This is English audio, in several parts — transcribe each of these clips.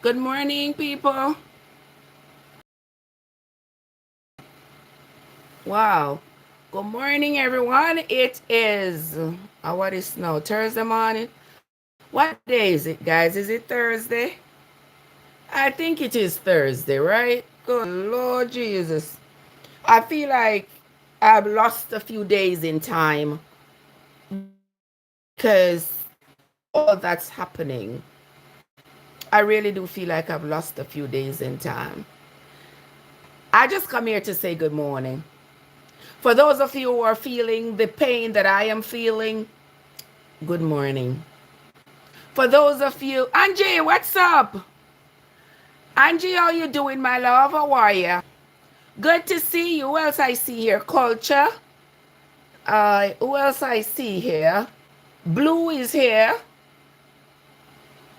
Good morning, people. Wow. Good morning, everyone. It is, what is now? Thursday morning. What day is it, guys? Is it Thursday? I think it is Thursday, right? Good Lord Jesus. I feel like I've lost a few days in time because all that's happening. I really do feel like I've lost a few days in time. I just come here to say good morning. For those of you who are feeling the pain that I am feeling, good morning. For those of you, Angie, what's up? Angie, how you doing, my love? How are you? Good to see you. Who else I see here? Culture. Who else I see here? Blue is here.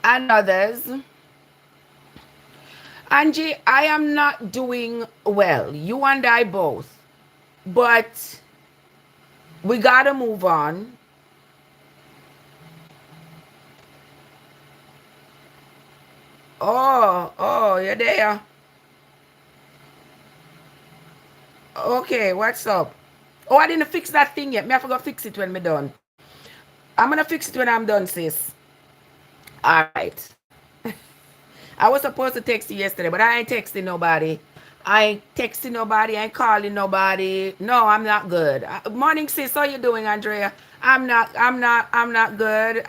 And others. Angie, I am not doing well. You and I both. But we gotta move on. Oh, you're there. Okay, what's up? Oh, I didn't fix that thing yet. Me I forgot fix it when me done. I'm gonna fix it when I'm done, sis. All right. I was supposed to text you yesterday, but I ain't texting nobody. I ain't texting nobody. I ain't calling nobody. No, I'm not good. Morning, sis. How you doing, Andrea? I'm not good.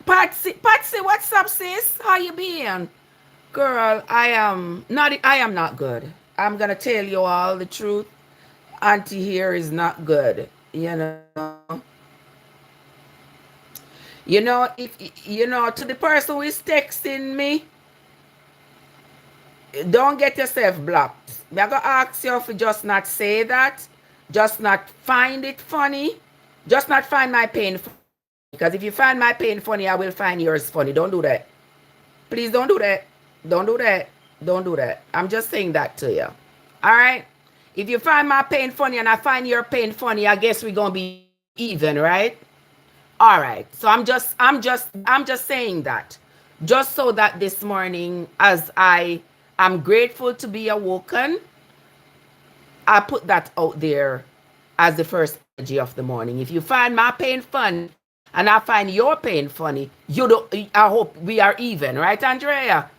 Patsy, what's up, sis? How you been? Girl, I am not good. I'm gonna tell you all the truth. Auntie here is not good. If to the person who is texting me, don't get yourself blocked. I'm gonna ask you to just not say that, just not find it funny, just not find my pain funny. Because if you find my pain funny, I will find yours funny. Don't do that. Please don't do that. Don't do that. Don't do that. I'm just saying that to you. All right. If you find my pain funny and I find your pain funny, I guess we're gonna be even, right? All right. So I'm just saying that. Just so that this morning, as I am grateful to be awoken, I put that out there as the first energy of the morning. If you find my pain funny and I find your pain funny, you don't I hope we are even, right, Andrea?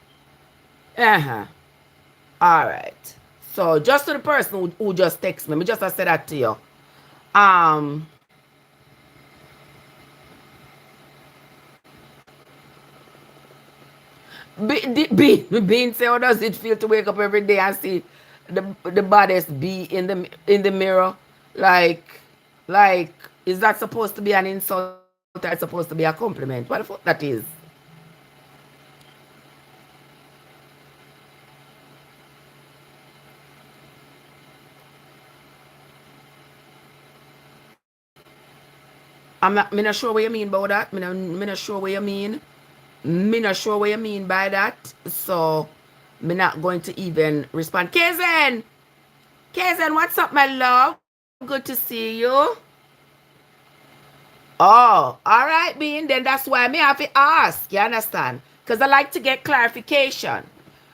Uh-huh. All right. So just to the person who just texted me just I said that to you. Um being say, how does it feel to wake up every day and see the baddest bee in the mirror? Like, like, is that supposed to be an insult or it's supposed to be a compliment? What the fuck that is? Me not sure what you mean about that. Me not sure what you mean. Me not sure what you mean by that. So me not going to even respond. Kazen, what's up, my love? Good to see you. Oh, all right, Bean. Then that's why me have to ask. You understand? Because I like to get clarification.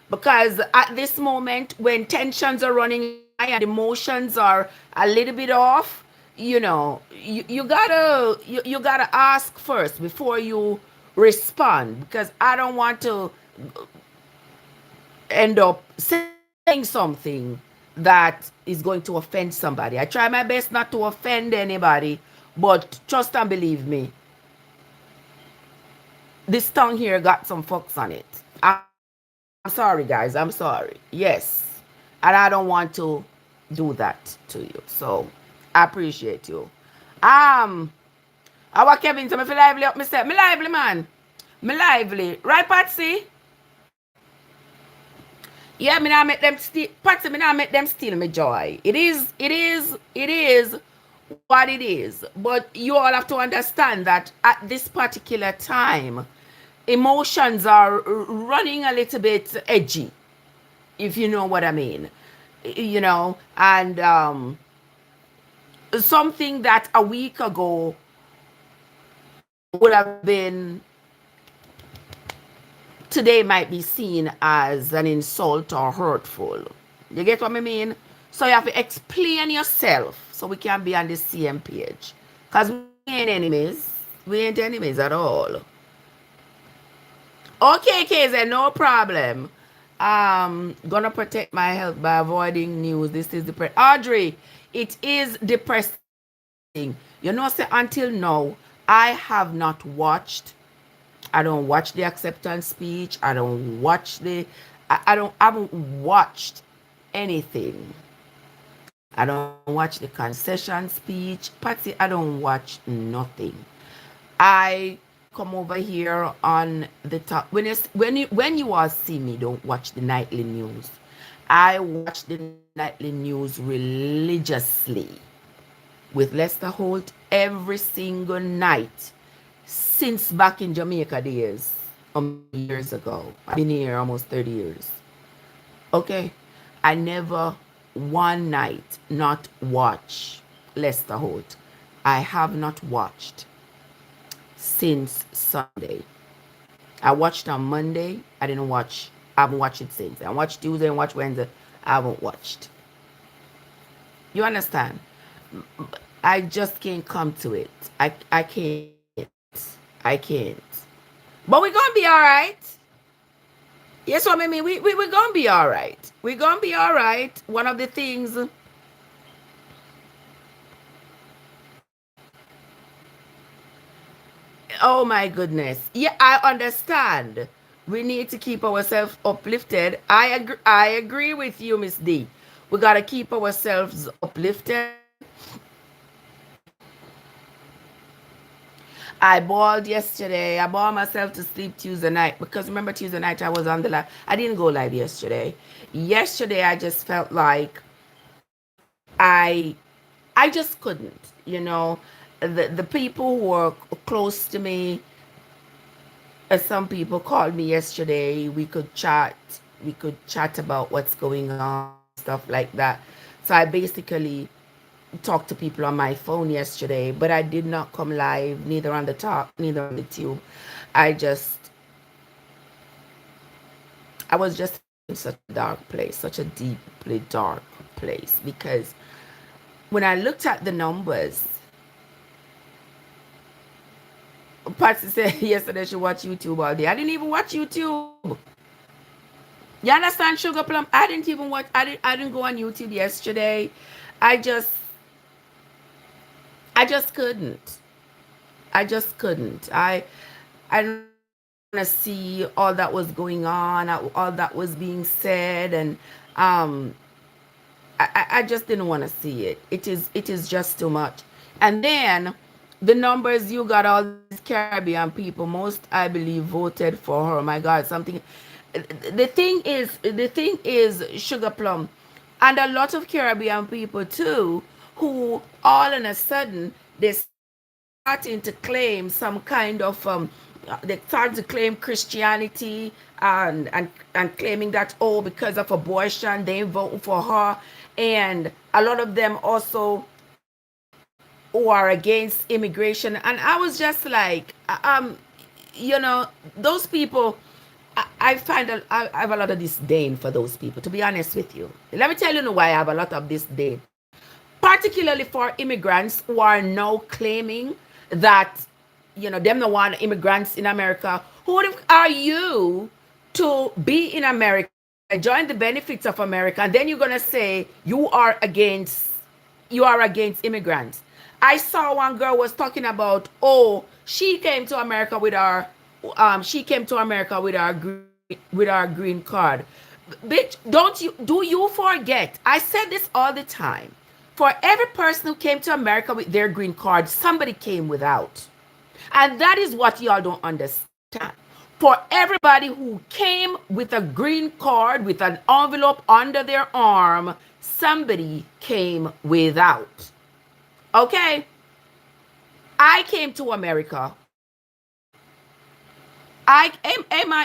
Because at this moment, when tensions are running high and emotions are a little bit off, you gotta ask first before you respond. Because I don't want to end up saying something that is going to offend somebody. I try my best not to offend anybody, but trust and believe me, this tongue here got some fucks on it. I'm sorry, guys. I'm sorry. Yes. And I don't want to do that to you. So I appreciate you. Um, our Kevin, so me feel lively up myself. Me lively, man. Me lively. Right, Patsy? Yeah, me not make them steal. Patsy, me not make them steal my joy. It is what it is. But you all have to understand that at this particular time, emotions are running a little bit edgy, if you know what I mean. And something that a week ago would have been today might be seen as an insult or hurtful. You get what I mean? So you have to explain yourself so we can be on the same page. Because we ain't enemies. We ain't enemies at all. Okay, KZ, no problem. Gonna protect my health by avoiding news. This is depressing. Audrey, it is depressing. You know, say until now, I have not watched. I don't watch the acceptance speech. I don't watch I haven't watched anything. I don't watch the concession speech. Patsy, I don't watch nothing. I come over here on the top. When you all see me, don't watch the nightly news. I watch the nightly news religiously with Lester Holt every single night since back in Jamaica days, years ago. I've been here almost 30 years. Okay, I never one night not watch Lester Holt. I have not watched since Sunday. I watched on Monday. I haven't watched it since. I watched Tuesday and watched Wednesday. I haven't watched. You understand? I just can't come to it. I can't. I can't. But we're gonna be all right. Yes, what I mean, we're gonna be all right. We're gonna be all right. One of the things. Oh my goodness. Yeah, I understand. We need to keep ourselves uplifted. I agree with you, Miss D. We gotta keep ourselves uplifted. I bawled yesterday. I bawled myself to sleep Tuesday night because remember Tuesday night I was on the live. I didn't go live yesterday. Yesterday I just felt like I just couldn't, you know. The people who were close to me, some people called me yesterday. We could chat about what's going on, stuff like that. So I basically talked to people on my phone yesterday, but I did not come live, neither on the talk, neither on the tube. I was just in such a dark place, such a deeply dark place, because when I looked at the numbers, Patsy said yesterday she watched YouTube all day. I didn't even watch YouTube. You understand, Sugar Plum? I didn't even watch. I didn't go on YouTube yesterday. I just couldn't. I just couldn't. I don't want to see all that was going on, all that was being said, and I just didn't want to see it. It is just too much. And then the numbers, you got all these Caribbean people. Most, I believe, voted for her. My God, something. The thing is, Sugar Plum, and a lot of Caribbean people too, who all of a sudden they're starting to claim some kind of they start to claim Christianity and claiming that, oh, because of abortion they vote for her, and a lot of them also who are against immigration. And I was just like, you know, those people, I find I have a lot of disdain for those people, to be honest with you. Let me tell you why I have a lot of disdain. Particularly for immigrants who are now claiming that, you know, them the one immigrants in America. Who are you to be in America, enjoying the benefits of America, and then you're gonna say you are against immigrants? I saw one girl was talking about, oh, she came to America with our green card. Bitch, do you forget? I said this all the time. For every person who came to America with their green card, somebody came without. And that is what y'all don't understand. For everybody who came with a green card, with an envelope under their arm, somebody came without. Okay? I came to America. Hey,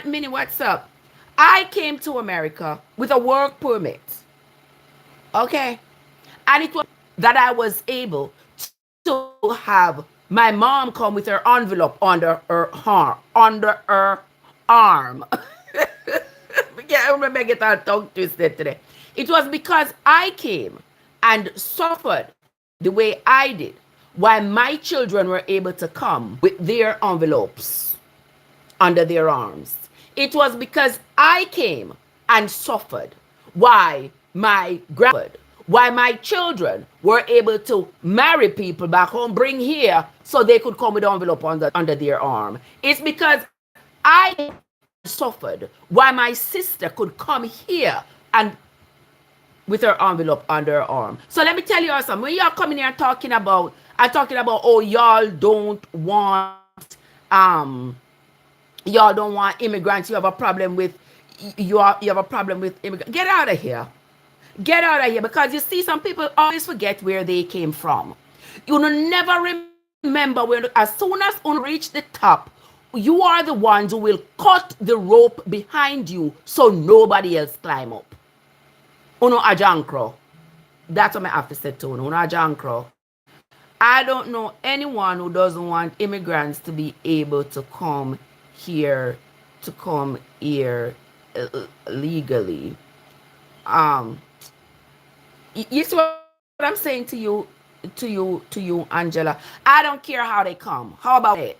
Minnie, what's up? I came to America with a work permit. Okay? And it was that I was able to have my mom come with her envelope under her arm. can't remember, get our tongue twisted today. It was because I came and suffered the way I did, while my children were able to come with their envelopes under their arms. It was because I came and suffered why my children were able to marry people back home, bring here, so they could come with envelope under their arm. It's because I suffered why my sister could come here and with her envelope under her arm. So let me tell you something. When you're coming here and talking about, oh, y'all don't want immigrants, you have a problem with immigrants. Get out of here. Get out of here, because you see, some people always forget where they came from. You will never remember when, as soon as you reach the top, you are the ones who will cut the rope behind you so nobody else climb up. Uno ajankro. That's what I have to say to Uno ajankro. I don't know anyone who doesn't want immigrants to be able to come here legally. You see what I'm saying to you, Angela? I don't care how they come. How about it?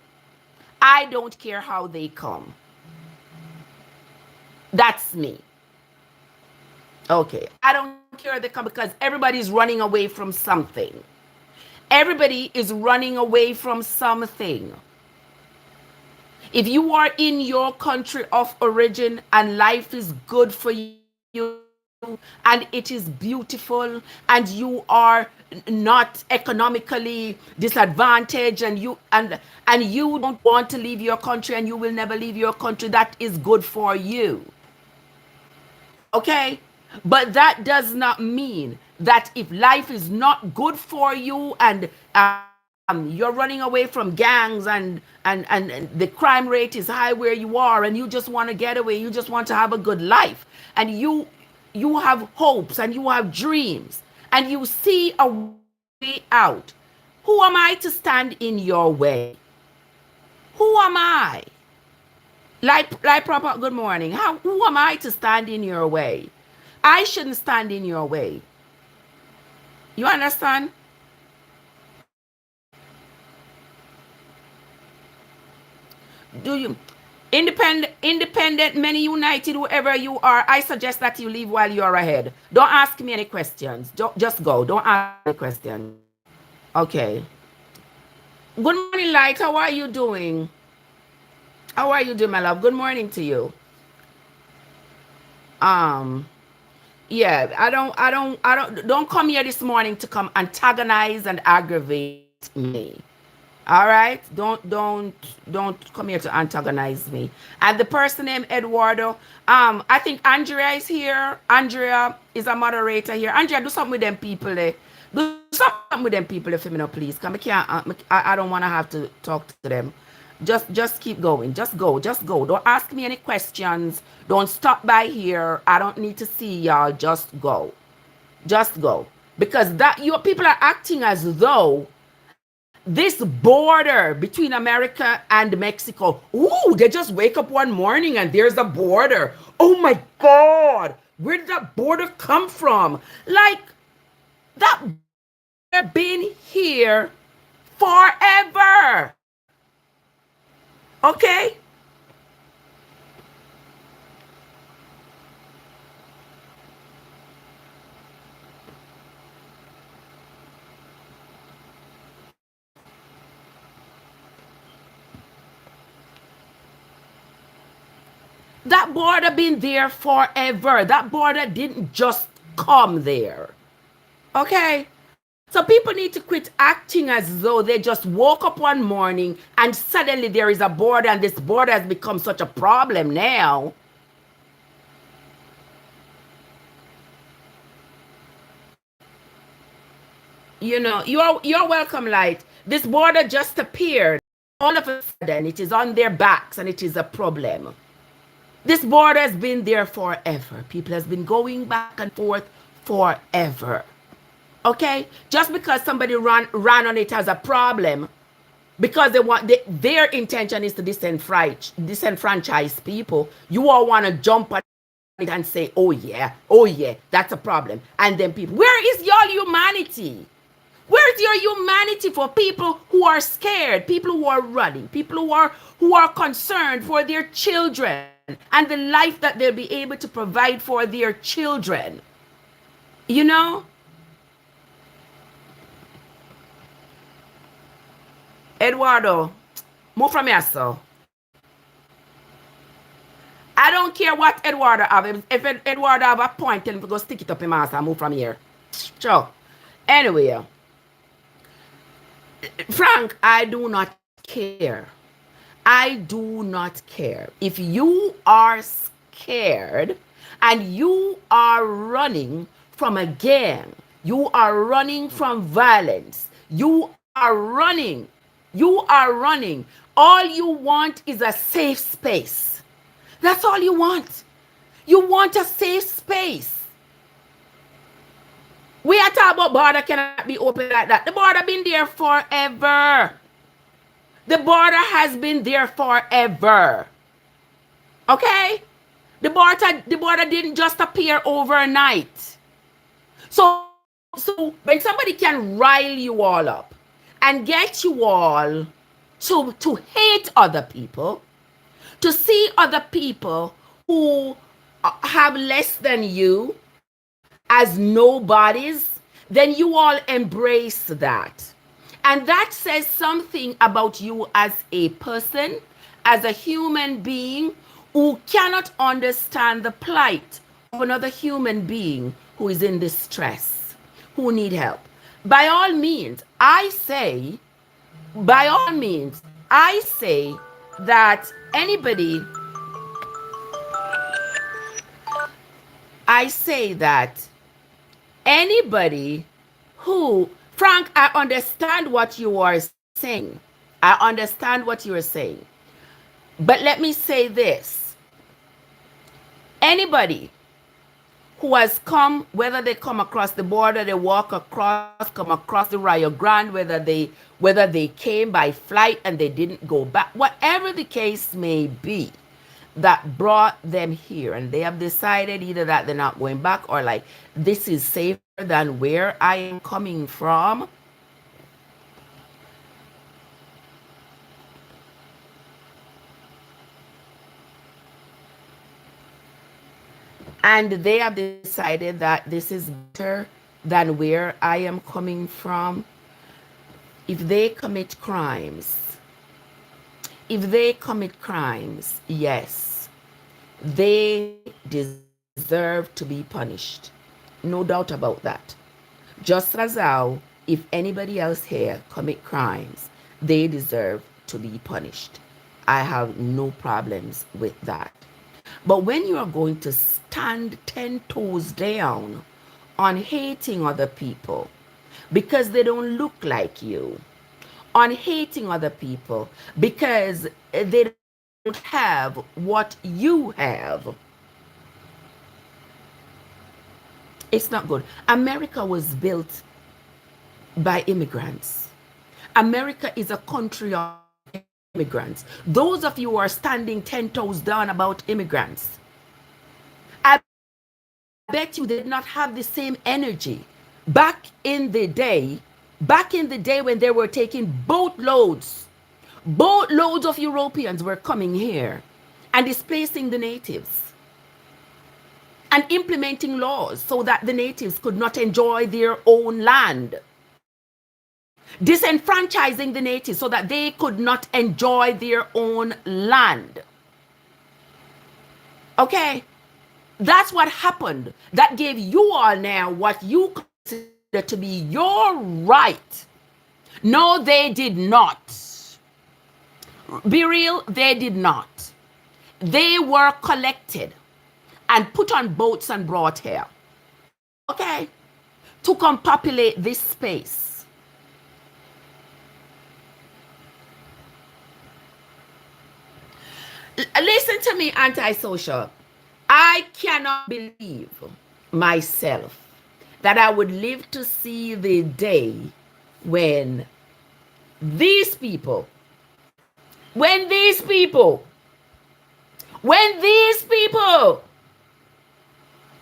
I don't care how they come. That's me. Okay. I don't care how they come, because everybody's running away from something. Everybody is running away from something. If you are in your country of origin and life is good for you, and it is beautiful, and you are not economically disadvantaged, and you don't want to leave your country, and you will never leave your country, that is good for you. Okay? But that does not mean that if life is not good for you, and you're running away from gangs, and the crime rate is high where you are, and you just want to get away, you just want to have a good life, and you have hopes, and you have dreams, and you see a way out. Who am I to stand in your way? Who am I? Like proper good morning. Who am I to stand in your way? I shouldn't stand in your way. You understand? Do you? Independent, many united, whoever you are, I suggest that you leave while you're ahead. Don't ask me any questions. Just go. Don't ask any questions. Okay. Good morning, Light. How are you doing? How are you doing, my love? Good morning to you. Yeah, don't come here this morning to come antagonize and aggravate me. All right, don't come here to antagonize me. And the person named Eduardo, I think Andrea is here. Andrea is a moderator here. Andrea, do something with them people there. Do something with them people if you know, please. Come, I don't want to have to talk to them. Just keep going. Just go. Don't ask me any questions. Don't stop by here. I don't need to see y'all. Just go. Because your people are acting as though this border between America and Mexico, ooh, they just wake up one morning and there's a border. Oh my God, where did that border come from? Like, that border been here forever. Okay? That border been there forever. That border didn't just come there. Okay? So people need to quit acting as though they just woke up one morning and suddenly there is a border, and this border has become such a problem now. You know, you're welcome, Light. This border just appeared. All of a sudden, it is on their backs, and it is a problem. This border has been there forever. People has been going back and forth forever. Okay? Just because somebody ran on it as a problem, because their intention is to disenfranchise people, you all want to jump on it and say, oh yeah, that's a problem. And then people, where is your humanity? Where's your humanity for people who are scared, people who are running, people who are concerned for their children and the life that they'll be able to provide for their children? You know? Eduardo, move from here, so. I don't care what Eduardo have. If Eduardo have a point, tell him to go stick it up in my ass and move from here. Sure. Anyway, Frank, I do not care. I do not care. If you are scared and you are running from a gang, you are running from violence, you are running. All you want is a safe space. That's all you want. You want a safe space. We are talking about border cannot be open like that. The border been there forever. The border has been there forever. Okay? The border didn't just appear overnight. So when somebody can rile you all up and get you all to hate other people, to see other people who have less than you as nobodies, then you all embrace that. And that says something about you as a person, as a human being who cannot understand the plight of another human being who is in distress, who need help. By all means, I say that anybody who, Frank, I understand what you are saying. I understand what you are saying. But let me say this. Anybody who has come, whether they come across the border, they walk across, come across the Rio Grande, whether they came by flight and they didn't go back, whatever the case may be, that brought them here, and they have decided either that they're not going back or like this is safer than where I am coming from. And they have decided that this is better than where I am coming from. If they commit crimes, yes, they deserve to be punished. No doubt about that. Just as how if anybody else here commit crimes, they deserve to be punished. I have no problems with that. But when you are going to stand 10 toes down on hating other people because they don't look like you, on hating other people because they don't have what you have, it's not good. America was built by immigrants. America is a country of immigrants. Those of you who are standing 10 toes down about immigrants, I bet you they did not have the same energy back in the day when they were taking boatloads of Europeans were coming here and displacing the natives and implementing laws so that the natives could not enjoy their own land, disenfranchising the natives so that they could not enjoy their own land. Okay? That's what happened. That gave you all now what you consider to be your right. No, they did not. Be real, they did not. They were collected and put on boats and brought here. Okay? To come populate this space. Listen to me, antisocial. I cannot believe myself that I would live to see the day when these people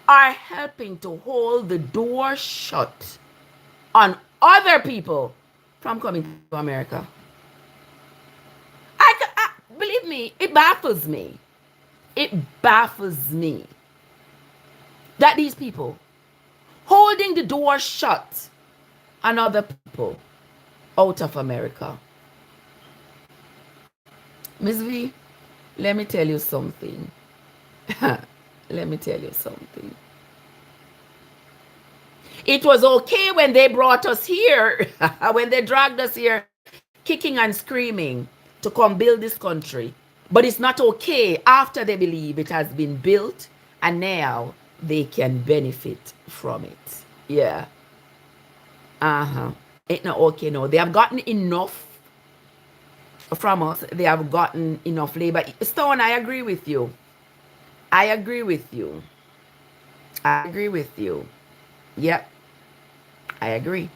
are helping to hold the door shut on other people from coming to America. Believe me, it baffles me. It baffles me that these people holding the door shut on other people out of America. Miss V, let me tell you something. Let me tell you something. It was okay when they brought us here, when they dragged us here, kicking and screaming to come build this country. But it's not okay after they believe it has been built and now they can benefit from it. Yeah. Ain't not okay, no. They have gotten enough from us. They have gotten enough labor. Stone, I agree with you. I agree with you. I agree with you. Yep. I agree.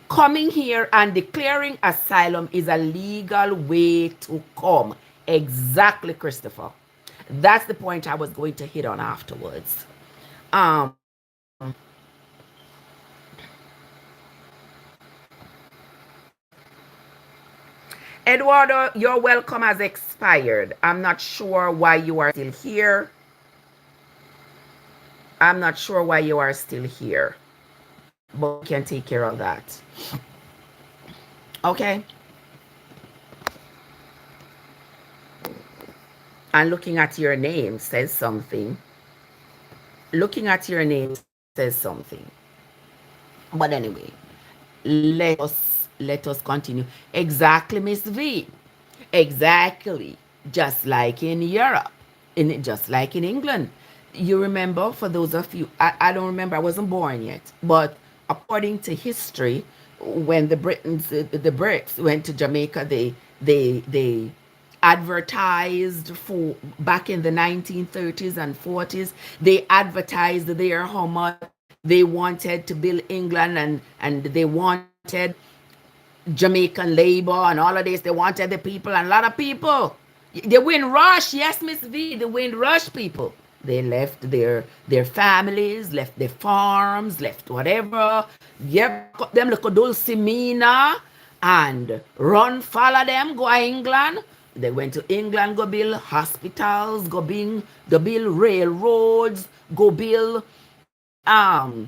Coming here and declaring asylum is a legal way to come. Exactly, Christopher. That's the point I was going to hit on afterwards. Eduardo, your welcome has expired. I'm not sure why you are still here. I'm not sure why you are still here. But we can take care of that. Okay? And looking at your name says something. Looking at your name says something. But anyway, let us continue. Exactly, Miss V. Exactly. Just like in Europe. Just like in England. You remember, for those of you, I don't remember, I wasn't born yet, but according to history, when the Brits went to Jamaica, they advertised for back in the 1930s and 40s. They advertised there how much they wanted to build England, and they wanted Jamaican labor and all of this. They wanted the people, and a lot of people. The wind rush, yes, Miss V, the wind rush people. They left their families, left their farms, left whatever. Yep, got them like a Dulcimina and run, follow them, go to England. They went to England, go build hospitals, go build railroads, go build all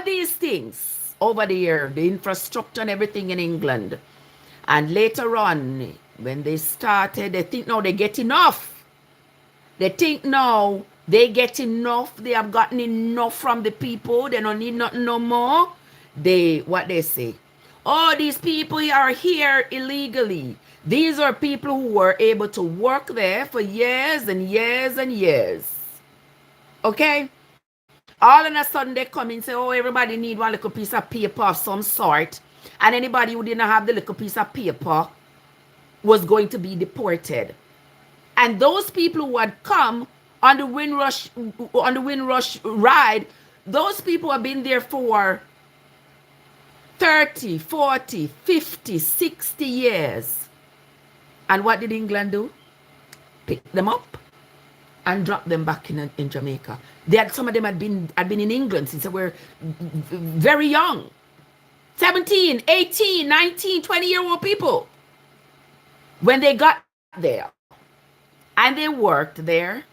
these things over there, the infrastructure and everything in England. And later on, when they started, they think now they get enough. They think now they get enough. They have gotten enough from the people. They don't need nothing no more. What they say? Oh, these people are here illegally. These are people who were able to work there for years and years and years. Okay? All of a sudden they come and say, oh, everybody need one little piece of paper of some sort. And anybody who didn't have the little piece of paper was going to be deported. And those people who had come on the Windrush ride, those people have been there for 30, 40, 50, 60 years. And what did England do? Pick them up and drop them back in Jamaica. Some of them had been in England since they were very young. 17, 18, 19, 20-year-old people. When they got there, and they worked there,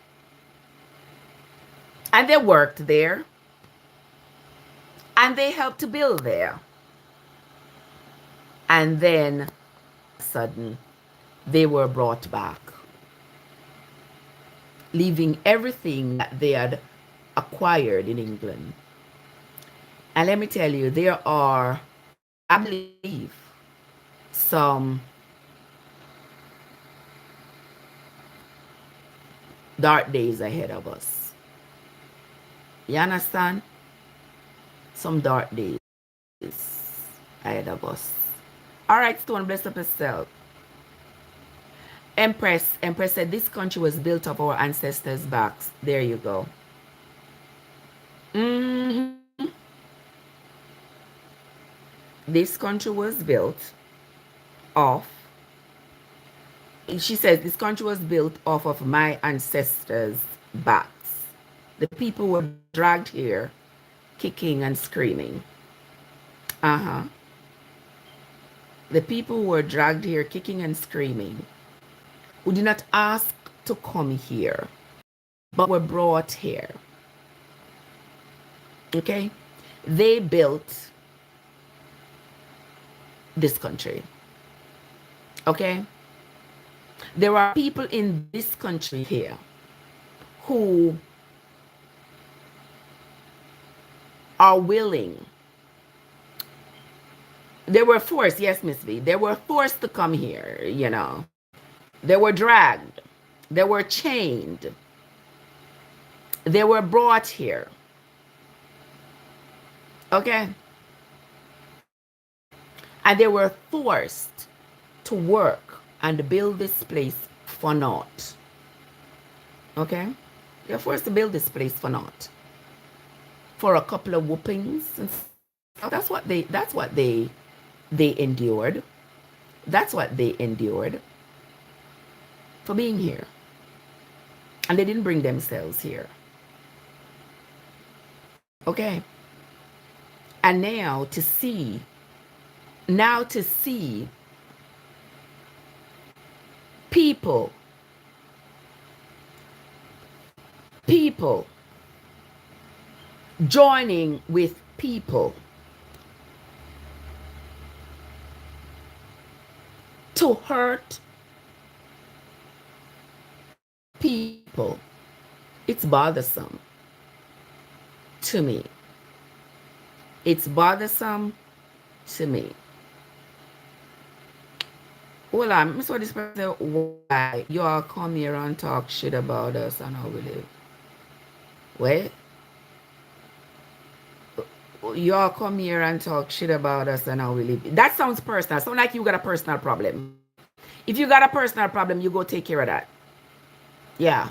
and they helped to build there. And then, sudden, they were brought back, leaving everything that they had acquired in England. And let me tell you, there are, I believe, some dark days ahead of us. You understand? Some dark days ahead of us. All right, Stone, bless up yourself. Empress said this country was built up our ancestors' backs. There you go. This country was built off She says this country was built off of my ancestors' backs. The people were dragged here, kicking and screaming. Uh-huh. The people were dragged here, kicking and screaming, who did not ask to come here, but were brought here. Okay? They built this country. Okay? There are people in this country here who are willing. They were forced, yes, Miss V. They were forced to come here, you know. They were dragged. They were chained. They were brought here. Okay? And they were forced to work and build this place for naught. Okay? They're forced to build this place for naught. For a couple of whoopings and stuff. That's what they endured. That's what they endured for being here. And they didn't bring themselves here. Okay? And now to see people joining with people to hurt people, it's bothersome to me. It's bothersome to me. Hold on, Miss what this person, why y'all come here and talk shit about us and how we live? Wait. Y'all come here and talk shit about us and how we live. That sounds personal. Sounds like you got a personal problem. If you got a personal problem, you go take care of that. Yeah.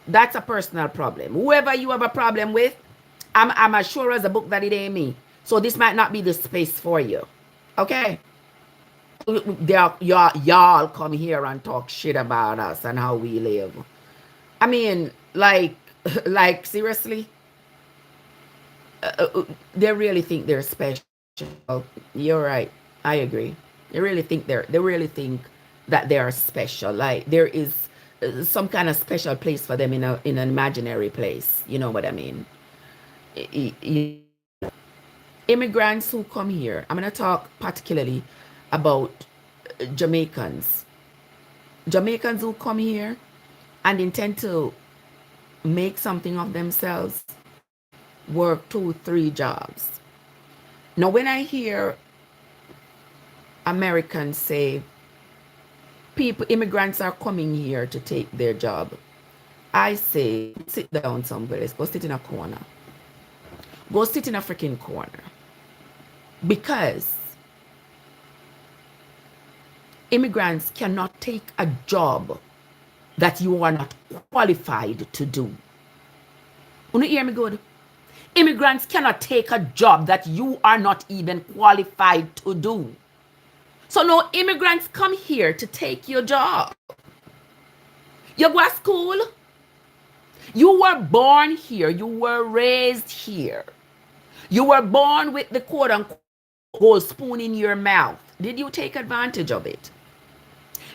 That's a personal problem. Whoever you have a problem with, I'm as sure as a book that it ain't me. So this might not be the space for you. Okay? Y'all come here and talk shit about us and how we live. I mean, like seriously? They really think they're special. You're right. I agree. They really think that they are special. Like there is some kind of special place for them in an imaginary place. You know what I mean? Immigrants who come here. I'm gonna talk particularly about Jamaicans. Jamaicans who come here and intend to make something of themselves, work 2-3 jobs. Now, when I hear Americans say immigrants are coming here to take their job, I say, sit down somewhere. Go sit in a corner. Go sit in a freaking corner. Because immigrants cannot take a job that you are not qualified to do. You hear me good? Immigrants cannot take a job that you are not even qualified to do. So no immigrants come here to take your job. You go to school. You were born here. You were raised here. You were born with the quote unquote gold spoon in your mouth. Did you take advantage of it?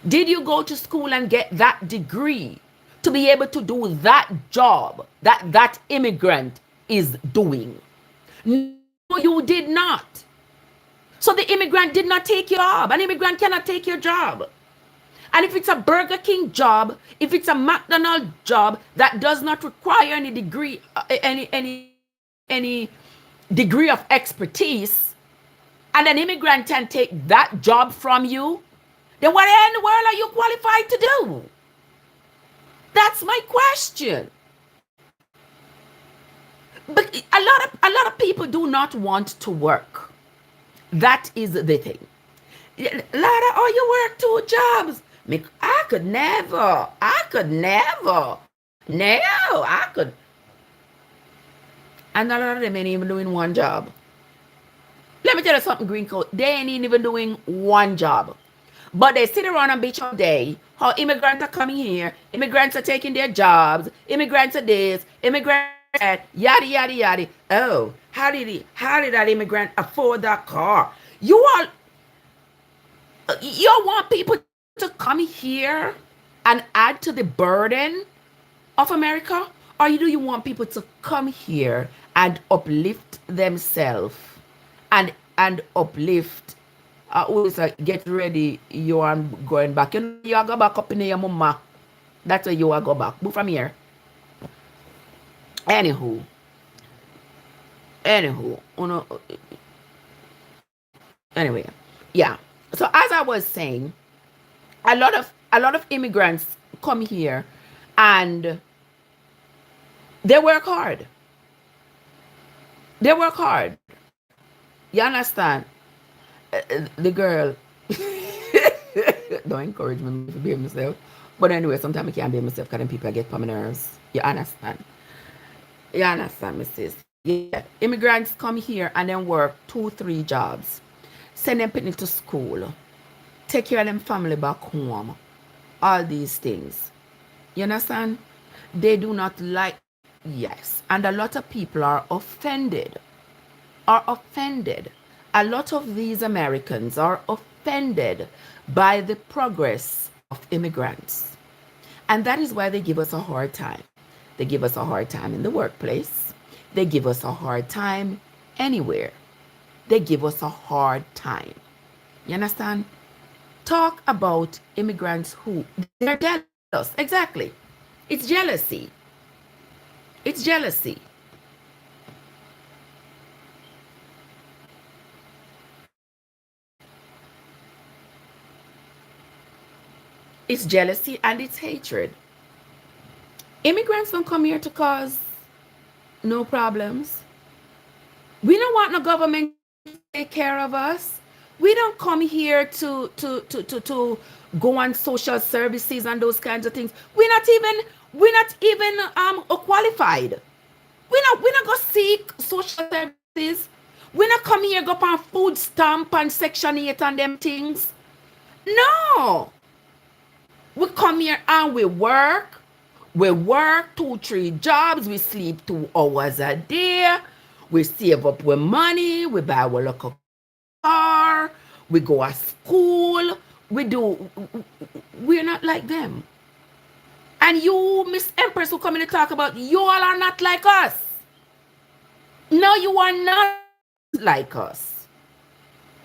Did you go to school and get that degree to be able to do that job that immigrant is doing? No, you did not. So the immigrant did not take your job. An immigrant cannot take your job. And if it's a Burger King job, if it's a McDonald's job that does not require any degree, any degree of expertise, and an immigrant can take that job from you, then what in the world are you qualified to do? That's my question. But a lot of people do not want to work. That is the thing. Lada, oh, you work 2 jobs. I could never. No, I could. And a lot of them ain't even doing 1 job. Let me tell you something, Green Coat. They ain't even doing 1 job. But they sit around and bitch all day how immigrants are coming here, immigrants are taking their jobs, immigrants are this, immigrants are that, yada yada yada. Oh, how did that immigrant afford that car? You all want people to come here and add to the burden of America? Or do you want people to come here and uplift themselves and uplift get ready, you are going back. You are go back up in your mama. That's where you are go back. Move from here. Anywho. Anyway. Yeah. So as I was saying, a lot of immigrants come here and they work hard. They work hard. You understand? The girl don't encourage me to be myself. But anyway, sometimes I can't be myself because then people get on my nerves. You understand? You understand, Mrs. Yeah. Immigrants come here and then work 2-3 jobs. Send them people to school. Take care of them family back home. All these things. You understand? They do not like, yes. And a lot of people are offended. A lot of these Americans are offended by the progress of immigrants. And that is why they give us a hard time. They give us a hard time in the workplace. They give us a hard time anywhere. They give us a hard time. You understand? Talk about immigrants who they're jealous. Exactly. It's jealousy. It's jealousy. It's jealousy and it's hatred. Immigrants don't come here to cause no problems. We don't want no government to take care of us. We don't come here to go on social services and those kinds of things. We're not even qualified. We're not gonna seek social services. We're not come here go on food stamp and Section 8 and them things. No. We come here and we work. We work 2-3 jobs. We sleep 2 hours a day. We save up with money. We buy a local car. We go to school. We're not like them. And you, Miss Empress, who come in to talk about, you all are not like us. No, you are not like us.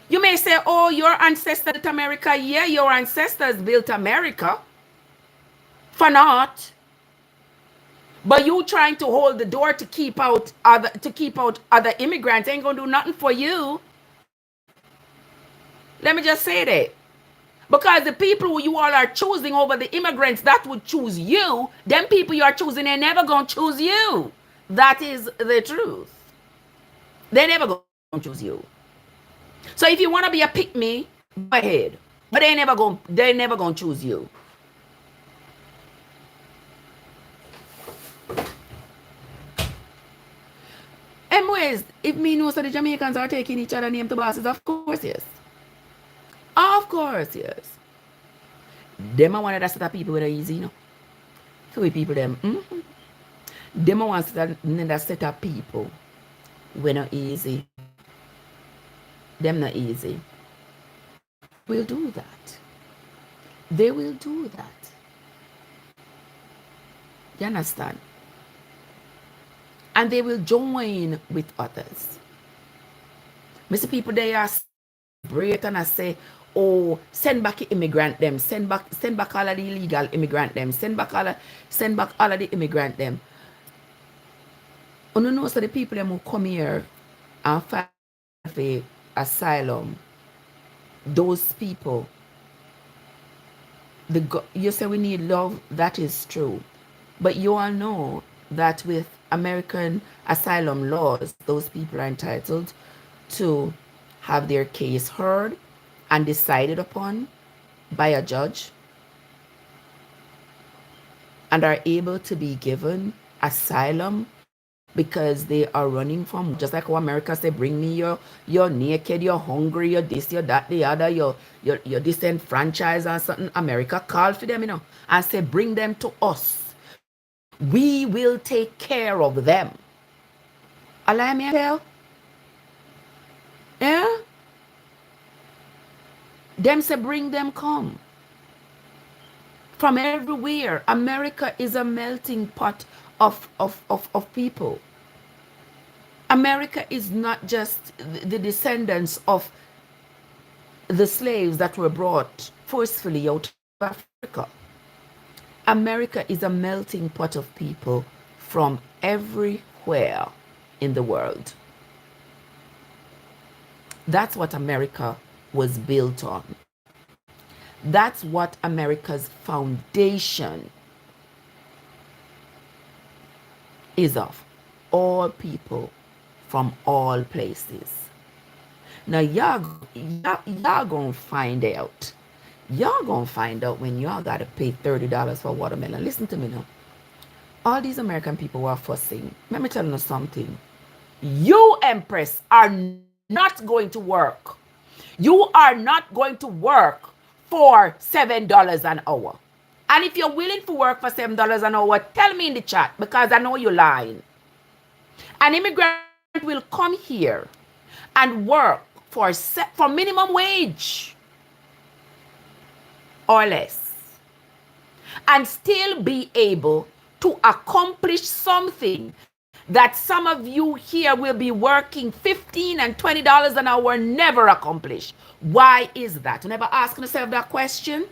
You may say, oh, your ancestors built America. Yeah, your ancestors built America. For not. But you trying to hold the door to keep out other immigrants ain't gonna do nothing for you. Let me just say that. Because the people who you all are choosing over the immigrants that would choose you, them people you are choosing, they're never gonna choose you. That is the truth. They're never gonna choose you. So if you want to be a pick-me, go ahead. But they're never gonna choose you. Anyways, if me know so the Jamaicans are taking each other name to bosses, of course, yes. Of course, yes. Them are one of the set of people that are easy, you know. So we people them. Them are one set of people we're not easy. Them not easy. Will do that. They will do that. You understand? And they will join with others. Mr. People, they are great and I say, oh, send back the immigrant them, send back all of the illegal immigrant them, send back all of the immigrant them. You know, so the people them who come here and fight for asylum, those people, you say we need love, that is true. But you all know that with American asylum laws, those people are entitled to have their case heard and decided upon by a judge and are able to be given asylum because they are running from, just like how America say, bring me you're naked, you're hungry, you're this, you're that, the other, you're disenfranchised or something. America call for them, and say, bring them to us. We will take care of them. Allow me to tell. Yeah? Them say, bring them come. From everywhere. America is a melting pot of people. America is not just the descendants of the slaves that were brought forcefully out of Africa. America is a melting pot of people from everywhere in the world. That's what America was built on. That's what America's foundation is of. All people from all places. Now y'all gonna find out. Y'all gonna find out when y'all gotta pay $30 for watermelon. Listen to me now. All these American people who are fussing, let me tell you something. You, Empress, are not going to work. You are not going to work for $7 an hour. And if you're willing to work for $7 an hour, tell me in the chat, because I know you're lying. An immigrant will come here and work for minimum wage or less, and still be able to accomplish something that some of you here will be working $15 and $20 an hour never accomplish. Why is that? You never ask yourself that question?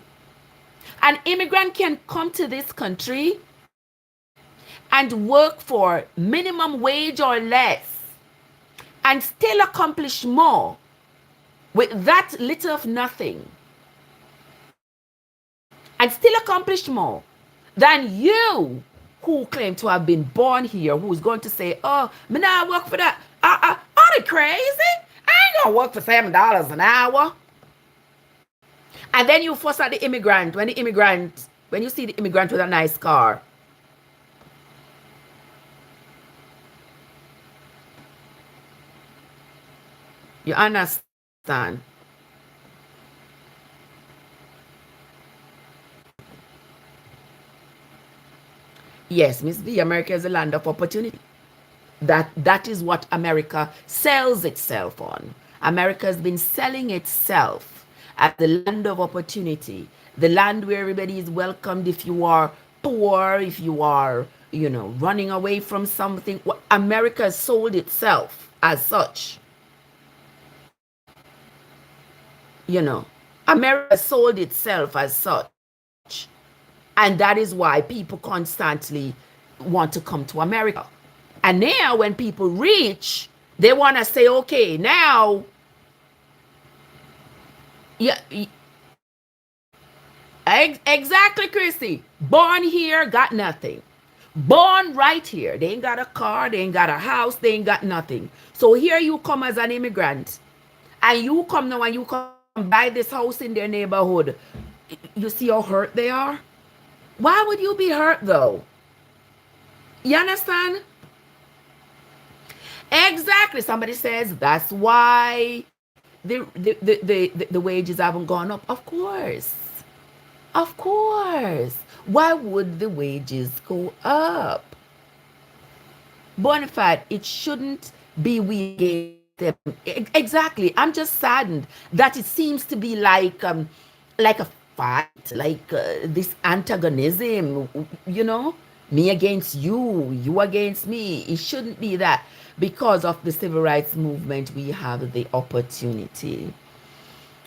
An immigrant can come to this country and work for minimum wage or less and still accomplish more with that little of nothing, and still accomplish more than you who claim to have been born here, who is going to say, oh, me not work for that. Are they crazy? I ain't gonna work for $7 an hour. And then you fuss at the immigrant when you see the immigrant with a nice car. You understand? Yes, Miss V, America is a land of opportunity. That is what America sells itself on. America has been selling itself as the land of opportunity, the land where everybody is welcomed if you are poor, if you are, running away from something. America has sold itself as such. America sold itself as such. And that is why people constantly want to come to America. And now when people reach, they want to say, okay, now, yeah, exactly, Christy. Born here, got nothing. Born right here. They ain't got a car, they ain't got a house, they ain't got nothing. So here you come as an immigrant, and you come now and you come buy this house in their neighborhood. You see how hurt they are? Why would you be hurt though? You understand? Exactly. Somebody says that's why the wages haven't gone up. Of course. Of course. Why would the wages go up? Bonafide, it shouldn't be we against them. Exactly. I'm just saddened that it seems to be like a fight, like this antagonism, me against you, you against me. It shouldn't be that. Because of the civil rights movement, we have the opportunity.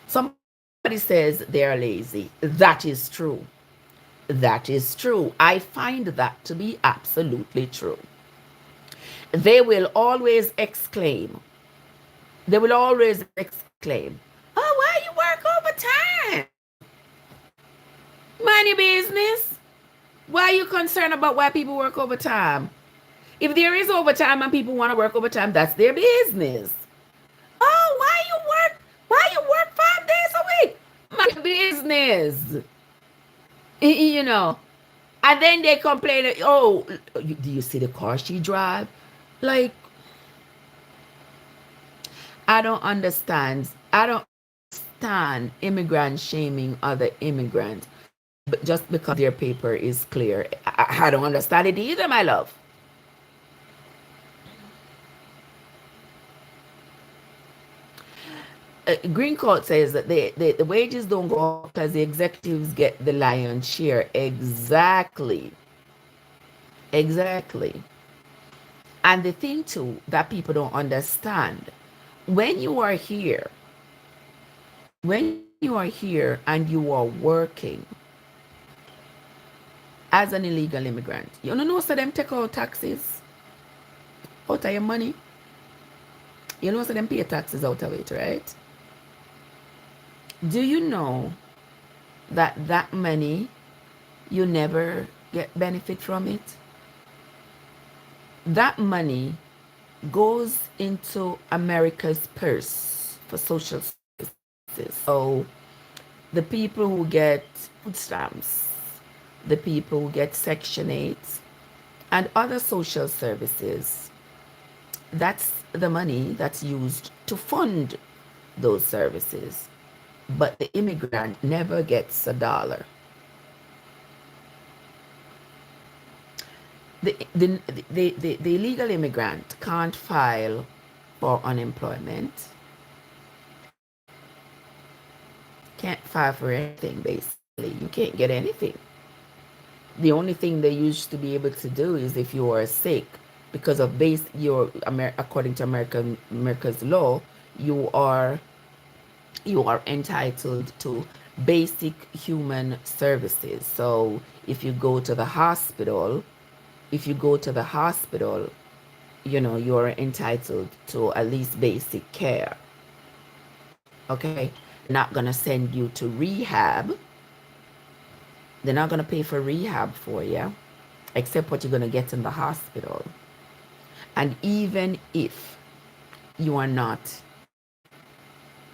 Somebody says they're lazy. That is true. That is true. I find that to be absolutely true. They will always exclaim. They will always exclaim, oh, why you work overtime? Mind your business. Why are you concerned about why people work overtime? If there is overtime and people want to work overtime, that's their business. Oh, why you work 5 days a week? My business. And then they complain, oh, do you see the car she drive? Like, I don't understand. I don't understand immigrant shaming other immigrants but just because their paper is clear. I don't understand it either, my love. Green Court says that the wages don't go up because the executives get the lion's share. Exactly. Exactly. And the thing too that people don't understand, when you are here, and you are working as an illegal immigrant, you don't know so them take out taxes out of your money. You know so them pay taxes out of it, right? Do you know that that money, you never get benefit from it? That money goes into America's purse for social services. So the people who get food stamps, the people who get Section 8, and other social services, that's the money that's used to fund those services. But the immigrant never gets a dollar. The illegal immigrant can't file for unemployment, can't file for anything basically. You can't get anything. The only thing they used to be able to do is if you are sick, because of according to America's law, you are entitled to basic human services. So if you go to the hospital, you're entitled to at least basic care. Okay? They're not going to send you to rehab. They're not going to pay for rehab for you, except what you're going to get in the hospital. And even if you are not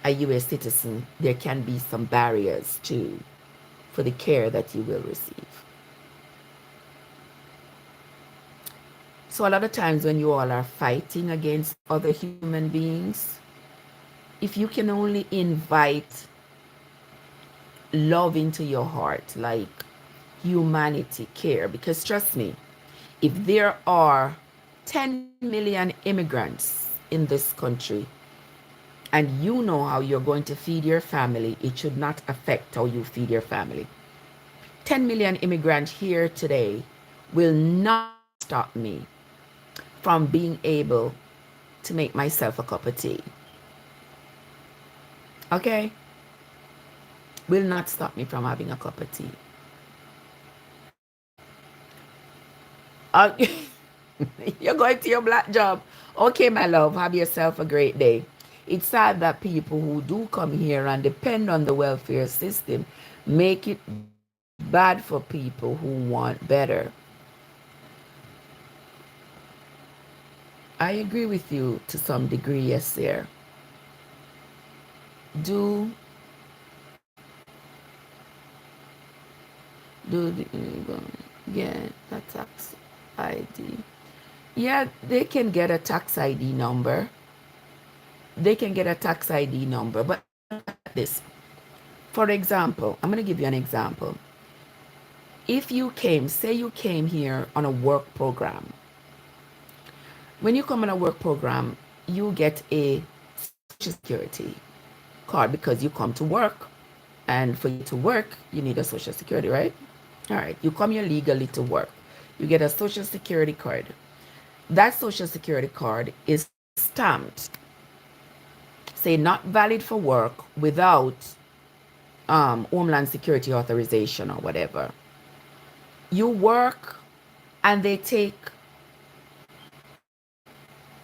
a U.S. citizen, there can be some barriers too for the care that you will receive. So a lot of times when you all are fighting against other human beings, if you can only invite love into your heart, like humanity, care, because trust me, if there are 10 million immigrants in this country, and you know how you're going to feed your family, it should not affect how you feed your family. 10 million immigrants here today will not stop me from being able to make myself a cup of tea. Okay? Will not stop me from having a cup of tea. You're going to your black job. Okay, my love, have yourself a great day. It's sad that people who do come here and depend on the welfare system make it bad for people who want better. I agree with you to some degree, yes, sir. Do get a tax ID. Yeah, they can get a tax ID number. They can get a tax ID number, but this. For example, I'm going to give you an example. If you say you came here on a work program. When you come on a work program, you get a Social Security card because you come to work. And for you to work, you need a Social Security, right? All right, you come here legally to work. You get a Social Security card. That Social Security card is stamped, say not valid for work without Homeland Security authorization or whatever. You work and they take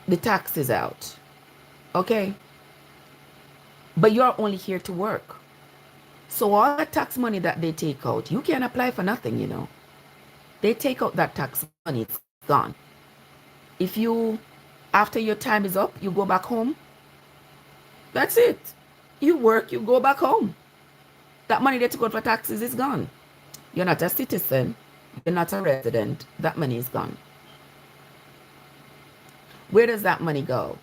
the taxes out. Okay? But you're only here to work. So all the tax money that they take out, you can't apply for nothing, you know. They take out that tax money, it's gone. If you, after your time is up, you go back home, that's it. You work, you go back home. That money they took out for taxes is gone. You're not a citizen, you're not a resident, that money is gone. Where does that money go?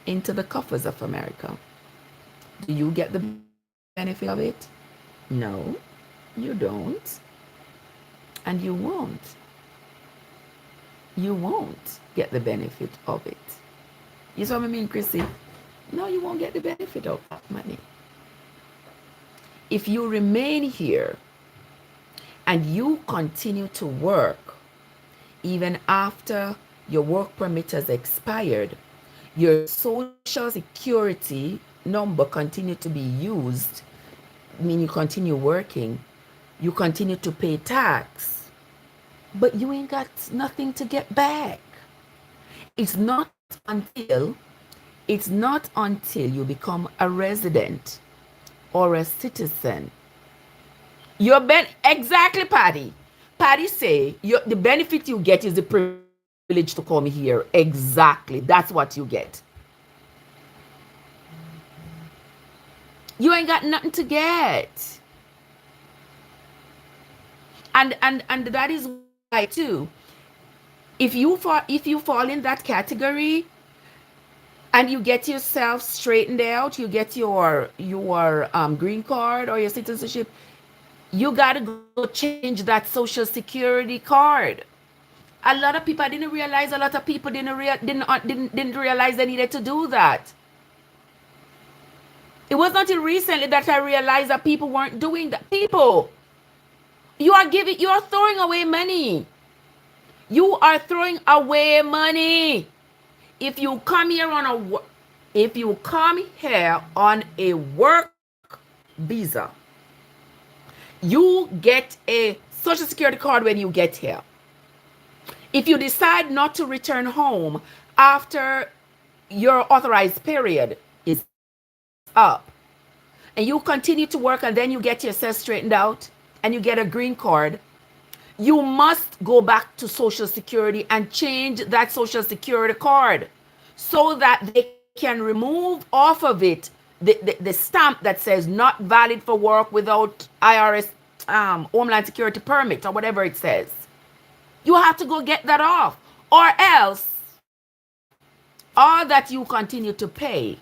Into the coffers of America. Do you get the benefit of it? No, you don't. And you won't. You won't get the benefit of it. You see what I mean, Chrissy? No, you won't get the benefit of that money. If you remain here and you continue to work, even after your work permit has expired, your social security number continue to be used, I mean you continue working, you continue to pay tax, but you ain't got nothing to get back. It's not until you become a resident or a citizen. Exactly, Patty. Patty say the benefit you get is the privilege to come here. Exactly. That's what you get. You ain't got nothing to get. And that is why too. If you fall in that category and you get yourself straightened out, you get your green card or your citizenship, you gotta go change that social security card. A lot of people didn't realize. A lot of people didn't realize they needed to do that. It was not until recently that I realized that people weren't doing that. People, you are throwing away money. You are throwing away money. If you come here on a work visa, you get a social security card when you get here. If you decide not to return home after your authorized period is up, and you continue to work and then you get yourself straightened out and you get a green card, you must go back to Social Security and change that Social Security card so that they can remove off of it the stamp that says not valid for work without IRS Homeland Security permit or whatever it says. You have to go get that off, or else all that you continue to pay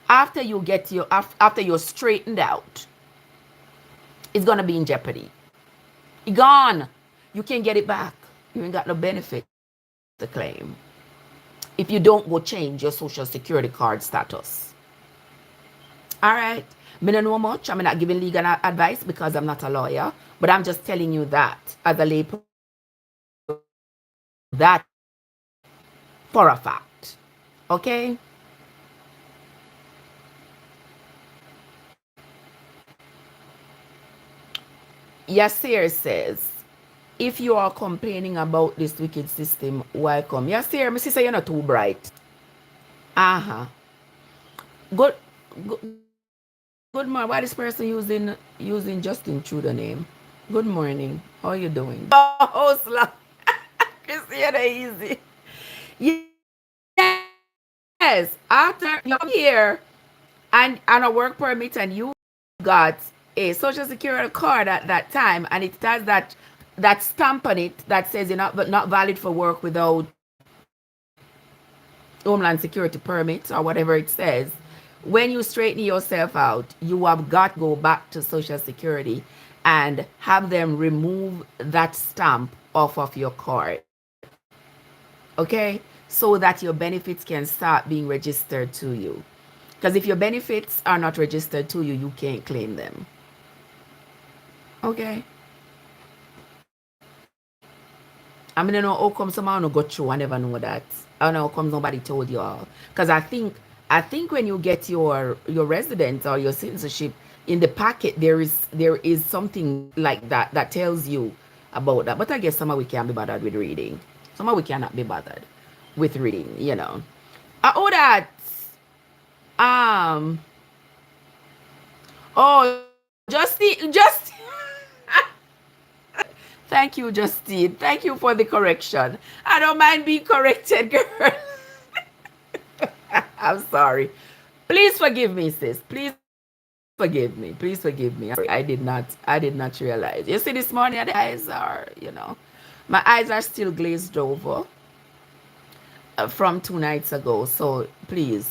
after you're straightened out is gonna be in jeopardy. You're gone. You can't get it back. You ain't got no benefit to claim if you don't go change your social security card status. All right. I don't know much. I'm not giving legal advice because I'm not a lawyer, but I'm just telling you that as a lay person, that for a fact. Okay? Yasir says, if you are complaining about this wicked system, welcome. Yasir, my sister, you're not too bright. Uh-huh. Good, good, good morning. Why this person using Justin Trudeau name? Good morning. How are you doing? Oh, slap. Christiana easy. Yes. After you're here and on a work permit and you got a social security card at that time and it has that stamp on it that says you're not valid for work without Homeland Security permit or whatever it says, when you straighten yourself out, you have got to go back to Social Security and have them remove that stamp off of your card. Okay? So that your benefits can start being registered to you. Because if your benefits are not registered to you, you can't claim them. Okay? I mean, I know how come someone no go through. I never know that. I don't know how come nobody told you all. Because I think when you get your residence or your citizenship, in the packet there is something like that tells you about that. But I guess some of we can't be bothered with reading. Some of we cannot be bothered with reading, you know. Oh, that. Oh, Justine. Thank you, Justine. Thank you for the correction. I don't mind being corrected, girl. I'm sorry. Please forgive me, sis. Please forgive me. Please forgive me. I did not realize. You see, this morning the eyes are, My eyes are still glazed over from 2 nights ago. So please,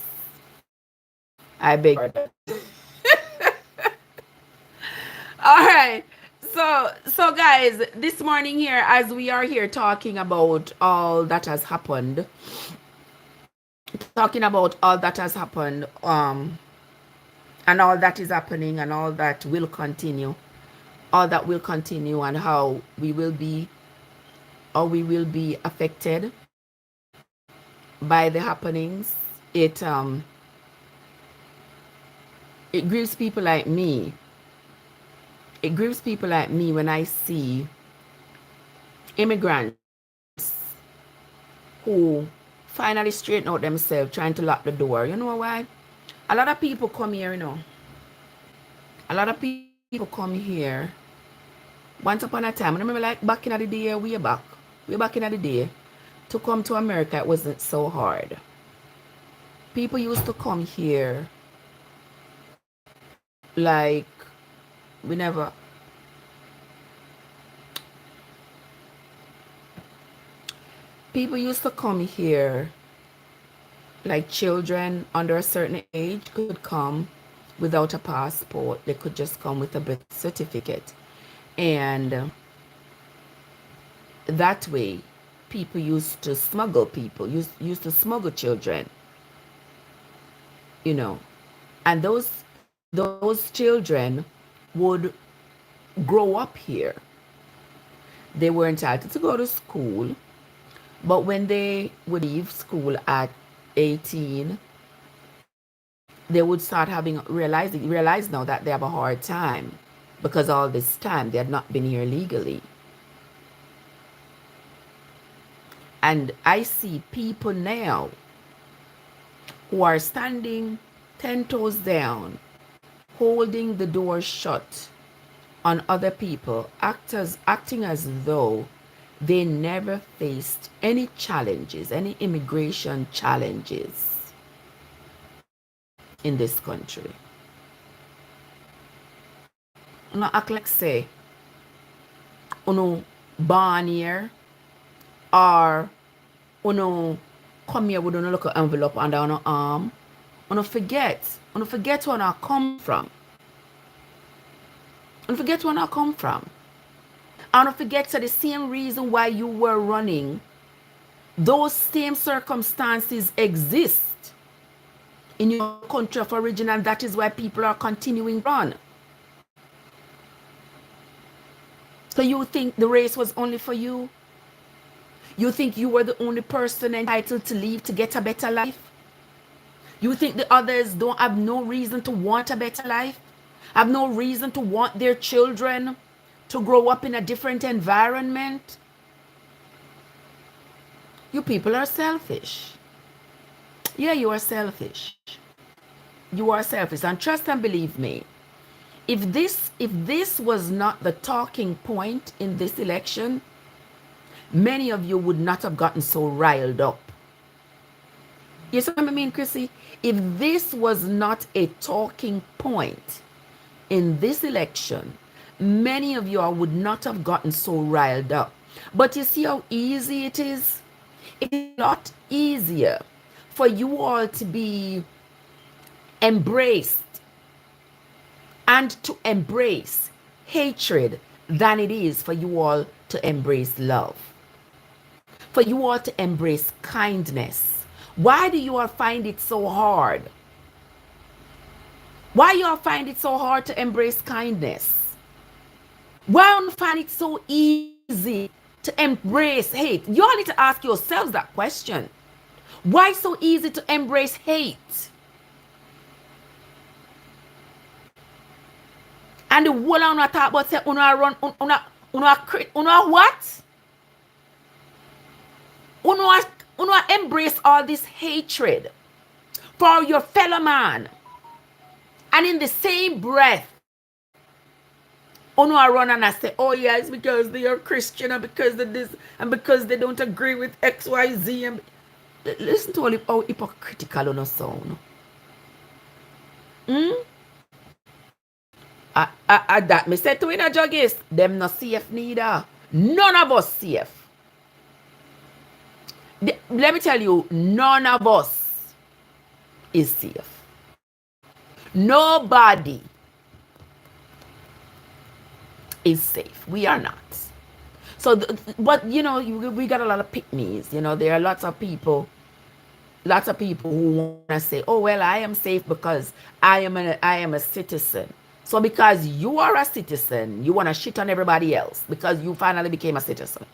I beg. All right. So guys, this morning here, as we are here talking about all that has happened, and all that is happening and all that will continue, and how we will be affected by the happenings. It grieves people like me. It grieves people like me when I see immigrants who finally straighten out themselves trying to lock the door. You know why? A lot of people come here, A lot of people come here once upon a time. I remember, like, back in the day, way back in the day, to come to America, it wasn't so hard. People used to come here like we never. People used to come here like children under a certain age could come without a passport. They could just come with a birth certificate. And that way, people used to smuggle people, used to smuggle children, And those children would grow up here. They were entitled to go to school, but when they would leave school at 18, they would start realize now that they have a hard time, because all this time they had not been here legally. And I see people now who are standing 10 toes down, holding the door shut on other people, acting as though they never faced any challenges, any immigration challenges in this country. Not act like say, born here, or come here with a look envelope under an arm. Forget where I come from. Forget where I come from. And forget the same reason why you were running. Those same circumstances exist in your country of origin, and that is why people are continuing to run. So you think the race was only for you? You think you were the only person entitled to leave to get a better life? You think the others don't have no reason to want a better life? Have no reason to want their children to grow up in a different environment? You people are selfish. Yeah, you are selfish. You are selfish. And trust and believe me, if this was not the talking point in this election, many of you would not have gotten so riled up. You see what I mean, Chrissy? If this was not a talking point in this election, many of you would not have gotten so riled up. But you see how easy it is? It's a lot easier for you all to be embraced and to embrace hatred than it is for you all to embrace love. For you all to embrace kindness. Why do you all find it so hard? Why you all find it so hard to embrace kindness? Why do you find it so easy to embrace hate? You all need to ask yourselves that question. Why so easy to embrace hate? And the whole I talk about say una run una what? Una embrace all this hatred for your fellow man. And in the same breath, una run and I say, oh yeah, it's because they are Christian and because of this and because they don't agree with XYZ. And listen to how hypocritical una sound. That me said to in a juggist, them not safe neither. None of us safe. Let me tell you, none of us is safe. Nobody is safe. We are not. So, but you know, we got a lot of pick-me's. You know, there are lots of people who want to say, "Oh well, I am safe because I am a citizen." So, because you are a citizen, you want to shit on everybody else because you finally became a citizen.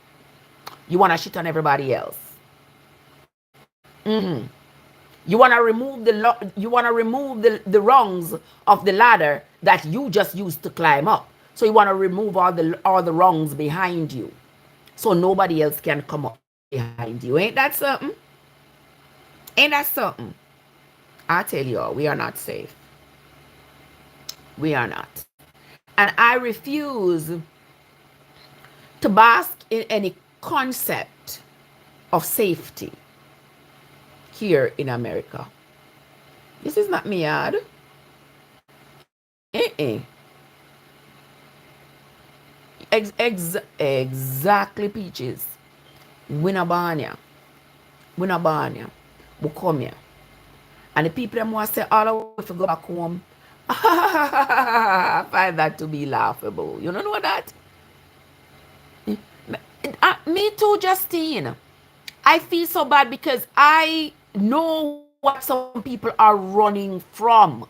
You want to shit on everybody else. You want to remove you want to remove the rungs of the ladder that you just used to climb up. So you want to remove all the rungs behind you, so nobody else can come up behind you. Ain't that something? Ain't that something? I tell you all, we are not safe. We are not. And I refuse to bask in any concept of safety here in America. This is not me, ad. Exactly, Peaches. Winnabanya. We come here. And the people them want to say all the way to go back home. I find that to be laughable. You don't know that? Me too, Justine. I feel so bad because I know what some people are running from.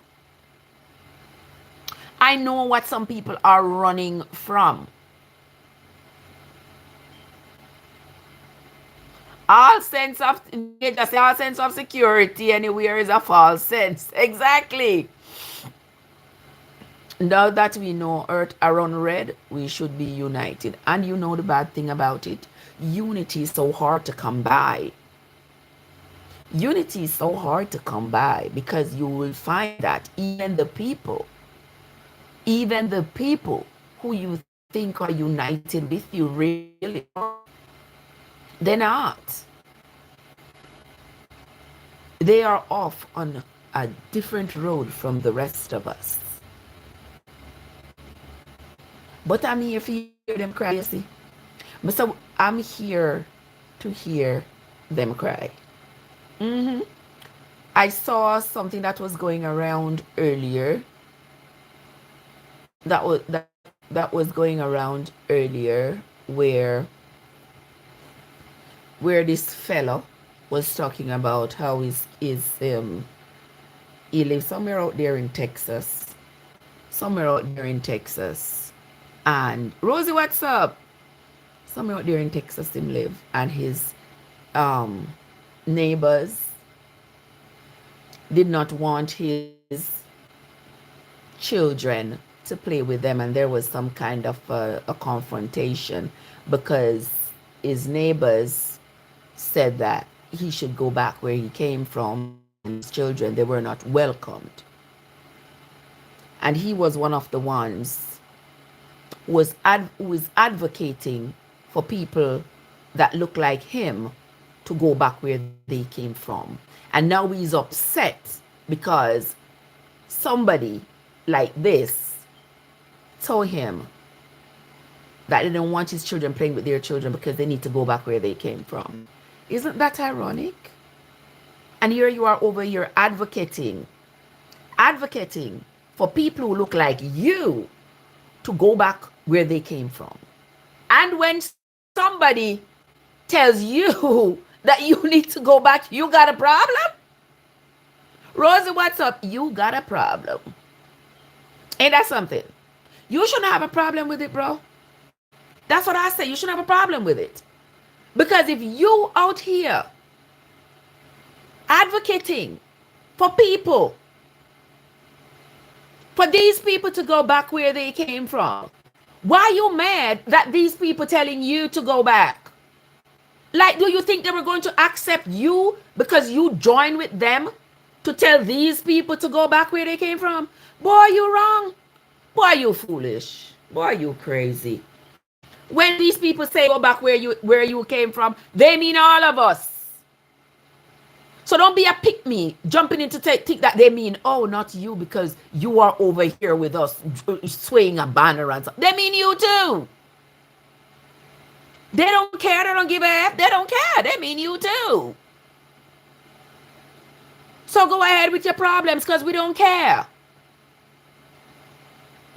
I know what some people are running from. All sense of security anywhere is a false sense. Exactly. Now that we know earth around red, we should be united. And you know the bad thing about it? Unity is so hard to come by. Unity is so hard to come by because you will find that even the people who you think are united with you really are, they're not. They are off on a different road from the rest of us. But I'm here to hear them cry, you see. So I'm here to hear them cry. I saw something that was going around earlier. That was going around earlier where this fellow was talking about how he lives somewhere out there in Texas. And Rosie, what's up? Somewhere out there in Texas him live, and his neighbors did not want his children to play with them, and there was some kind of a confrontation because his neighbors said that he should go back where he came from. His children, they were not welcomed, and he was one of the ones who was advocating for people that look like him to go back where they came from. And now he's upset because somebody like this told him that they don't want his children playing with their children because they need to go back where they came from. Isn't that ironic? And here you are over here advocating for people who look like you to go back where they came from. And when somebody tells you that you need to go back, you got a problem? Rosie, what's up? You got a problem. Ain't that something? You shouldn't have a problem with it, bro. That's what I say. You shouldn't have a problem with it. Because if you out here advocating for people, for these people to go back where they came from, why are you mad that these people telling you to go back? Like, do you think they were going to accept you because you joined with them to tell these people to go back where they came from? Boy, you wrong. Boy, you foolish. Boy, you crazy. When these people say go back where you came from, they mean all of us. So don't be a pick-me jumping into think that they mean, oh, not you because you are over here with us swaying a banner and stuff. They mean you too. They don't care. They don't give a F. They don't care. They mean you too. So go ahead with your problems because we don't care.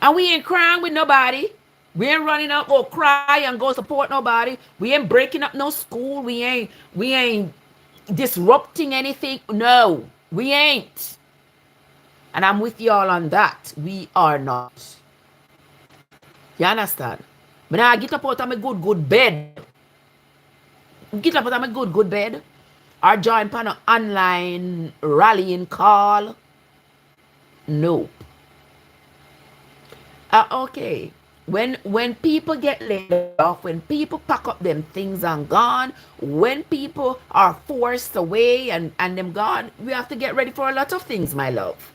And we ain't crying with nobody. We ain't running up or cry and go support nobody. We ain't breaking up no school. We ain't disrupting anything. No, we ain't. And I'm with y'all on that. We are not. You understand? But now I get up out of my good bed. Get up out of my good bed. Or join pan an online rallying call. Nope. Okay. When people get laid off, when people pack up them things and gone, when people are forced away and them gone, we have to get ready for a lot of things, my love.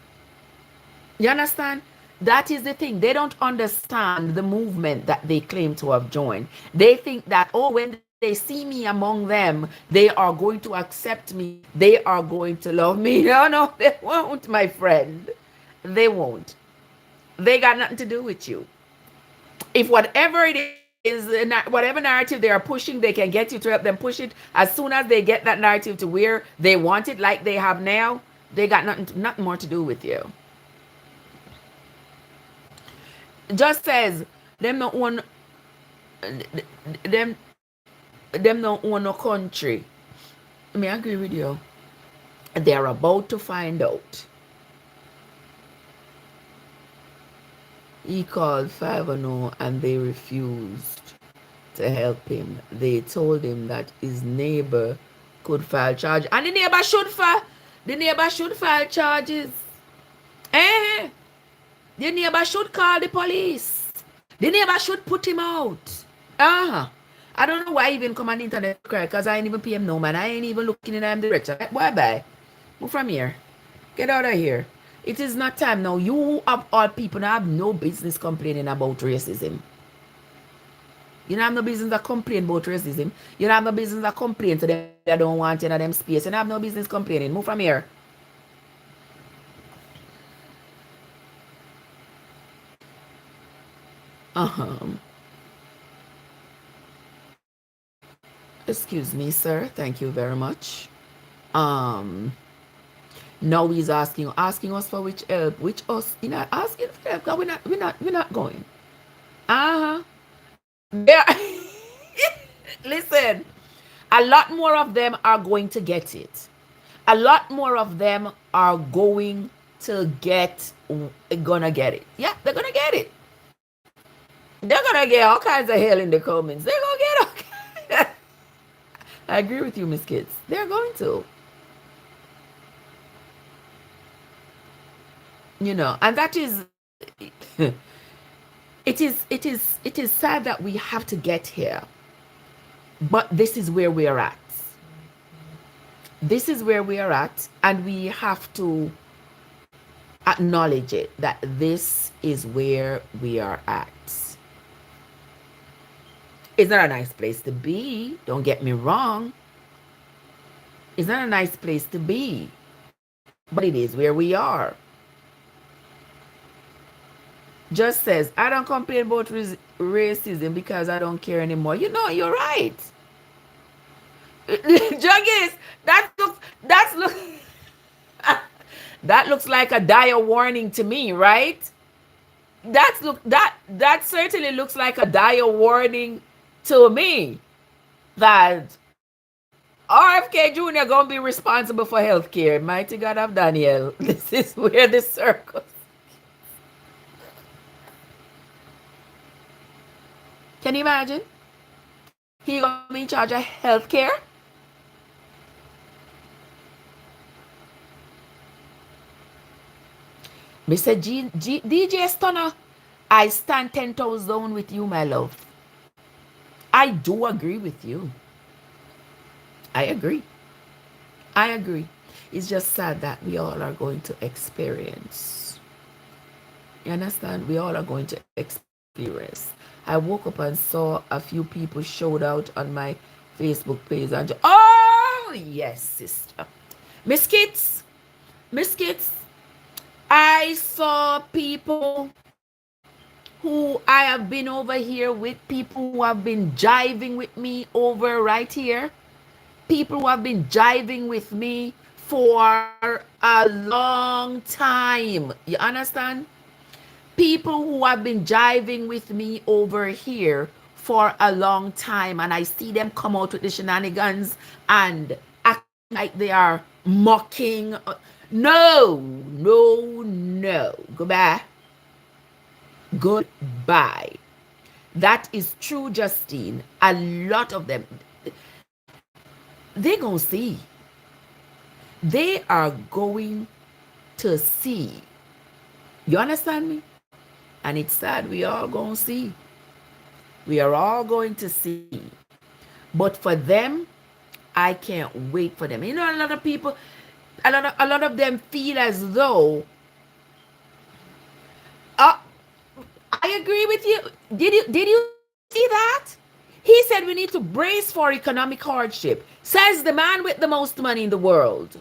You understand? That is the thing. They don't understand the movement that they claim to have joined. They think that, oh, when they see me among them, they are going to accept me. They are going to love me. No, they won't, my friend. They won't. They got nothing to do with you. If whatever it is, whatever narrative they are pushing, they can get you to help them push it. As soon as they get that narrative to where they want it, like they have now, they got nothing more to do with you. Just says them don't own them don't own no country. I mean, I agree with you. They are about to find out. He called 5-0 and they refused to help him. They told him that his neighbor could file charges. And the neighbor should file charges. Eh? The neighbor should call the police. The neighbor should put him out. I don't know why he even come on the internet cry, because I ain't even pay him no man. I ain't even looking in him direction. Bye. Move from here. Get out of here. It is not time now. You of all people now have no business complaining about racism. You don't have no business to complain about racism. You don't have no business to complain to them that don't want you in them space. You don't have no business complaining. Move from here. Excuse me, sir. Thank you very much. Now he's asking us for which help, which us, asking for help, because we're not going. Yeah. Listen, a lot more of them are going to get it. A lot more of them are going to get it. Yeah, they're gonna get it. They're gonna get all kinds of hell in the comments. They're gonna get all kinds. I agree with you, Miss Kids. They're going to. And that is it is sad that we have to get here, but this is where we are at. This is where we are at, and we have to acknowledge it, that this is where we are at. It's not a nice place to be, don't get me wrong. It's not a nice place to be, but it is where we are. Just says, I don't complain about racism because I don't care anymore. You're right. Juggins, that looks like a dire warning to me, right? That certainly looks like a dire warning to me that RFK Jr. gonna be responsible for healthcare. Mighty God of Daniel. This is where the circle. Can you imagine? He gonna be in charge of healthcare? Mr. DJ Stunner, I stand 10 toes down with you, my love. I do agree with you. I agree. It's just sad that we all are going to experience. You understand? We all are going to experience. I woke up and saw a few people showed out on my Facebook page. And oh, yes, sister. Miss Kits, I saw people who I have been over here with, people who have been jiving with me over right here, people who have been jiving with me for a long time. You understand? People who have been jiving with me over here for a long time, and I see them come out with the shenanigans and act like they are mocking. No, no, no. Goodbye. Goodbye. That is true, Justine. A lot of them, they're going to see. They are going to see. You understand me? And it's sad. We all going to see. We are all going to see. But for them, I can't wait for them. You know, a lot of people, a lot of them feel as though, I agree with you. Did you see that? He said we need to brace for economic hardship. Says the man with the most money in the world.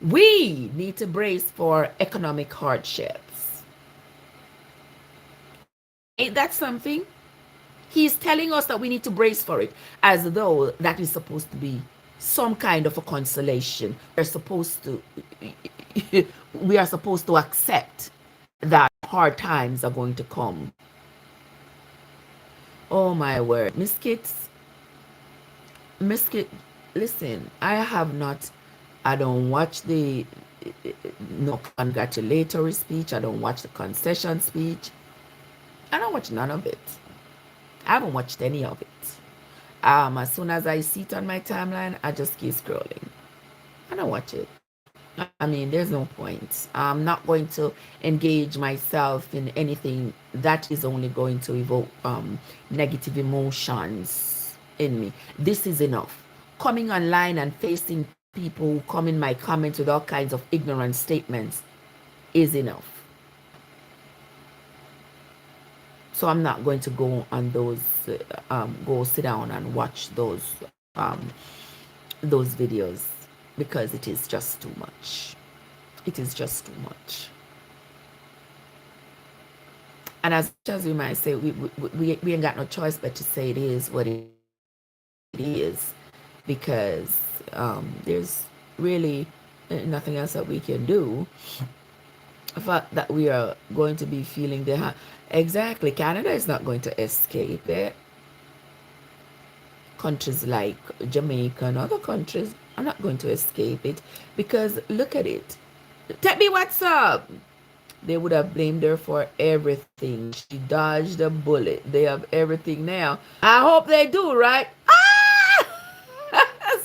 We need to brace for economic hardships. Ain't that something? He's telling us that we need to brace for it, as though that is supposed to be some kind of a consolation. We are supposed to accept that hard times are going to come. Oh my word. Miss Kit, listen, I don't watch the no congratulatory speech. I don't watch the concession speech. I don't watch none of it. I haven't watched any of it. As soon as I see it on my timeline, I just keep scrolling. I don't watch it. I mean, there's no point. I'm not going to engage myself in anything that is only going to evoke negative emotions in me. This is enough. Coming online and facing people who come in my comments with all kinds of ignorant statements is enough. So I'm not going to go on those, go sit down and watch those videos, because it is just too much. It is just too much. And as much as we might say, we ain't got no choice but to say it is what it is, because there's really nothing else that we can do. The fact that we are going to be feeling exactly, Canada is not going to escape it. Countries like Jamaica and other countries are not going to escape it, because look at it. Tell me what's up. They would have blamed her for everything. She dodged a bullet. They have everything now. I hope they do, right?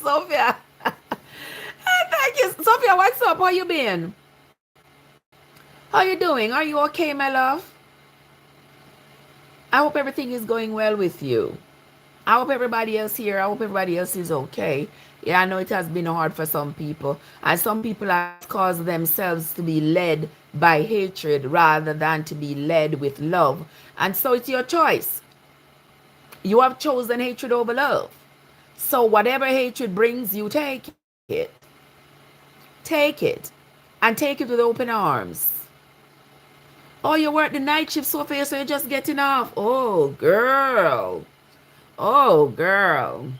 Sophia. Thank you. Sophia, what's up? How you been? How you doing? Are you okay, my love? I hope everything is going well with you. I hope everybody else here, I hope everybody else is okay. Yeah, I know it has been hard for some people. And some people have caused themselves to be led by hatred rather than to be led with love. And so it's your choice. You have chosen hatred over love. So whatever hatred brings, you take it. Take it. And take it with open arms. Oh, you work the night shift, Sophia, so you're just getting off. Oh, girl. Oh, girl.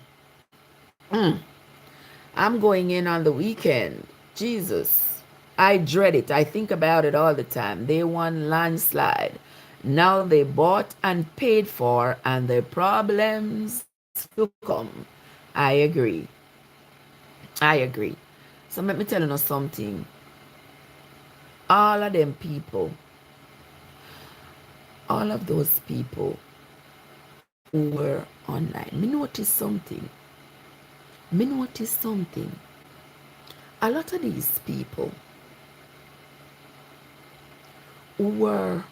I'm going in on the weekend. Jesus. I dread it. I think about it all the time. They won landslide. Now they bought and paid for, and their problems to come. I agree. I agree. So let me tell you something. All of them people, all of those people who were online, me noticed something. A lot of these people who were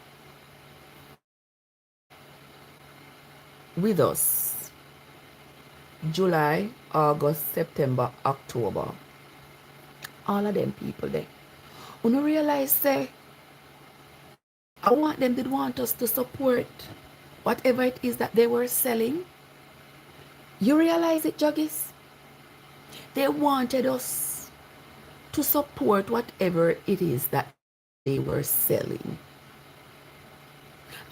with us July, August, September, October, all of them people there, you don't realize, say, did want us to support whatever it is that they were selling. You realize it, Juggies? They wanted us to support whatever it is that they were selling.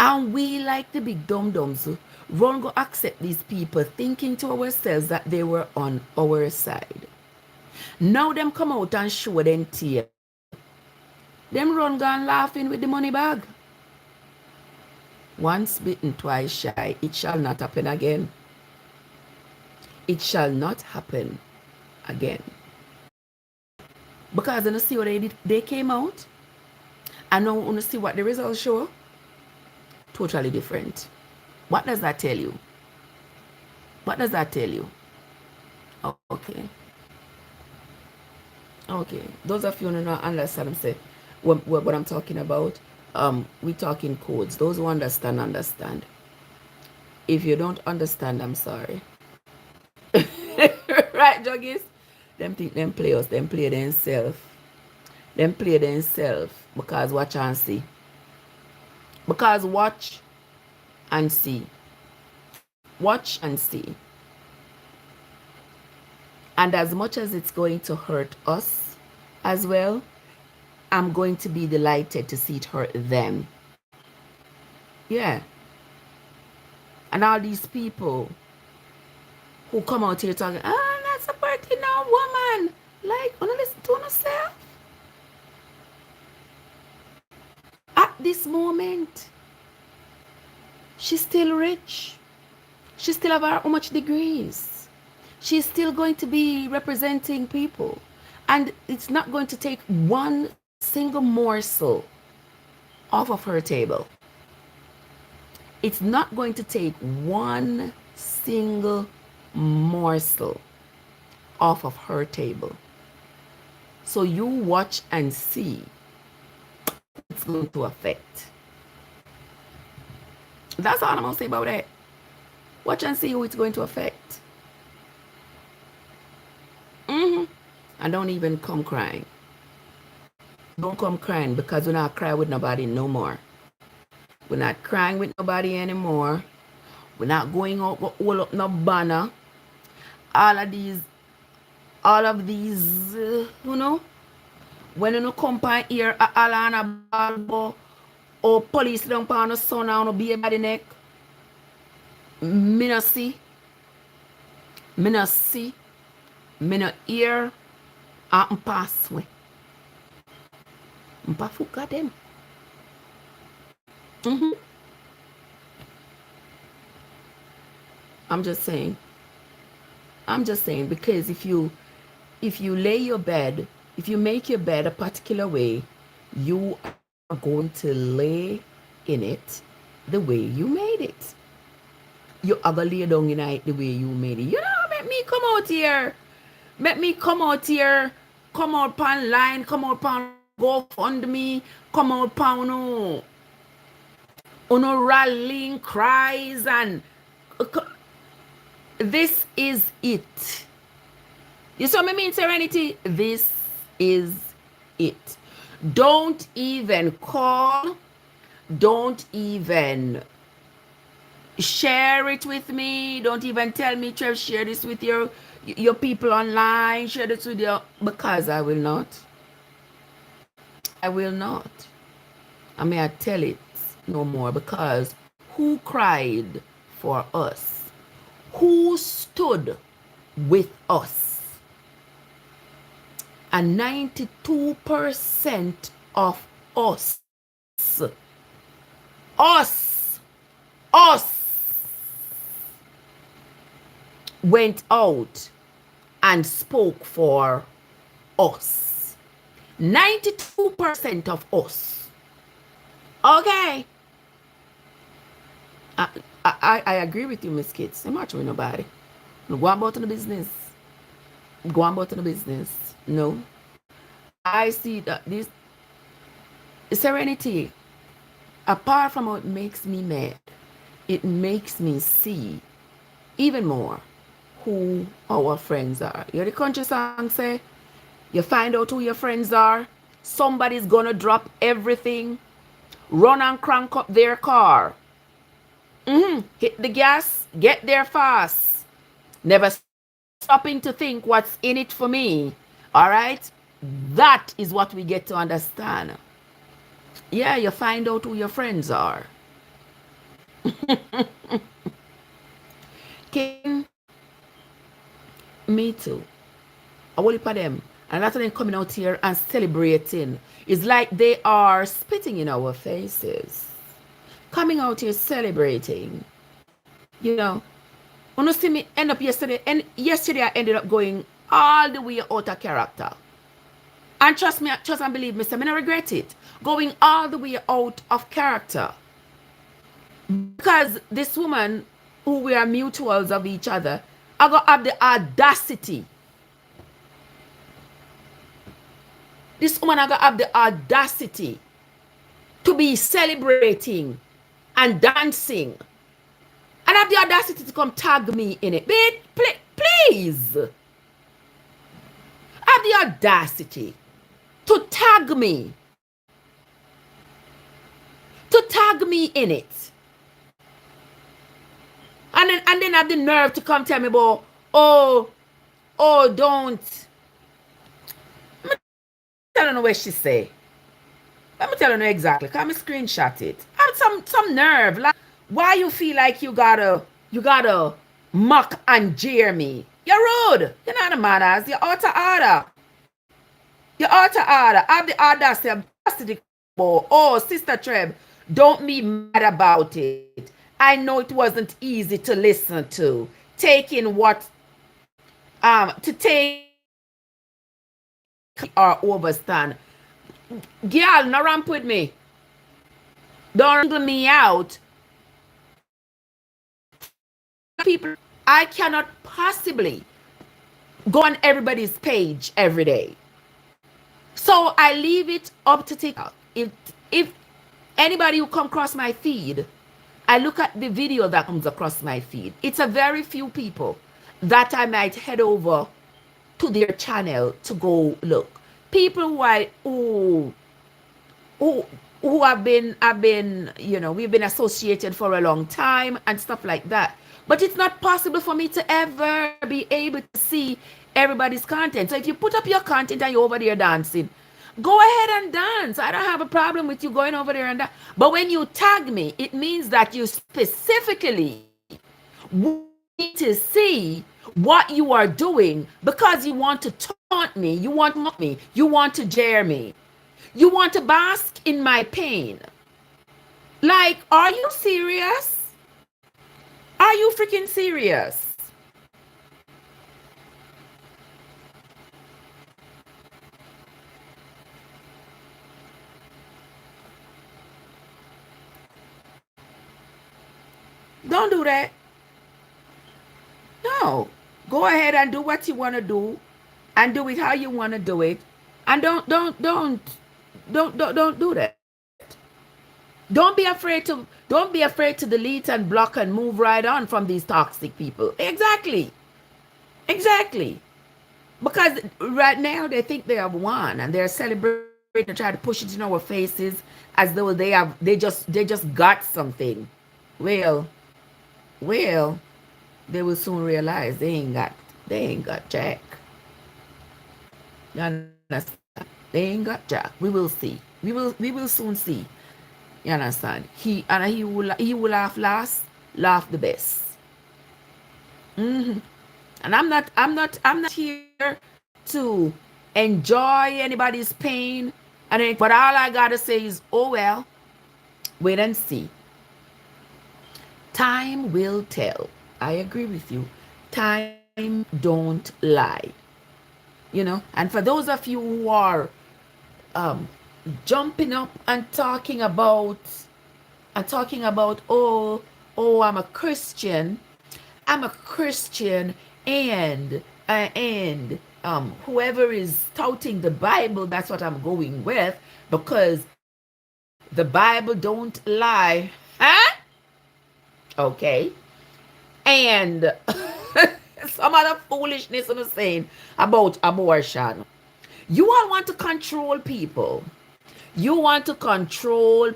And we, like the big dum-dums, run go accept these people, thinking to ourselves that they were on our side. Now them come out and show them tear. Them run gone laughing with the money bag. Once bitten, twice shy. It shall not happen again. It shall not happen again. Because you see what they did, they came out, and now you see what the results show. Totally different. What does that tell you? What does that tell you? Oh, okay. Okay. Those of you who don't understand, say what I'm talking about. We talk in codes. Those who understand, understand. If you don't understand, I'm sorry. Right, Juggies? Them think them play us. Them play themselves. Them play themselves. Because watch and see. Because watch and see. Watch and see. And as much as it's going to hurt us as well, I'm going to be delighted to see it hurt them. Yeah. And all these people who come out here talking, I'm not supporting no woman. Like, wanna listen to yourself? At this moment, she's still rich. She still have how much degrees. She's still going to be representing people. And it's not going to take one single morsel off of her table. It's not going to take one single morsel off of her table. So you watch and see it's going to affect. That's all I'm going to say about it. Watch and see who it's going to affect. And don't even come crying. Don't come crying, because we're not crying with nobody no more. We're not crying with nobody anymore. We're not going out go hold up no banner. All of these, you know, when you come by here, all on a ball, or police don't put on the son on a baby by the neck. Me no see. Me no see. Me no hear. And pass way. I forgot them. I'm just saying, because if you lay your bed, if you make your bed a particular way, you are going to lay in it the way you made it. You are going to lay down in it the way you made it. You know, make me come out here. Make me come out here. Come out pan line. Come out pan GoFundMe. Come out pan no rallying cries, and this is it. You saw me mean, Serenity? This is it. Don't even call. Don't even share it with me. Don't even tell me, Trev, share this with your people online. Share this with your, because I will not. I will not. I may I tell it no more, because who cried for us? Who stood with us? And 92% of us went out and spoke for us. 92% of us. Okay. I agree with you, Miss Kids. I'm not with nobody. Go on about the business. Go on about the business. No. I see that this Serenity, apart from what makes me mad, it makes me see even more who our friends are. You hear the country song say, you find out who your friends are, somebody's gonna drop everything, run and crank up their car, hit the gas, get there fast, never stopping to think what's in it for me. All right? That is what we get to understand. Yeah, you find out who your friends are. King, me too. A whole heap of them. And a lot of them coming out here and celebrating. It's like they are spitting in our faces. Coming out here celebrating. You know. When you see me end up yesterday, and yesterday I ended up going all the way out of character. And trust me, trust and believe me, I don't regret it. Going all the way out of character. Because this woman, who we are mutuals of each other, I got have the audacity. This woman I got have the audacity to be celebrating and dancing. And have the audacity to come tag me in it. Please. Have the audacity to tag me. To tag me in it. And then have the nerve to come tell me about, don't. I don't know what she say. Let me tell you exactly. Can I screenshot it? I have some nerve. Like, why you feel like you gotta mock and jeer me? You're rude. You're not a manners. You're out of order. You're out of order. Have the audacity. Oh, Sister Trev, don't be mad about it. I know it wasn't easy to listen to. Taking what to take or overstand. Girl, no ramp with me. Don't wrangle me out. People, I cannot possibly go on everybody's page every day. So I leave it up to TikTok. If anybody who come across my feed, I look at the video that comes across my feed. It's a very few people that I might head over to their channel to go look. People who have been, you know, we've been associated for a long time and stuff like that. But it's not possible for me to ever be able to see everybody's content. So if you put up your content and you're over there dancing, go ahead and dance. I don't have a problem with you going over there and dance. But when you tag me, it means that you specifically need to see what you are doing because you want to taunt me, you want to mock me, you want to jeer me. You want to bask in my pain. Like, are you serious? Are you freaking serious? Don't do that. No. Go ahead and do what you want to do and do it how you want to do it. And don't do that. Don't be afraid to delete and block and move right on from these toxic people. Exactly. Because right now they think they have won and they're celebrating and trying to push it in our faces as though they just got something. Well, they will soon realize they ain't got jack. You understand? They ain't got jack. We will see. We will soon see. You understand? He will laugh last, laugh the best. And I'm not here to enjoy anybody's pain. But all I gotta say is, oh well, wait and see. Time will tell. I agree with you. Time don't lie. You know, and for those of you who are jumping up and talking about oh I'm a Christian and whoever is touting the Bible, that's what I'm going with, because the Bible don't lie. Huh? Okay. And some other foolishness I'm saying about abortion. You all want to control people. You want to control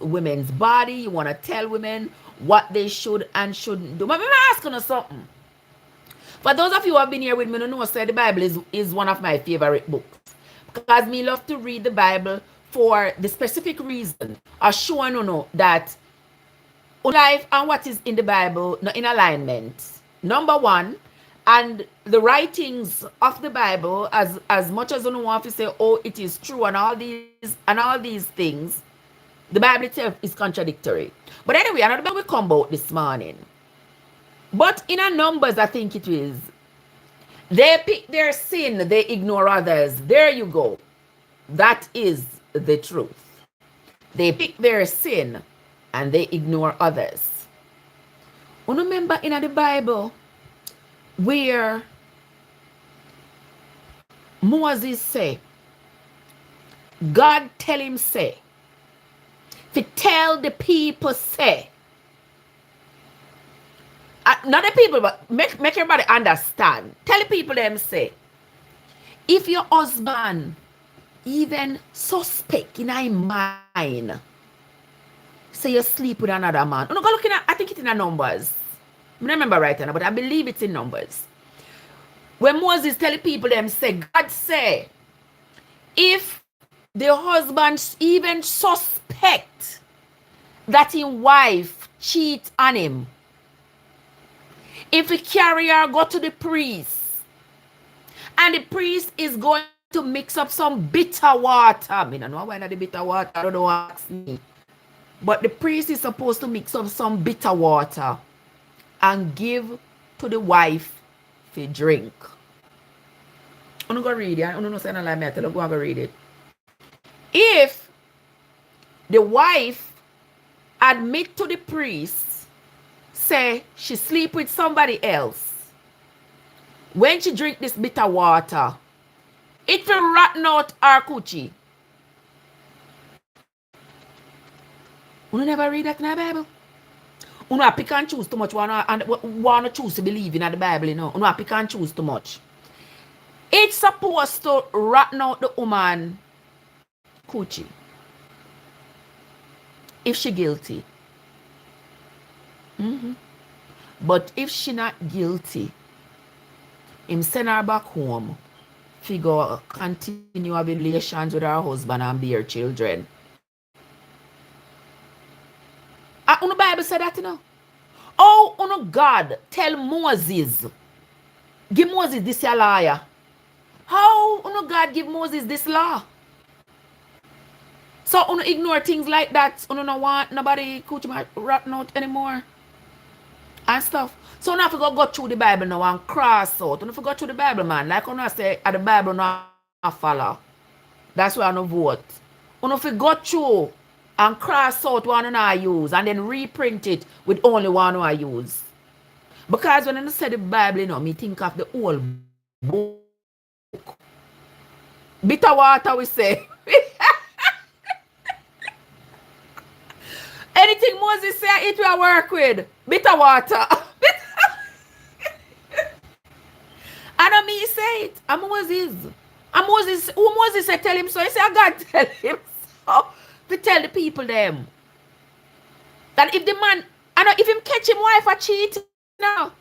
women's body. You want to tell women what they should and shouldn't do. But I'm asking you something. For those of you who have been here with me, you know the Bible is one of my favorite books. Because me love to read the Bible for the specific reason of showing you know that life and what is in the Bible not in alignment. Number one, and the writings of the Bible, as much as you want to say, oh, it is true, and all these things, the Bible itself is contradictory. But anyway, another Bible will come out this morning. But in a Numbers, I think it is, they pick their sin, they ignore others. There you go. That is the truth. They pick their sin and they ignore others. Remember in the Bible where Moses say, God tell him say, to tell the people say, not the people, but make everybody understand. Tell the people them say, if your husband even suspect in your mind, say you sleep with another man. I'm not looking at, I think it's in the Numbers. I don't remember right now, but I believe it's in Numbers. When Moses tell the people them say, God say, if the husband even suspect that his wife cheat on him, if he carry her, go to the priest, and the priest is going to mix up some bitter water. I mean, I know why not the bitter water, I don't know what ask me. But the priest is supposed to mix up some bitter water and give to the wife to drink. I'm going to read it. I'm not saying I like me. I'm going to read it. If the wife admit to the priest, say she sleep with somebody else, when she drink this bitter water, it will rotten out her coochie. You never read that in the Bible? You know, pick and choose too much. Want to choose to believe in the Bible, you know. You know, pick and choose too much. It's supposed to rotten out the woman coochie if she guilty. But if she not guilty, him send her back home, figure continue relations with her husband and bear children. The Bible said that, you know. Oh, God tell Moses, give Moses this liar. How God give Moses this law? So ignore things like that. Don't want nobody coochie rotten out anymore and stuff. So now if you go through the Bible now and cross out, if you go through the Bible, man, like I say, the Bible not follow. That's why I don't vote. If you go through and cross out one I use and then reprint it with only one I use. Because when I say the Bible, you know, me think of the whole book. Bitter water, we say. Anything Moses say, it will work with. Bitter water. And I mean, say it. And Moses, who Moses said, tell him so. He said, God tell him so. To tell the people them. That if the man, I know if him catch him wife a cheat now,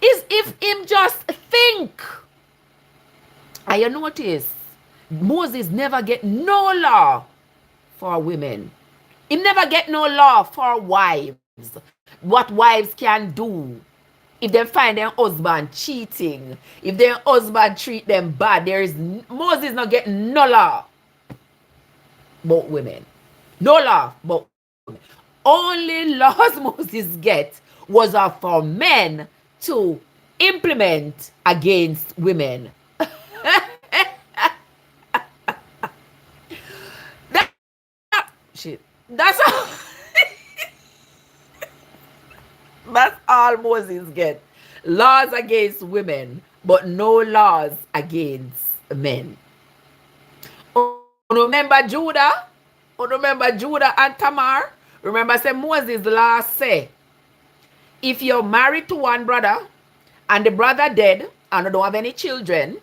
is if him just think. And you notice, Moses never get no law for women. He never get no law for wives. What wives can do. If they find their husband cheating, if their husband treat them bad, Moses not get no law about women. No law about women. Only laws Moses get was for men to implement against women. That's all. That's all Moses get. Laws against women, but no laws against men. Remember Judah? Remember Judah and Tamar? Remember say Moses last say, if you're married to one brother and the brother dead and don't have any children,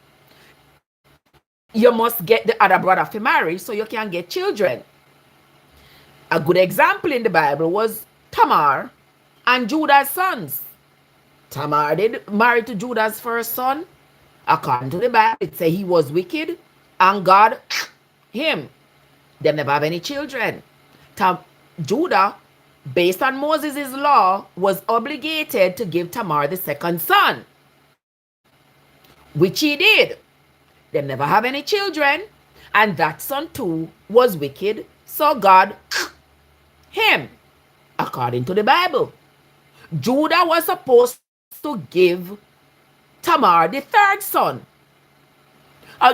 you must get the other brother to marry so you can get children. A good example in the Bible was Tamar and Judah's sons. Tamar did marry to Judah's first son. According to the Bible, it says he was wicked and God him. They never have any children. Judah based on Moses' law, was obligated to give Tamar the second son, which he did. They never have any children, and that son too was wicked, so God him, according to the Bible. Judah was supposed to give Tamar the third son.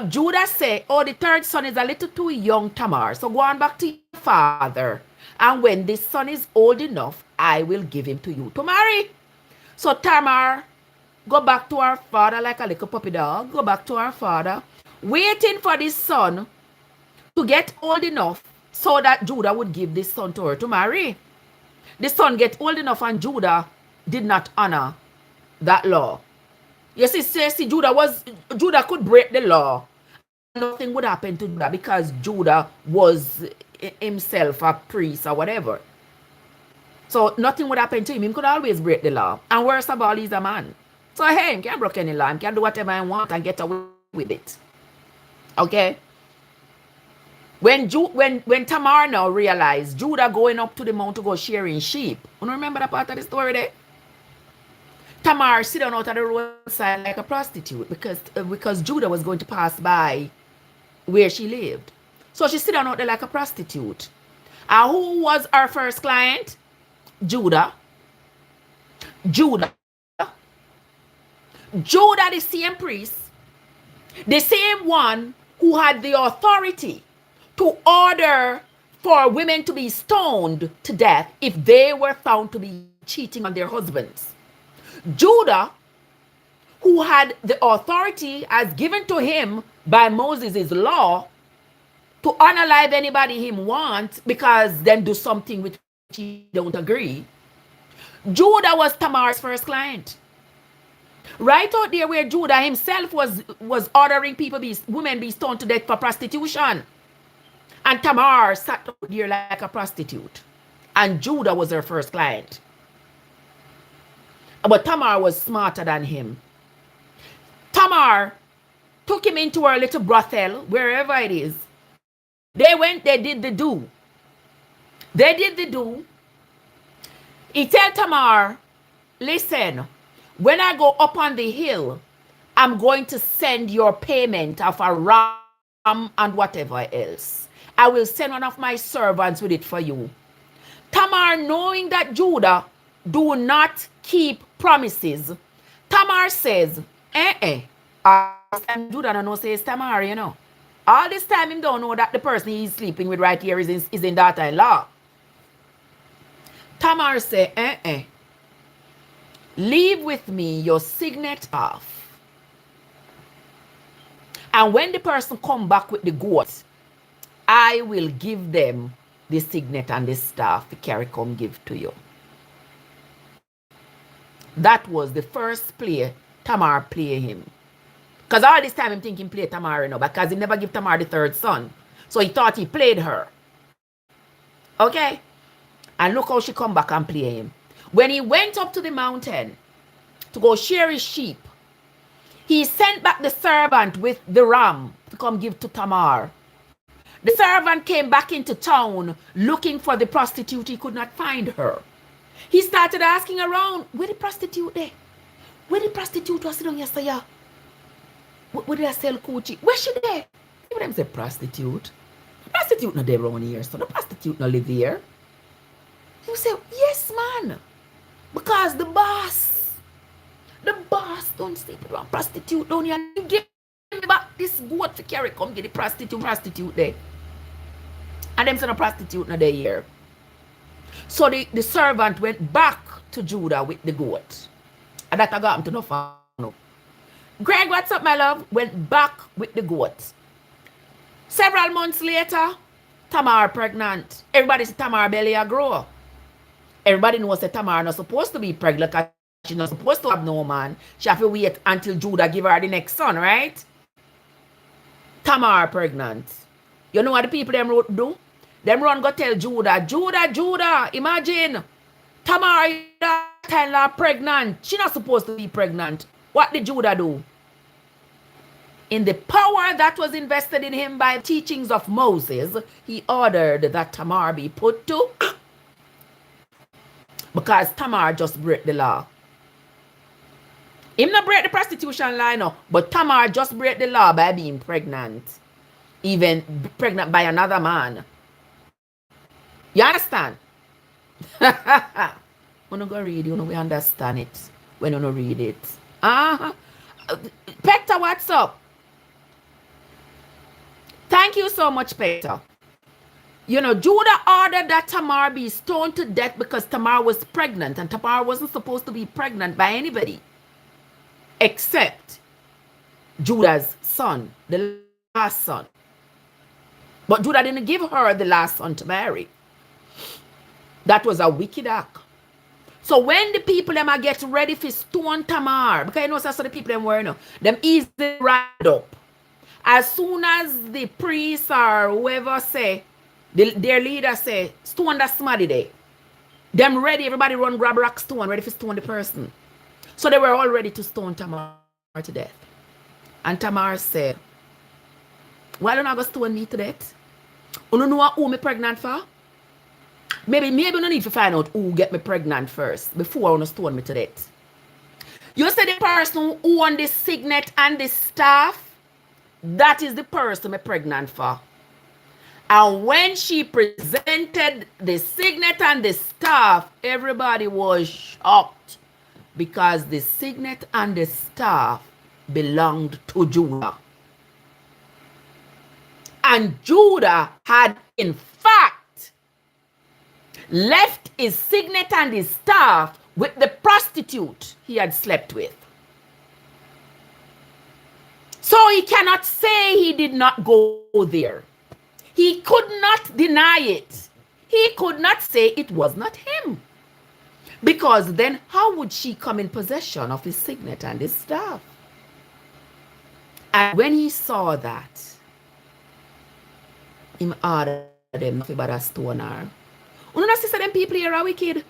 Judah said, oh, the third son is a little too young, Tamar, so go on back to your father, and when this son is old enough, I will give him to you to marry. So Tamar go back to her father like a little puppy dog, go back to her father, waiting for this son to get old enough so that Judah would give this son to her to marry. The son get old enough and Judah did not honor that law. You see, Judah could break the law. Nothing would happen to Judah because Judah was himself a priest or whatever. So nothing would happen to him. He could always break the law. And worst of all, he's a man. So hey, he can't break any law. He can do whatever I want and get away with it. Okay? When Tamar now realized Judah going up to the mount to go shearing sheep, you remember that part of the story there? Tamar sit down out of the roadside like a prostitute because Judah was going to pass by where she lived. So she sit down out there like a prostitute. And who was our first client? Judah. Judah, the same priest, the same one who had the authority to order for women to be stoned to death if they were found to be cheating on their husbands. Judah, who had the authority as given to him by Moses' law to unalive anybody him wants because then do something with which he don't agree. Judah was Tamar's first client. Right out there where Judah himself was ordering women be stoned to death for prostitution. And Tamar sat out there like a prostitute. And Judah was her first client. But Tamar was smarter than him. Tamar took him into her little brothel, wherever it is. They went, they did the do. They did the do. He tell Tamar, listen, when I go up on the hill, I'm going to send your payment of a ram and whatever else. I will send one of my servants with it for you. Tamar, knowing that Judah do not keep promises, Tamar says, all this time Judah don't know says Tamar, you know. All this time him don't know that the person he's sleeping with right here is in daughter-in-law. Tamar say, leave with me your signet off. And when the person come back with the goat, I will give them the signet and the staff the carry come give to you. That was the first play Tamar play him. Because all this time I'm thinking play Tamar, you know, because he never give Tamar the third son. So he thought he played her. Okay? And look how she come back and play him. When he went up to the mountain to go shear his sheep, he sent back the servant with the ram to come give to Tamar. The servant came back into town looking for the prostitute. He could not find her. He started asking around, where the prostitute there? Where the prostitute was sitting yesterday? Where did I sell coochie? Where she there? People them say prostitute. The prostitute not there around here, so the prostitute not live here. You say, yes, man. Because the boss don't sleep with one prostitute down here. You give me back this goat to carry, come get the prostitute there. And them say no prostitute not there here. So the servant went back to Judah with the goat. And that I got him to no fun. Greg, what's up, my love? Went back with the goat. Several months later, Tamar pregnant. Everybody say Tamar belly a grow. Everybody knows that Tamar not supposed to be pregnant because she's not supposed to have no man. She have to wait until Judah give her the next son, right? Tamar pregnant. You know what the people them do? Them run go tell Judah, imagine Tamar tell her pregnant. She not supposed to be pregnant. What did Judah do? In the power that was invested in him by teachings of Moses, he ordered that Tamar be put to Because Tamar just break the law. Him not break the prostitution law, no, but Tamar just break the law by being pregnant. Even pregnant by another man. You understand? When you go read, you know we understand it. When you don't read it. Peter, what's up? Thank you so much, Peter. You know, Judah ordered that Tamar be stoned to death because Tamar was pregnant, and Tamar wasn't supposed to be pregnant by anybody except Judah's son, the last son. But Judah didn't give her the last son to marry. That was a wicked act. So when the people them are get ready for stone Tamar, because you know so the people them were, you know, them easily ride up. As soon as the priest or whoever say, their leader say, stone that somebody there. Them ready, everybody run grab rock stone, ready for stone the person. So they were all ready to stone Tamar to death. And Tamar said, why don't I go stone me to death? You don't know who me pregnant for? Maybe I need to find out who get me pregnant first before I want to stone me to death. You say the person who on the signet and the staff, that is the person me pregnant for. And when she presented the signet and the staff, everybody was shocked because the signet and the staff belonged to Judah. And Judah had, in fact, left his signet and his staff with the prostitute he had slept with. So he cannot say he did not go there. He could not deny it. He could not say it was not him. Because then how would she come in possession of his signet and his staff? And when he saw that, him ordered them not to stone her. You know, sister, them people here are wicked.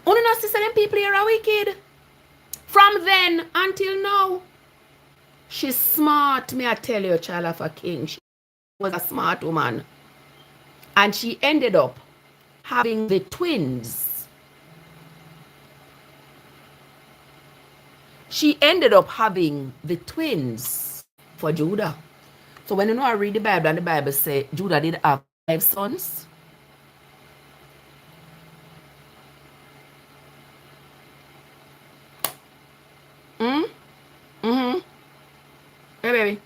You know, sister, them people here are wicked. From then until now, she's smart, may I tell you, child of a king. She was a smart woman. And she ended up having the twins. She ended up having the twins for Judah. So when you know I read the Bible and the Bible says Judah did have 5 sons. Hey, baby.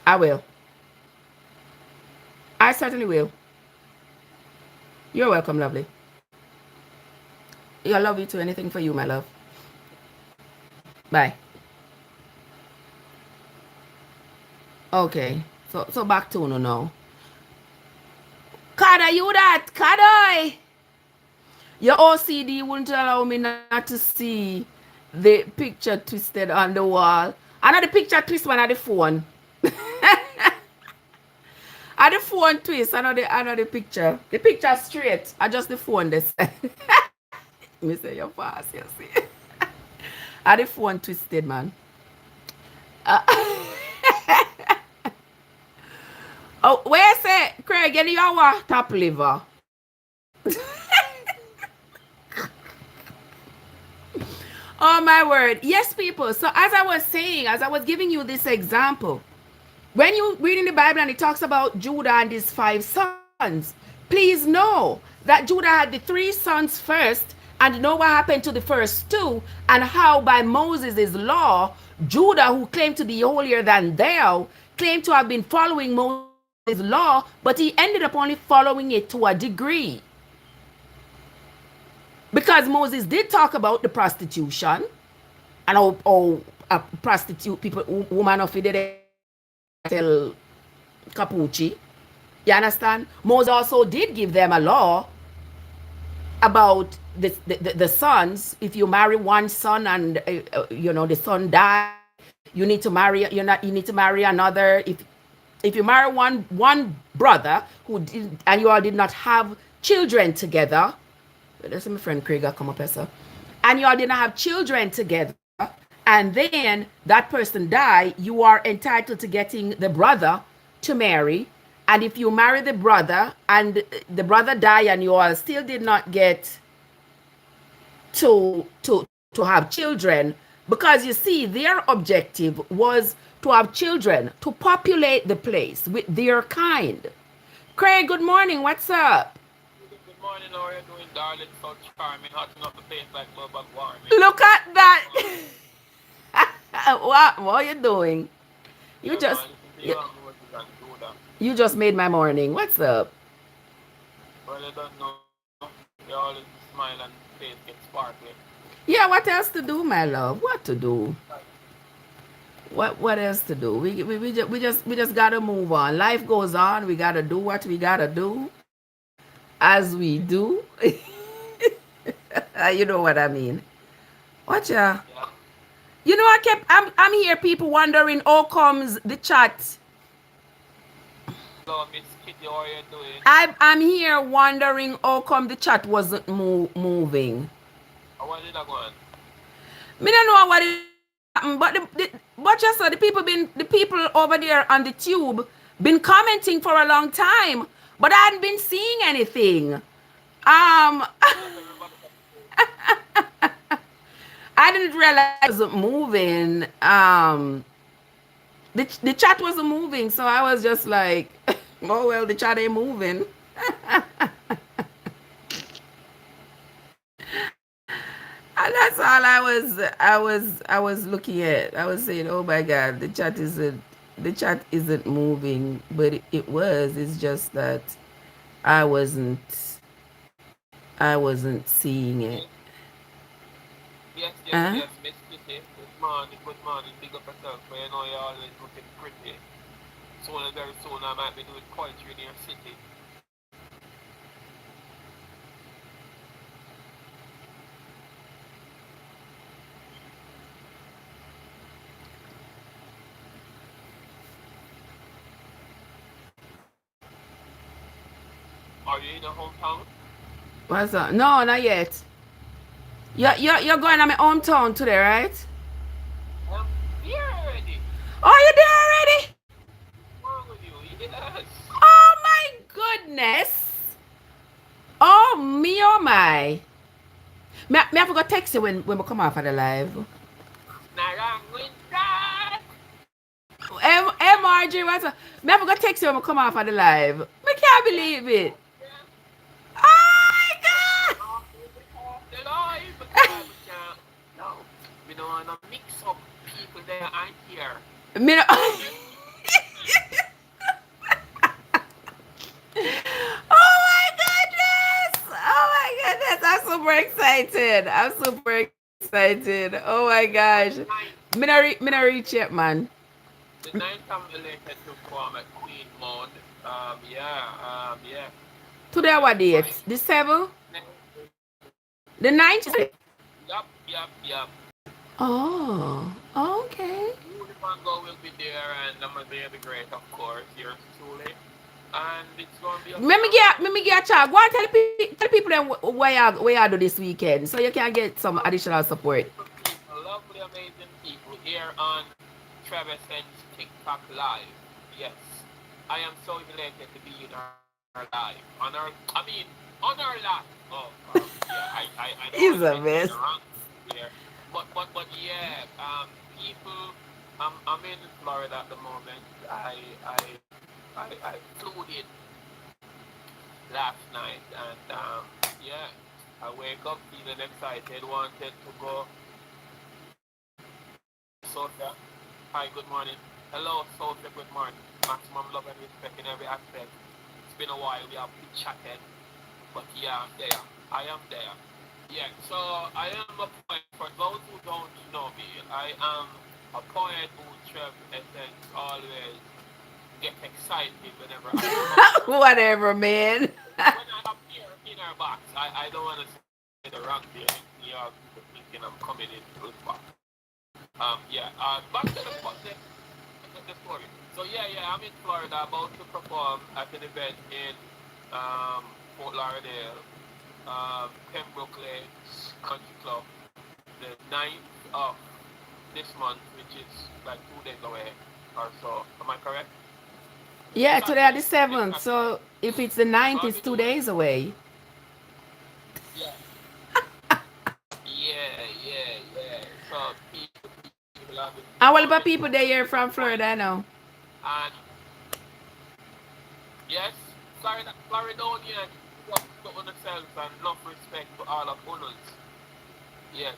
I will. I certainly will. You're welcome, lovely. I love you too. Anything for you, my love. Bye. Okay. So back to Uno now. Kada, you that? Kada! Your OCD wouldn't allow me not to see the picture twisted on the wall. I know the picture twist one at the phone. At the phone twist, I know the picture. The picture straight. I just the phone this. Me say you're fast, you see. At the phone twisted, man. Oh, where say Craig, get your top liver? Oh my word. Yes, people. So as I was saying, as I was giving you this example, when you read in the Bible and it talks about Judah and his 5 sons, please know that Judah had the 3 sons first, and know what happened to the first 2, and how by Moses' law, Judah, who claimed to be holier than thou, claimed to have been following Moses' law, but he ended up only following it to a degree. Because Moses did talk about the prostitution and how a prostitute people, woman of it, tell Capucci. You understand? Moses also did give them a law about the sons. If you marry one son and you know the son died, you need to marry. You need to marry another. If you marry one brother who did, and you all did not have children together. Let's see my friend Craig come up here, sir. And you all didn't have children together, and then that person die, you are entitled to getting the brother to marry. And if you marry the brother and the brother die and you all still did not get to have children, because you see their objective was to have children to populate the place with their kind. Craig, good morning. What's up? Good morning, how are you doing, darling? So charming, hotting up the place like global warming. Look at that. What are you doing? You Yeah, just man, listen to you, you and Moses and Judah. you just made my morning. What's up? Well, you don't know, you always smile and face gets sparkly. Yeah, what else to do, my love? What to do? What else to do? We just gotta move on. Life goes on. We gotta do what we gotta do as we do. You know what I mean? Watch ya. Yeah. You know, I'm here. People wondering how comes the chat. Hello, Miss Kitty, how are you doing? I'm here wondering how come the chat wasn't moving. How did I go on? Me don't know what it happened, but but just so the people over there on the tube been commenting for a long time, but I hadn't been seeing anything. I didn't realize it wasn't moving. The chat wasn't moving, so I was just like, oh well, the chat ain't moving. And that's all I was looking at. I was saying, oh my God, the chat isn't moving, but it was. It's just that I wasn't I wasn't seeing it. Yes, yes, Huh? yes, Miss Kitty. Good morning, big up yourself, but you know you're always looking pretty. Soon and very soon I might be doing poetry in your city. Are you in your hometown? What's up? No, not yet. You're going to my hometown today, right? I'm here already. Oh, you there already? What's wrong with you? Yes. Oh my goodness. Oh me, oh my. Me I forgot text you when we come off of the live. Now wrong with that. MRG, what's up? Me I forgot text you when we come off of the live. Me can't Yes, believe it. yes. Oh my The live because we can't. No, we don't want to mix up people there and here. God. Me no- Oh my goodness! Oh my goodness! I'm super excited. I'm super excited. Oh my gosh! Nine, Me not reach yet, man. the ninth I'm related to former Queen Mode. Yeah. Today what Right. date? The 7th? The 9th? Yup. Oh, okay. Moody Mango will be there, and I'm gonna be great, of course. Yours truly, and it's gonna be a fun. Let me get a chat. Go and tell people them where you do this weekend so you can get some additional support. People, lovely, amazing people here on Trevessence TikTok Live. Yes, I am so delighted to be in our live. On our live. Oh, yeah, I don't want to It's a mention the mess. wrong here. But yeah, people, I'm in Florida at the moment. I flew in last night, and yeah, I wake up feeling excited, wanted to go. Sophia, hi, good morning. Hello, Sophia, good morning. Maximum love and respect in every aspect. It's been a while, we have chatted, but yeah, I'm there. I am there. Yeah, so I am a poet. For those who don't know me, I am a poet who Trev Essesnce always get excited whenever I come in her box. Whatever, man. When I appear in her box, I don't want to say the wrong thing. You have people thinking I'm coming in through the box. Back to the story. So yeah, I'm in Florida about to perform at an event in Fort Lauderdale, Pembroke Lakes Country Club, the 9th of this month, which is like 2 days away or so. Am I correct? Yeah, today at the Exactly. 7th. Exactly. So if it's the ninth, So I'll it's be 2 days doing. away. Yeah. Yeah. So people have been And what about coming people there here to the from point. Florida now? And yes, Floridonians, up to themselves and love respect to all of us. Yes,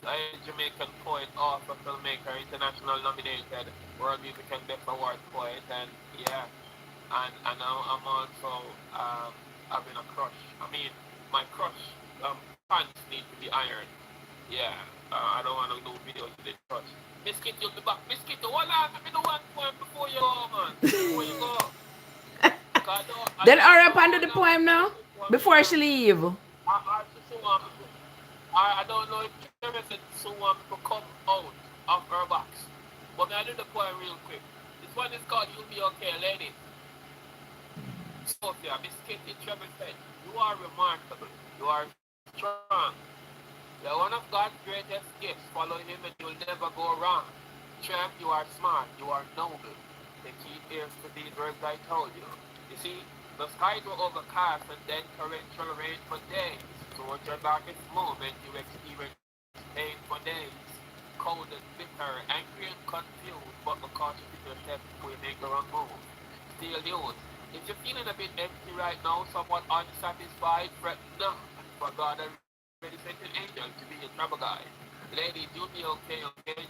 I am Jamaican poet, author, filmmaker, international nominated World Music and Best Award poet, and yeah, and I'm also having a crush. I mean, my crush pants need to be ironed. Yeah, I don't want to do videos with the crush. Biscuit, you'll be back. Biscuit, hold on, let me do one point before you go, man. Before you go. Cause I Then don't hurry up know and how do the long poem now Trevessence want me before to. she leave. I just want me to. I don't know if Trevessence want me to come out of her box. But I do the poem real quick. This one is called You'll Be Okay, Ladies. Sophia, Miss Kitty Trevessence, you are remarkable. You are strong. You're one of God's greatest gifts. Follow him and you'll never go wrong. Trev, you are smart. You are noble. The key is to these words I told you. You see, the skies were overcast and then torrential rain for days. Towards your darkest moment, you experienced pain for days. Cold and bitter, angry and confused, but because you did your steps before you make the wrong move. Still yours. If you're feeling a bit empty right now, somewhat unsatisfied, fret not. For God already sent an angel to be your trouble guide. Ladies, you'll be okay?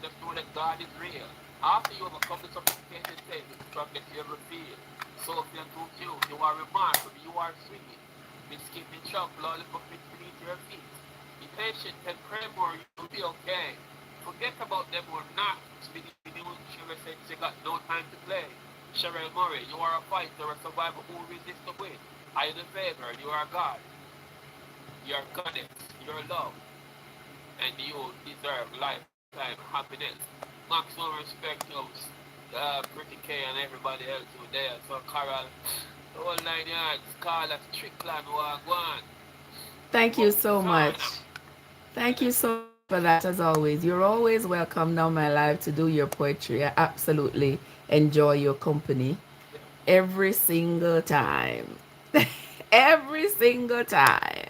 Just know that God is real. After you overcome the sophisticated things, the strongest you ever feel. Sophie and truth you are remarkable, you are sweet. Miss Kitty Chop, lollipop beneath your feet. Be patient and pray more, you'll be okay. Forget about them or not. Speaking to you, Trevor said she got no time to play. Cheryl Murray, you are a fighter, a survivor who resists the wind. I am the favor, you are God. You are goddess, you are love, and you deserve lifetime happiness. Maximum respect to Pretty K and everybody else who there. So Carol, the whole 9 yards, Carla Strickland, Wagwan. Thank you so Sana. much. Thank you so much for that, as always. You're always welcome down my life to do your poetry. I absolutely enjoy your company every single time. Every single time.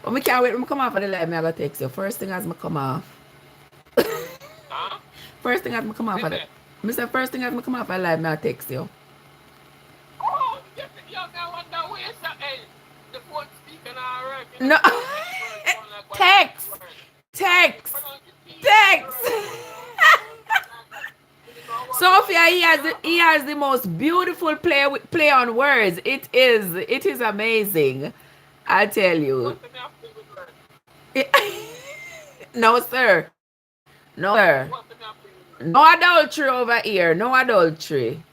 But me can't wait. When I come off of the live, I gotta text you. First thing as I come off. Huh? First thing as I come off of Listen. the. Mr. First thing as I come off of the live, I text you. Oh, yes, young guy wonder where is that? Hey, the phone speaking alright. You know, No. say X word sound like what X Text. word. You Text. pronounce the T Text. right. You know what God Sophia, is he has the most beautiful play on words. It is amazing. I tell you. What's the name of the word? No sir. No sir. What's the name of the word? No adultery over here. No adultery.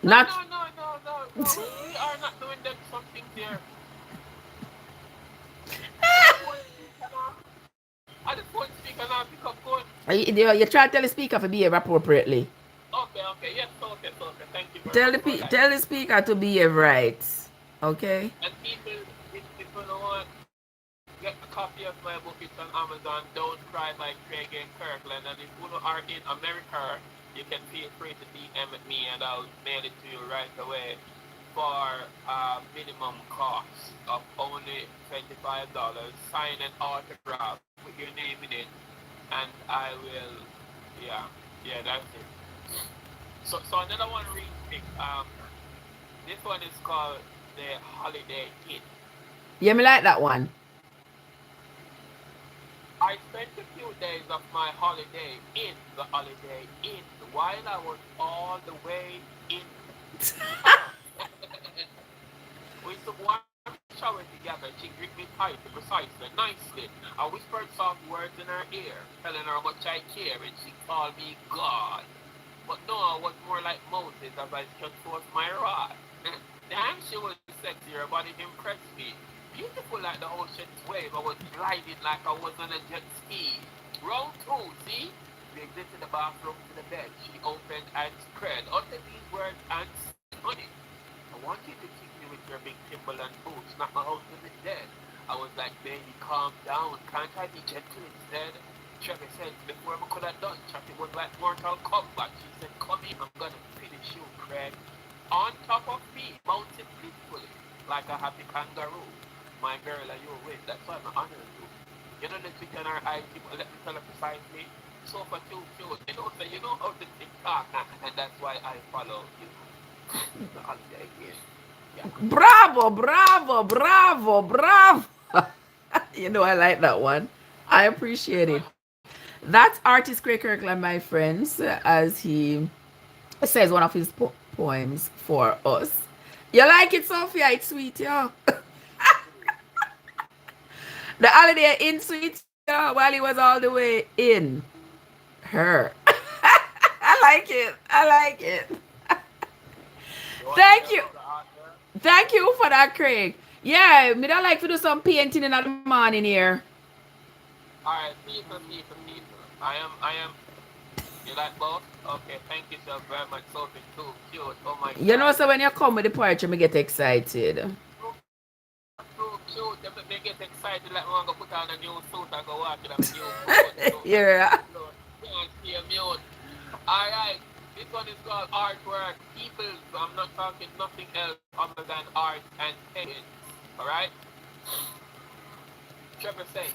No, Not no, no, no, no, no. We are not doing them something there. Are the phone speaker now? Are the phone speaker now pick up good? you try to tell the speaker to behave appropriately. Okay. Yes, okay, so okay. Thank you very Tell much the for pe- that. tell the speaker to behave right. Okay? And people, if people don't want get a copy of my book, it's on Amazon. Don't Cry by Craig and Kirkland. And if you are in America, you can feel free to DM me and I'll mail it to you right away for a minimum cost of only $25. Sign an autograph with your name in it, and I will, yeah, that's it. So another one real quick. This one is called the Holiday Inn. Yeah, me like that one. I spent a few days of my holiday in the Holiday Inn while I was all the way in town. We took one shower together. She gripped me tight, precisely, nicely. I whispered soft words in her ear, telling her how much I care, and she called me God. But no, I was more like Moses as I stretched forth my rod. Damn, she was sexy. Her body impressed me. Beautiful like the ocean's wave. I was gliding like I was on a jet ski. Round two, see? We exited the bathroom to the bed. She opened and spread. Uttered these words and said, honey, I want you to kiss me with your big Timberland boots. Not my husband is dead. I was like, baby, calm down. Can't I be gentle instead? Trevessence, before we could have done chat, it was like Mortal Kombat. She said, come in, I'm gonna finish you, Craig. On top of me, mounted peacefully, like a happy kangaroo. My girl, are you with? That's why I'm honoring you. You know the Twitter and our IT, but let me tell her precisely. So for too cute, you know how to TikTok, and that's why I follow you. The holiday again. Yeah. Bravo, bravo, bravo, bravo. You know, I like that one. I appreciate it. That's Artist Craig Kirkland, my friends, as he says one of his poems for us. You like it, Sophia? It's sweet, yeah. The holiday in sweet, yeah, while he was all the way in her. I like it. I like it. You want to Thank hear you. about the art there? Thank you for that, Craig. Yeah, me don't like to do some painting in the morning here. Alright, people. I am. You like both? Okay, thank you so very much. Sophie, too cute. Oh my You know, god. so when you come with the poetry, me get excited. So cute. They get excited like I'm gonna put on a new suit and go walk in a new clothes. Yeah. Can't see a mute. Alright, this one is called artwork. People, I'm not talking nothing else other than art and paintings. Alright? Trevor says,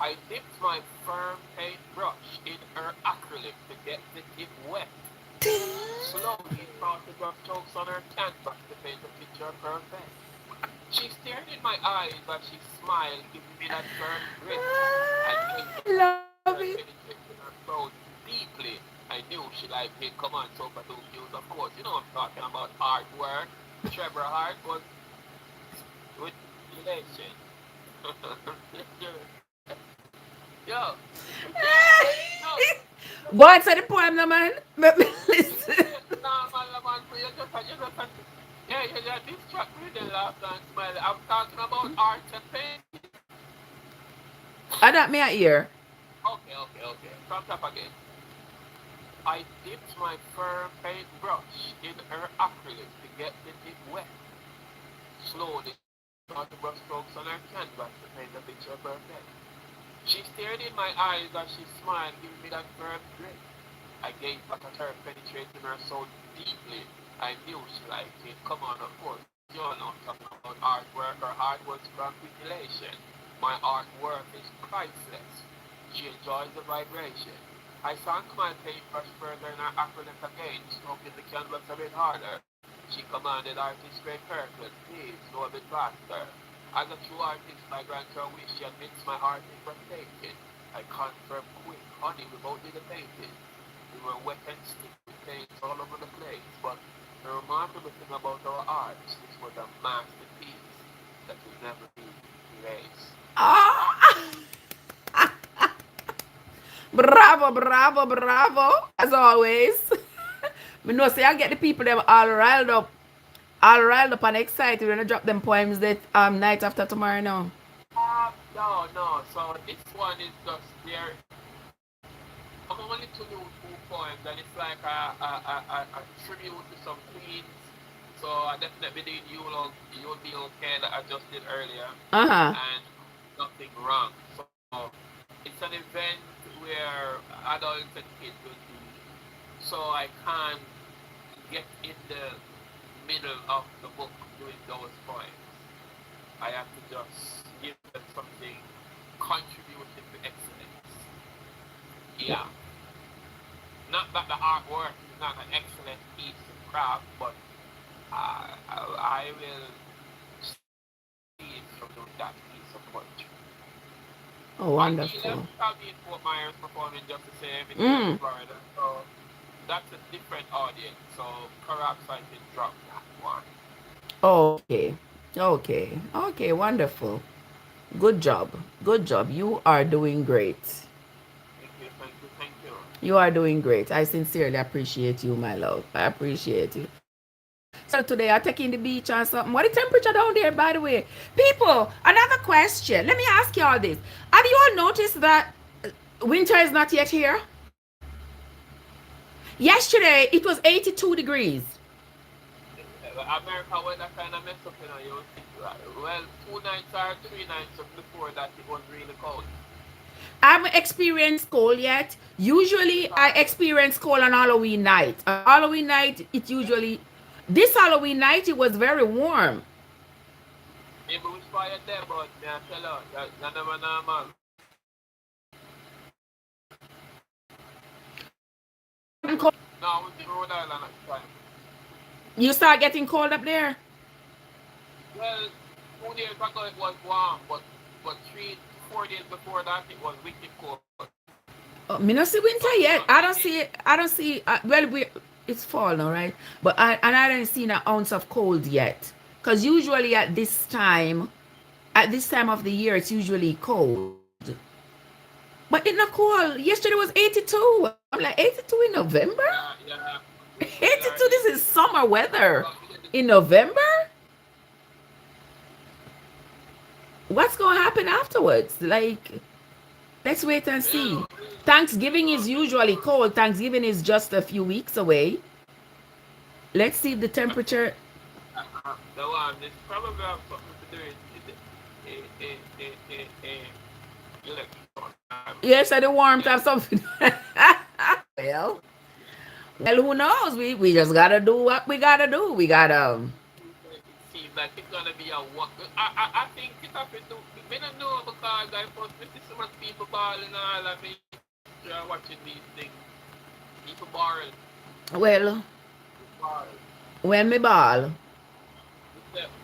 I dipped my firm paintbrush in her acrylic to get the tip wet. Slowly crossed the brush strokes on her canvas to paint a picture of her face. She stared in my eyes as she smiled, giving me that firm grip. I knew the Love it. penetrating her throat deeply. I knew she liked it. Come on, so for those views, of course. You know I'm talking about artwork. Trevor Hart was with relation. Yo, no, Go and say the poem, no man. Let me listen. no, man, yeah, this track really laughed and smiled. I'm talking about art and painting. I that me a ear. Okay. From top again. I dipped my firm paintbrush in her acrylic to get the tip wet. Slowly, started the brush strokes on her canvas to paint a picture of her face. She stared in my eyes as she smiled, giving me that firm grip. I gazed back at her, penetrating her so deeply. I knew she liked it. Come on, of course. You all know I'm talking about artwork. Her heart was from mutilation. My artwork is priceless. She enjoys the vibration. I sank my paintbrush further in her acrylic again, stroking the canvas a bit harder. She commanded artist Craig Kirkland, please go a bit faster. As a true artist, my grant her wish, she admits my heart is breathtaking. I confirm quick, honey, we both did the painting. We were wet and sticky with paints all over the place, but the remarkable thing about our art, this was a masterpiece that will never be erased. Ah! Bravo, bravo, bravo. As always. Me know say I get the people them all riled up. All riled up and excited when I drop them poems that night after tomorrow now. No. So this one is just there. I'm only to do two poems, and it's like a tribute to some queens. So I definitely did you'll be okay that I just did earlier, Uh-huh. and nothing wrong. So it's an event where adults and kids will be. So I can't get in the middle of the book doing those poems. I have to just give them something contributing to excellence. Yeah. Not that the artwork is not an excellent piece of craft, but I will see it from that piece of poetry. Oh, Auntie left, wonderful. I'll be in Fort Myers performing just the same in Mm. Florida. So that's a different audience. So perhaps I can drop that one. Okay. Okay. Okay, wonderful. Good job. Good job. You are doing great. Thank you. You are doing great. I sincerely appreciate you, my love. I appreciate you. So today I taking the beach or something. What the temperature down there, by the way? People, another question. Let me ask you all this. Have you all noticed that winter is not yet here? Yesterday it was 82 degrees. America weather kind of messed up, you know. Well, 2 nights or 3 nights before that, it was really cold. I haven't experienced cold yet. Usually, I experience cold on Halloween night. On Halloween night, it usually. This Halloween night, it was very warm. Maybe we fire there, but me I tell her, that never normal. Now we in Rhode Island at the time. You start getting cold up there. Well, 2 days ago it was warm, but 3 to 4 days before that it was wicked cold. Me not see winter yet. I don't see it. I don't see. Well, it's fall now, right? But I don't see an ounce of cold yet. Cause usually at this time of the year, it's usually cold. But it's not cold. Yesterday was 82. I'm like 82 in November. Yeah. 82. This is summer weather in November. What's gonna happen afterwards? Like, let's wait and see. Thanksgiving is usually cold. Thanksgiving is just a few weeks away. Let's see the temperature. The one, this probably have something to do with electron. Yes, and the warmth of something. well, who knows? We just gotta do what we gotta do. We gotta. It seems like it's gonna be a walk. I think it have to do. Me don't know because I first see so much people balling all of me watching these things. People balling. Well, when me ball.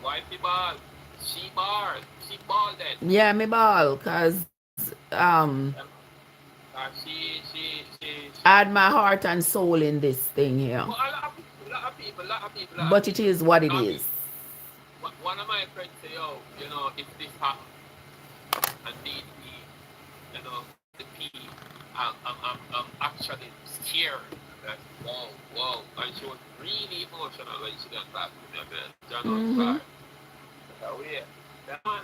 Wifey ball. She ball. She ball then. Yeah, me ball, cause She I had my heart and soul in this thing here. well, a lot of people. But it is what it is. One of my friends say, "Oh, if this happens, and need me, the P, I'm actually scared." That's whoa, and she was really emotional when she got back to me. John was Mm-hmm. crying. So yeah, that man,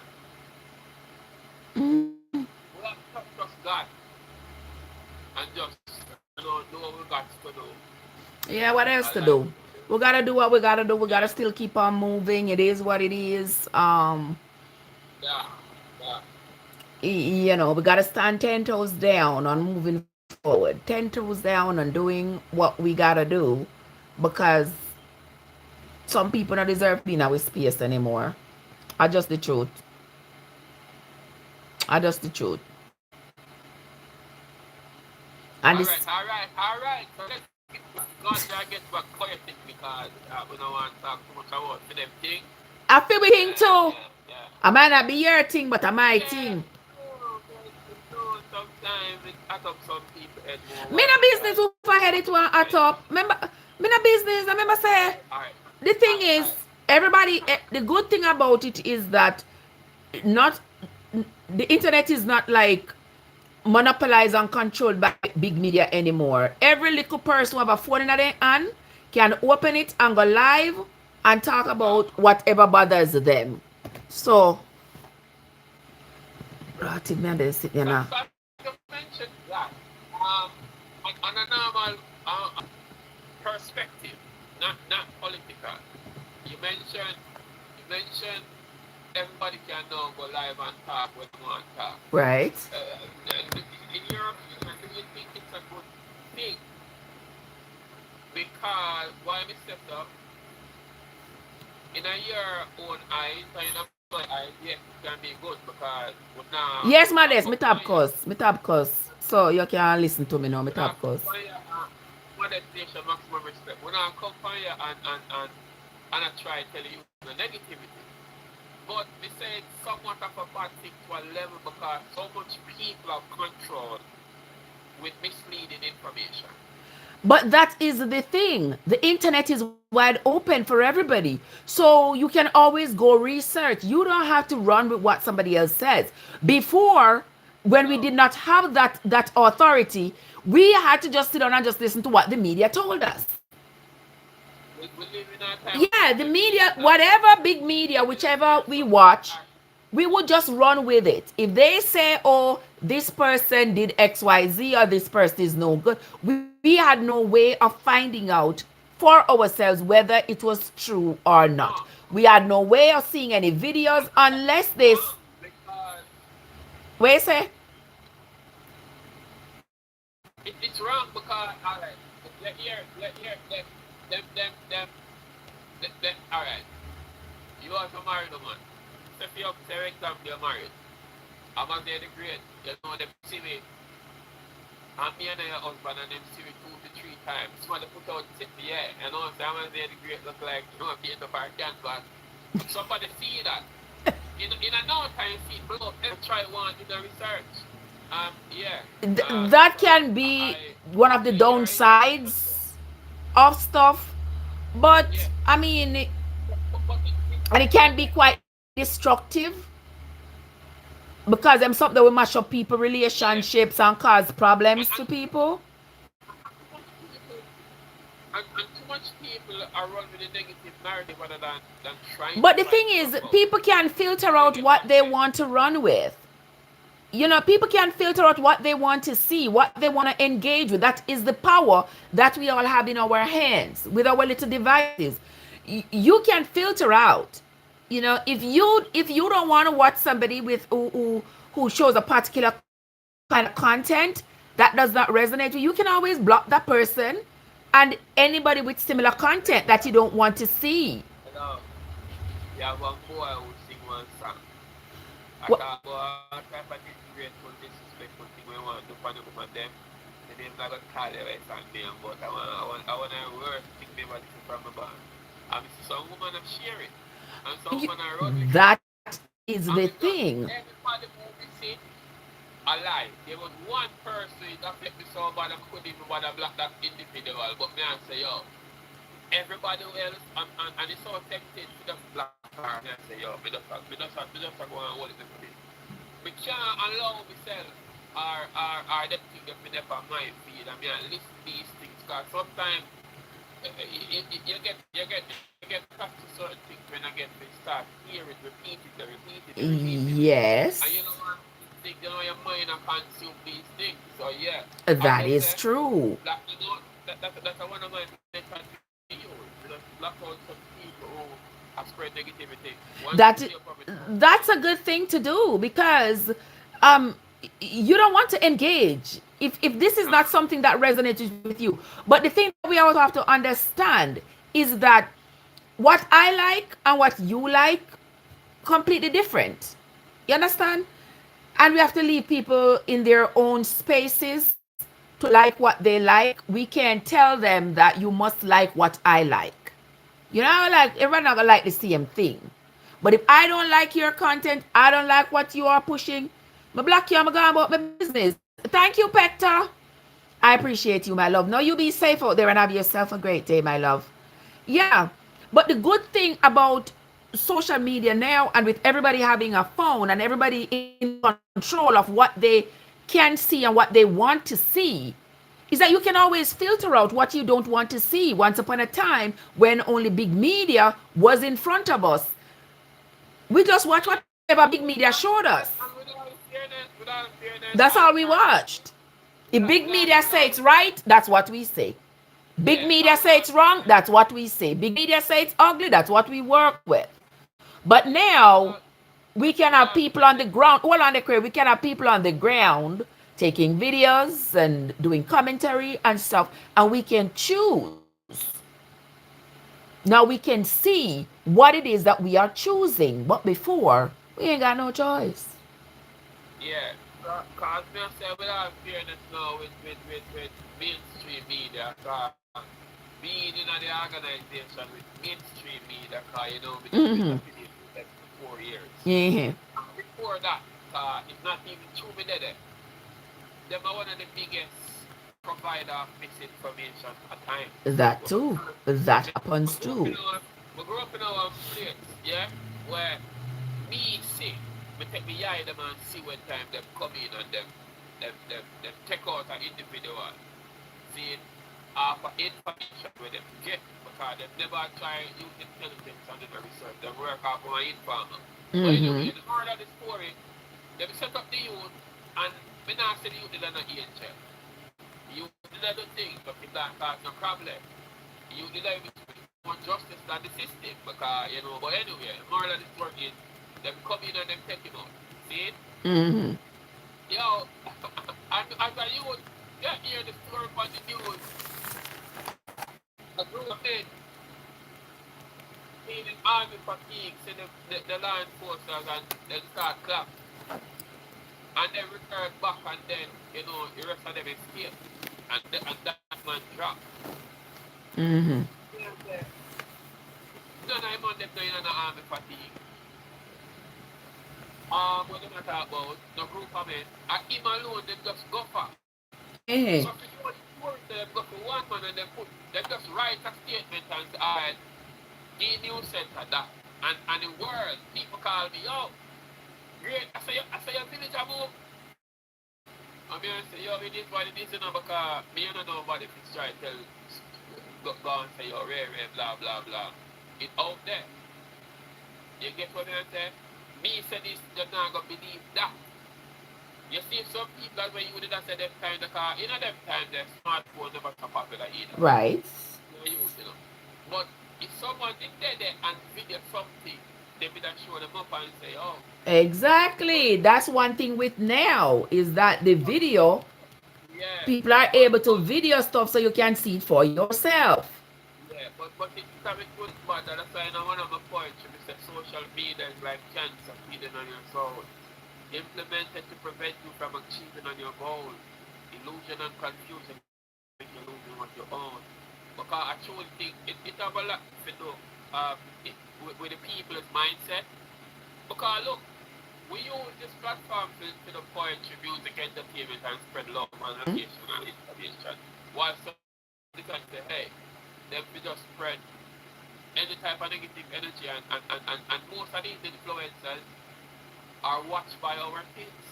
Mm-hmm. we have to trust God and just do what we got to do. Yeah, what else I to like, do? We gotta do what we gotta do. We gotta still keep on moving. It is what it is. yeah, yeah. We gotta stand 10 toes down on moving forward. 10 toes down on doing what we gotta do, because some people don't deserve to be in our space anymore. I just the truth. I just the truth. And this, All right. So let's get back quiet because we don't want to talk too much about for them thing. I feel we think too. Yeah. I might not be your thing, but I my Yeah. thing. Sometimes it at up some people head more Me what no they business can. who I head it one at top. Remember, me no business. I remember say Alright. the thing is, everybody. The good thing about it is that not the internet is not like monopolized and controlled by big media anymore. Every little person who have a phone in their hand can open it and go live and talk about whatever bothers them. So, right, me and they sit there now. But you mentioned that on a normal perspective, not political. You mentioned everybody can now go live and talk when they want to talk. Right. In your opinion, do you think it's a good thing? Because why we set up in a your own eyes and in my eyes, yes, it can be good because we now Yes, my desk. Me tap cuss. Me tap cuss. So you can listen to me now. Me tap cuss. Modestation, maximum respect. When I come for you and I try to tell you the negativity. But we say it's somewhat of a bad thing to a level because so much people are controlled with misleading information. But that is the thing. The internet is wide open for everybody. So you can always go research. You don't have to run with what somebody else says. Before, when we did not have that authority, we had to just sit down and just listen to what the media told us. We live in a time Yeah, the media, whatever big media, whichever we watch, we would just run with it. If they say, oh, this person did XYZ or this person is no good, we had no way of finding out for ourselves whether it was true or not. We had no way of seeing any videos unless this. because Wait, say? It's wrong because alright, let alright. You are a married woman. So if you say example you're married, I'm a say the great, you know them see me and me and your husband and them see me 2 to 3 times. Somebody put out tip me, yeah. You know, so I'm a say the great look like you know being up our canvas. Somebody see that. In a no time see blow up and try one in the research. Yeah. That So can I be one of the you're entitled to downsides of stuff, but yeah. I mean, But and it can be quite destructive because them something that will mash up people yeah. relationships and cause And, problems and to people. too much people and too much people are run with a negative narrative rather than trying to But the find thing stuff is, out. people can filter You out get what what I'm they saying? want to run with. You know, people can filter out what they want to see, what they want to engage with. That is the power that we all have in our hands with our little devices. You can filter out. You know, if you don't want to watch somebody with who shows a particular kind of content that does not resonate with you, you can always block that person and anybody with similar content that you don't want to see. Hello. You have one boy who sing one song. I What? can't go on type of disgraceful, disrespectful thing we want to do for the woman them. The name's not gonna call their right and name, but I want to worst thing they want to from my band. And some woman have share it. And some You, woman are run with it. that is And the because thing. everybody movie see a lie. There was one person that affect me so bad I couldn't even bother block that individual. But me I say, yo, everybody else and it's so tempting to just block her and I say, yo, me just go and hold it for this. Me can't allow myself or them things that me never mind feed. I mean I list these things because sometimes you get past to certain things when I get to start hearing repeatedly. And you know Yes, what? Think you know your mind and consume these things. So yeah, as that I is say, true. that you know that's one of my mental use. You know, block out some people who have spread negativity. Once you see That a problem, that's a good thing to do because um you don't want to engage if this is not something that resonates with you. But the thing that we also have to understand is that what I like and what you like completely different. You understand? And we have to leave people in their own spaces to like what they like. We can't tell them that you must like what I like. You know, like everyone not gonna like the same thing. But if I don't like your content, I don't like what you are pushing, me block you, I'm going about my business. Thank you, Pector. I appreciate you, my love. Now you be safe out there and have yourself a great day, my love. Yeah. But the good thing about social media now and with everybody having a phone and everybody in control of what they can see and what they want to see is that you can always filter out what you don't want to see. Once upon a time when only big media was in front of us, we just watched whatever big media showed us. and without fairness, That's all we watched. If big media say without it's right, that's what we say. Big yeah, media say it's wrong, that's what we say. Big media say it's ugly, that's what we work with. But now without we can have people on the fairness. ground. Hold on the crib. We can have people on the ground taking videos and doing commentary and stuff, and we can choose. Now we can see what it is that we are choosing. But before, we ain't got no choice. Yeah, cause me I say without fairness now with mainstream media, cause being in the organization with mainstream media, cause you know, me just been affiliated with them for 4 years. Yeah, And before that, it's not even true me there. Them are one of the biggest provider of misinformation at times. that too. That Me, happens me grew up too. in our, me grew up in our place, yeah, where me see, me take me eye them and see when time them come in and them take out an individual, see, for information where them get, because them never try use intelligence and them research, them work out on informer. But anyway, the moral of the story, them set up the youth, and me not say the youth did not angel. The youth did not do things, but it not cause no problem. You did not even more justice than the system, because, you know, but anyway, the moral of the story is, them come in and them take him out. See it? Mm-hmm. Yo, as a youth, Yeah, hear the story on the news. A group of men feeling army fatigue, see the law enforcers and then start clap. And then return back and then, you know, the rest of them escape. And that man drop. Mm-hmm. None of them on them doing an army fatigue. What do I talk about? The group of men. And him alone, they just go for. Hey. So if you want to work, they go for one man and they just write a statement and say, alright, the news center that. And the world, people call me, yo, great, I say your village a move. I mean, I say, yo, it is what it is, you know, because me don't know nobody if it's trying to tell, go and say, yo, rare, blah, blah, blah. It's out there. You get what I say? Me say this, you're not going to believe that. You see, some people, when you did that say them time, because, you know, them time, their smartphone never so popular either. Right. You know. But if someone is there and video something, they will show them up and say, oh. Exactly. That's one thing with now is that the video, Yeah. people are able to video stuff so you can see it for yourself. Yeah, but it's a bit good, but that's why I know one of my points is that social media is like cancer feeding on your soul. Implemented to prevent you from achieving on your goals. Illusion and confusion make you losing what you own. Because I truly think it have a lot to do with the people's mindset. Because look, we use this platform to the poetry, music, entertainment, and spread love and education and information. While some can say, hey, them we just spread any type of negative energy and most of these influencers are watched by our kids.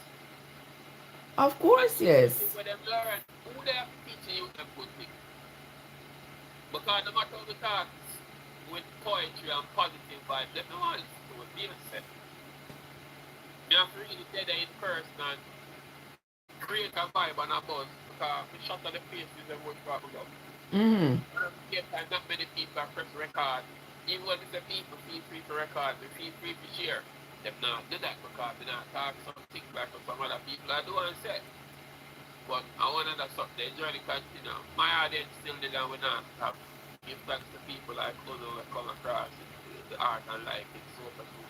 Of course, yes. Where them learn who they are teaching you them good things. Because no matter how we talk with poetry and positive vibes, they don't want to do it themselves. You have to really get there in person and create a vibe and a buzz because we shut on the faces and watch what we do. Mm-hmm. And at the same time, not many people are press record. Even when it's the people feel free to record, they feel free to share. Them not do that because they not talk something back to some other people I do and say. But I want to know something, the journey continue. My audience still did that we not have. Give thanks to people like Uno that come across the art and like it so for you.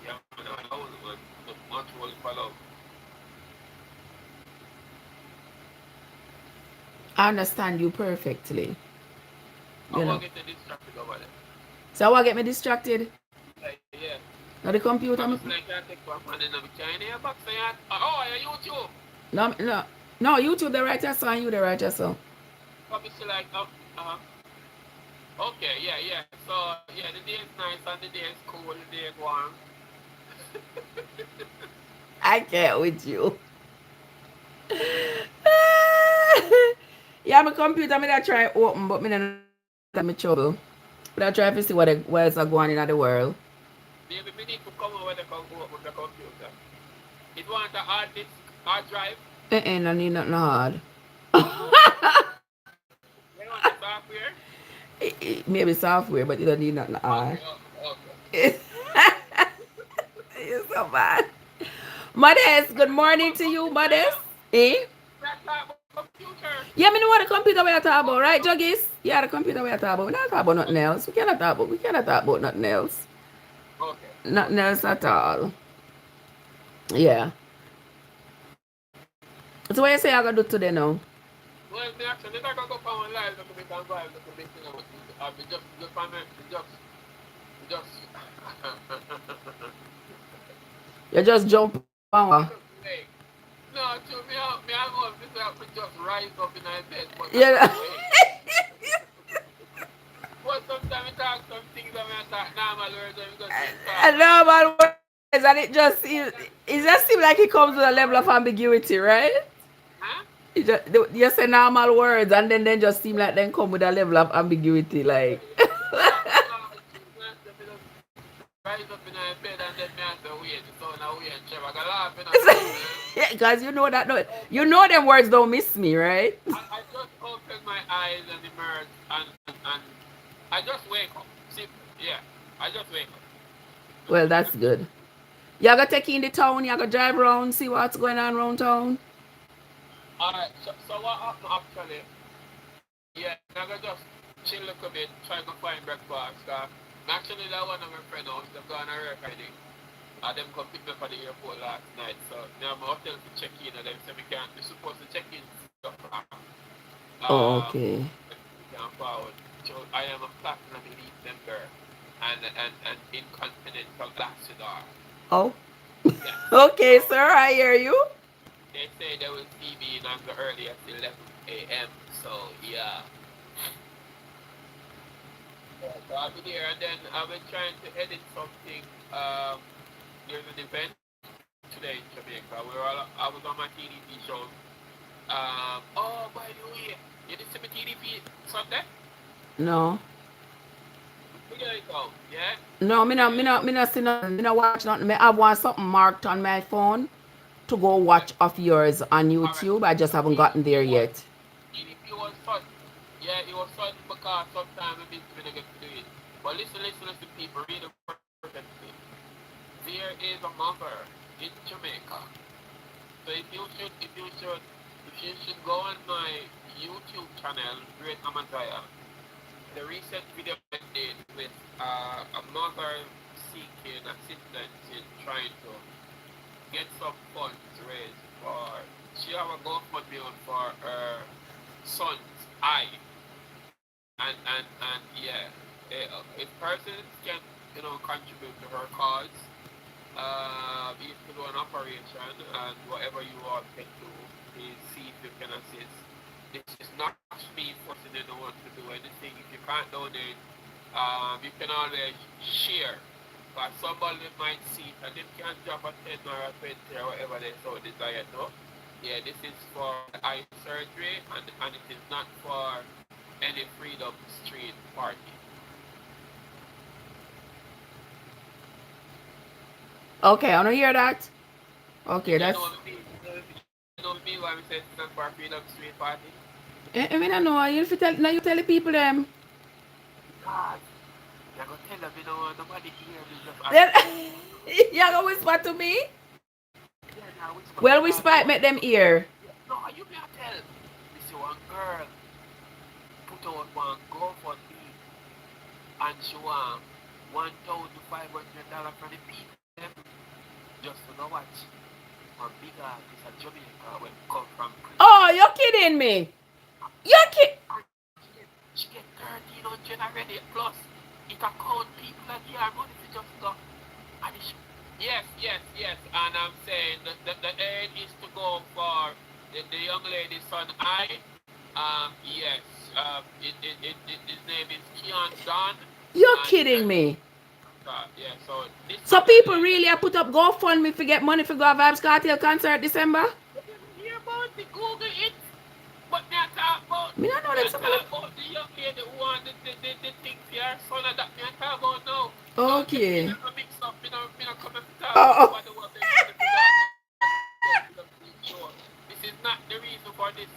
Yeah, man, I know one, much will follow. I understand you perfectly. I want to get distracted over there. So what get me distracted? Yeah. Now the computer. I'm like, I take one man in the China box saying, oh, you're YouTube. No, YouTube the right song and you the right song. Probably like, okay, yeah. So, yeah, the day is nice and the day is cool, the day is warm. I can't with you. Yeah, my computer, me that try open, but me not me trouble. But I try to see what else are going in the world. Maybe we need to come over the computer. It want a hard disk, hard drive. I need nothing hard. You want the software? Maybe software, but you don't need nothing hard. Okay. You're so bad. Modest, good morning to you, Modest. Eh? Yeah, me know what the computer we are talking about, right, Juggies? Yeah, the computer we are talking about. We not talking about nothing else. We cannot talk about nothing else. Okay. Nothing else at all. Yeah. So what you say I gotta do today now? Well, me actually, I gotta go for one live, look a bit and vibe, look a bit, you know, just You just jump on. no, to me, I go this up and just rise up in my bed. But Yeah. but sometimes we talk some things and we talk normal words and we just And normal words, and it just seems like it comes with a level of ambiguity, right? Huh? You say normal words and then they just seem like they come with a level of ambiguity, like. Rise up in my bed and then me have to wait. So now we and Trevor got laughing. Yeah, because you know that, no, you know them words don't miss me, right? I just open my eyes and emerge and I just wake up. Simple. Yeah. I just wake up. Well, that's good. You gotta take in the town, you gotta drive around, see what's going on around town. Alright, so what happened actually? Yeah, I got just chill a little bit, try to find breakfast. Actually, that one of my friend house, they've gone a work already. Them come pick me up at the airport last night. So now my hotel to check in, and them say we can't. We're supposed to check in stuff. Oh, Um, okay. we can't forward. So I am a platinum elite member and incontinental ambassador. Oh, Yes. okay, So sir. I hear you. they say they will see me in as early as 11 a.m. So yeah. So I'll be there, and then I've been trying to edit something. There's an event today in Jamaica where I was on my TDP show. Oh, by the way, you didn't see my TDP Sunday? No. We gotta go, yeah? No, Yeah, me not see nothing. Me not watch nothing. Me have one something marked on my phone to go watch of yours on alright. YouTube. I just haven't gotten there yet. TDP was fun. Yeah, it was fun because sometimes we didn't get to do it. But listen, people, read the perfectly. There is a mother in Jamaica. So if you should go on my YouTube channel, Great Amadaya, the recent video I did with a mother seeking assistance in trying to get some funds raised for, she have a GoFundMe on for her son's eye. And yeah, if persons can, contribute to her cause, you can do an operation and whatever you all can do is see if you can assist. This is not me forcing anyone to do anything. If you can't donate, you can always share. But somebody might see it and they can drop a 10 or a 20 or whatever they so desire to. Yeah, this is for eye surgery and it is not for any Freedom Street party. Okay, I want to hear that. Okay, You that's. know me why we say it's not for Freedom Street party? I mean, I know. You tell. Now you tell the people them. God, you're going to tell them, nobody hear me just ask. Then you gonna whisper to me. Yeah, now whisper Well, because whisper it, make them hear. no, you may tell. You see one girl put out one GoFundMe and she want $1,500 for the people just to know what one bigger is a Jamaica when come from prison. Oh, you're kidding me. You're kidding. She get 1,300 already plus it account people that year money to just go. Yes. And I'm saying the aid is to go for the young lady's son I. Yes. His name is Keon Don. You're kidding me. Yeah, so this So people really are put up GoFundMe to get money for go Vibes Cartel concert December? hear about the Google it, but they talk about Me not know that somebody. the young lady who want the things here, son of that me talk about now. Okay. Don't mix up, me not come and talk Oh, about the work they This is not the reason for this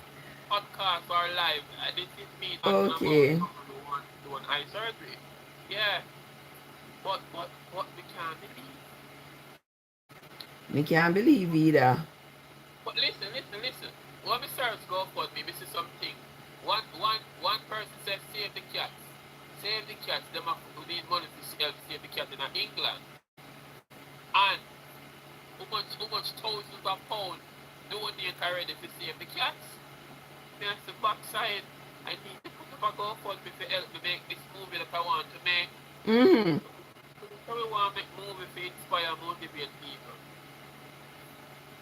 podcast or live. This is me talking about okay. someone who wants to do an eye surgery. Yeah, but we can't believe. Me can't believe either. But listen. When we search GoFundMe, we see something. One person says save the cats. Save the cats. Them who need money to help save the cat in England. And how much thousands of pounds donate already to save the cats? That's the backside. I need to put up a GoFundMe to help me make this movie that I want to make. Mm-hmm. So we want to make movie to inspire, motivate people.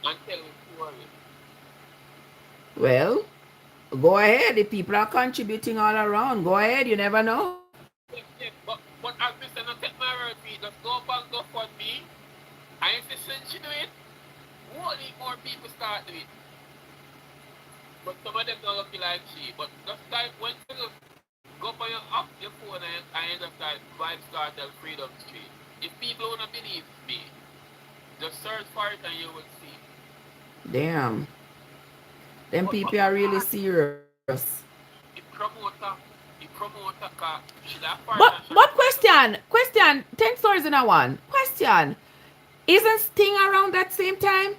And tell them stories. Well, go ahead. The people are contributing all around. Go ahead. You never know. Yes, but as we say, not take my word for it. Just go up and go for me. And if you since you do it, only more people start doing it. But some of them don't look like she. But just type when you just go up on your phone and you just type Vibes Cartel Freedom Street. If people wanna believe me, just search for it and you will see. Damn. Them people are really serious. The promoter, should have But question. 10 stories in a one. Question. Isn't Sting around that same time?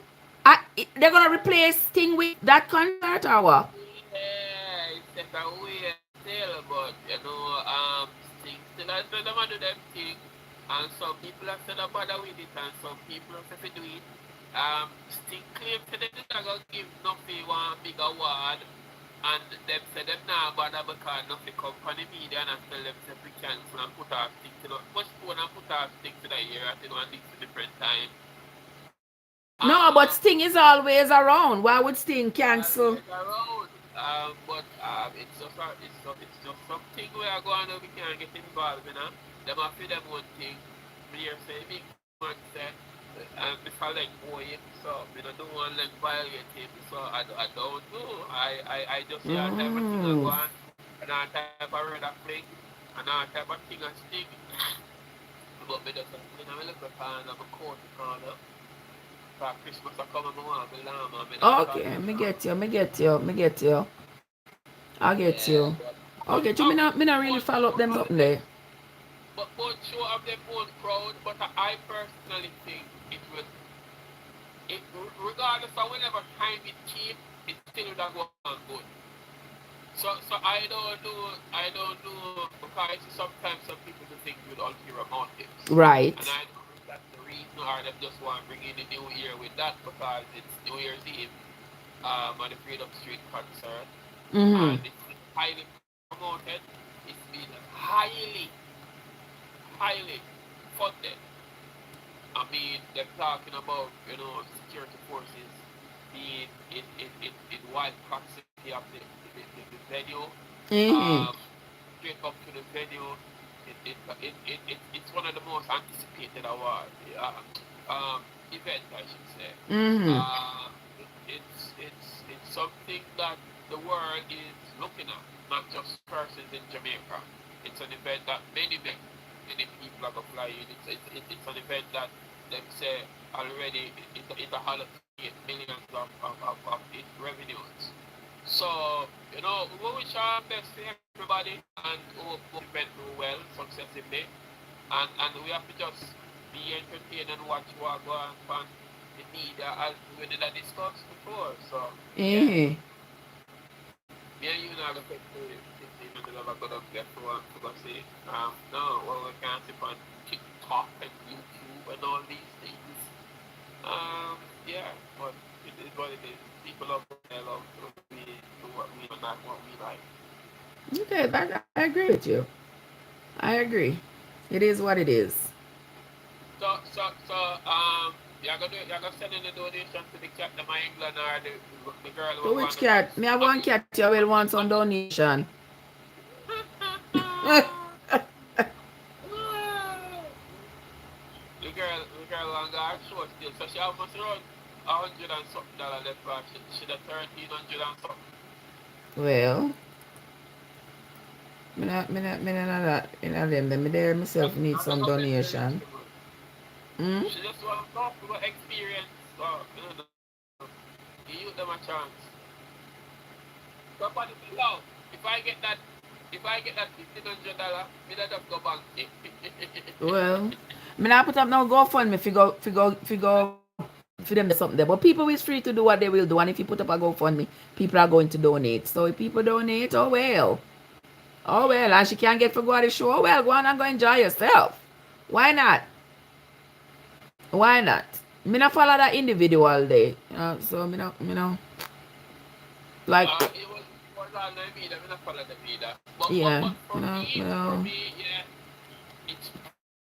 They're gonna replace Sting with that concert or what? Yeah, it's just a weird still, but things still as them do them thing, and some people are still bother with it, and some people are to do it. Sting claim to them that gonna give nothing one big award, and them say them now bother because nothing company media and tell them say we cancel and put our things to the much phone and put our things to the year at one things to different time. No, but Sting is always around. Why would Sting cancel? Always around. It's just something we are going to we can get involved in. Them have to them one thing. Me here say big man said if I like boy him, so I don't want to like violate him, so I don't know. I just hear type of thing I go on, and I type of red of fling, and I type of thing I sting. But me just I look at and I'm a court corner. For Christmas I come and I want my lamb and Okay, me get you. I get yeah, you. Okay, so me not really follow up them something there. but show up their own crowd, but I personally think it will it regardless of whenever time it came, it still would have gone good. So I don't do because sometimes some people do think with ulterior motives. And Right. I don't think that's the reason or they just want to bring in the new year with that because it's New Year's Eve on the Freedom Street concert Mm-hmm. and it's been highly promoted. It's been highly funded. I mean, they're talking about, security forces being in wide proximity of the venue, Mm-hmm. um, straight up to the venue. It's one of the most anticipated award event, I should say. Mm-hmm. It's something that the world is looking at, not just persons in Jamaica. It's an event that many people are gonna fly in. It's an event that them say already it allocate millions of its revenues. So, we wish our best to everybody and hope the event do well, successively. And we have to just be entertained and watch what go on the media as we did discussed before. So, yeah. Mm-hmm. Me and you now look at the middle of a good up there to go see. No, well, we can't see on TikTok and YouTube and all these things. Yeah, but it is what it is. People love what they love, so we do what we do, not what we like. Okay, I agree with you. I agree. It is what it is. So, you're gonna send in the donation to the cat, the my England or the girl To who which want to cat? Me I I want mean, cat you will want some donation. the girl on got short still, so she almost around 100 and something left for she the 1300 and something. Well, me not them. Me there myself need I'm not some gonna send her donation. anything. Hmm? She just want to talk about experience, so you give them a chance. Somebody below. If I get that $1,500, me not just go bank it. Well, me not put up no GoFundMe for them there's something there. But people is free to do what they will do. And if you put up a GoFundMe, people are going to donate. So if people donate, oh well. Oh well. And she can't get for go to the show. Oh well, go on and go enjoy yourself. Why not? Why not? Me not follow that individual day. So me know like It was on the media, me not follow the media. But yeah, for me, yeah, it's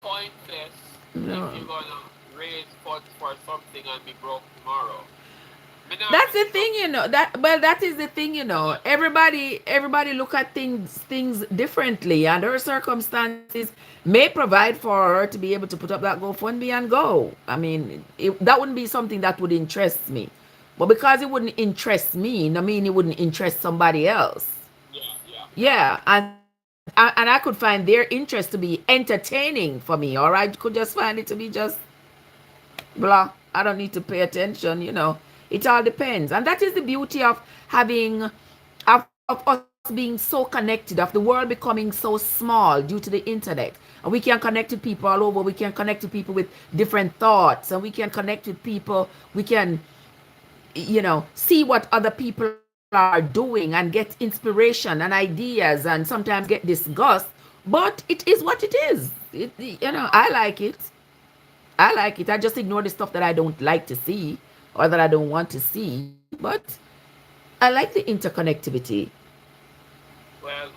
pointless if you're gonna raise funds for something and be broke tomorrow. Me not that's the messing up. thing, that is the thing, everybody look at things differently, and her circumstances may provide for her to be able to put up that GoFundMe and go. I mean, that wouldn't be something that would interest me, but because it wouldn't interest me, I mean it wouldn't interest somebody else. Yeah. Yeah, and I could find their interest to be entertaining for me, or I could just find it to be just blah. I don't need to pay attention. It all depends. And that is the beauty of having, of us being so connected, of the world becoming so small due to the internet. And we can connect with people all over. We can connect with people with different thoughts. And we can connect with people. We can see what other people are doing and get inspiration and ideas and sometimes get disgust. But it is what it is. I like it. I just ignore the stuff that I don't like to see or that I don't want to see. But I like the interconnectivity. Well,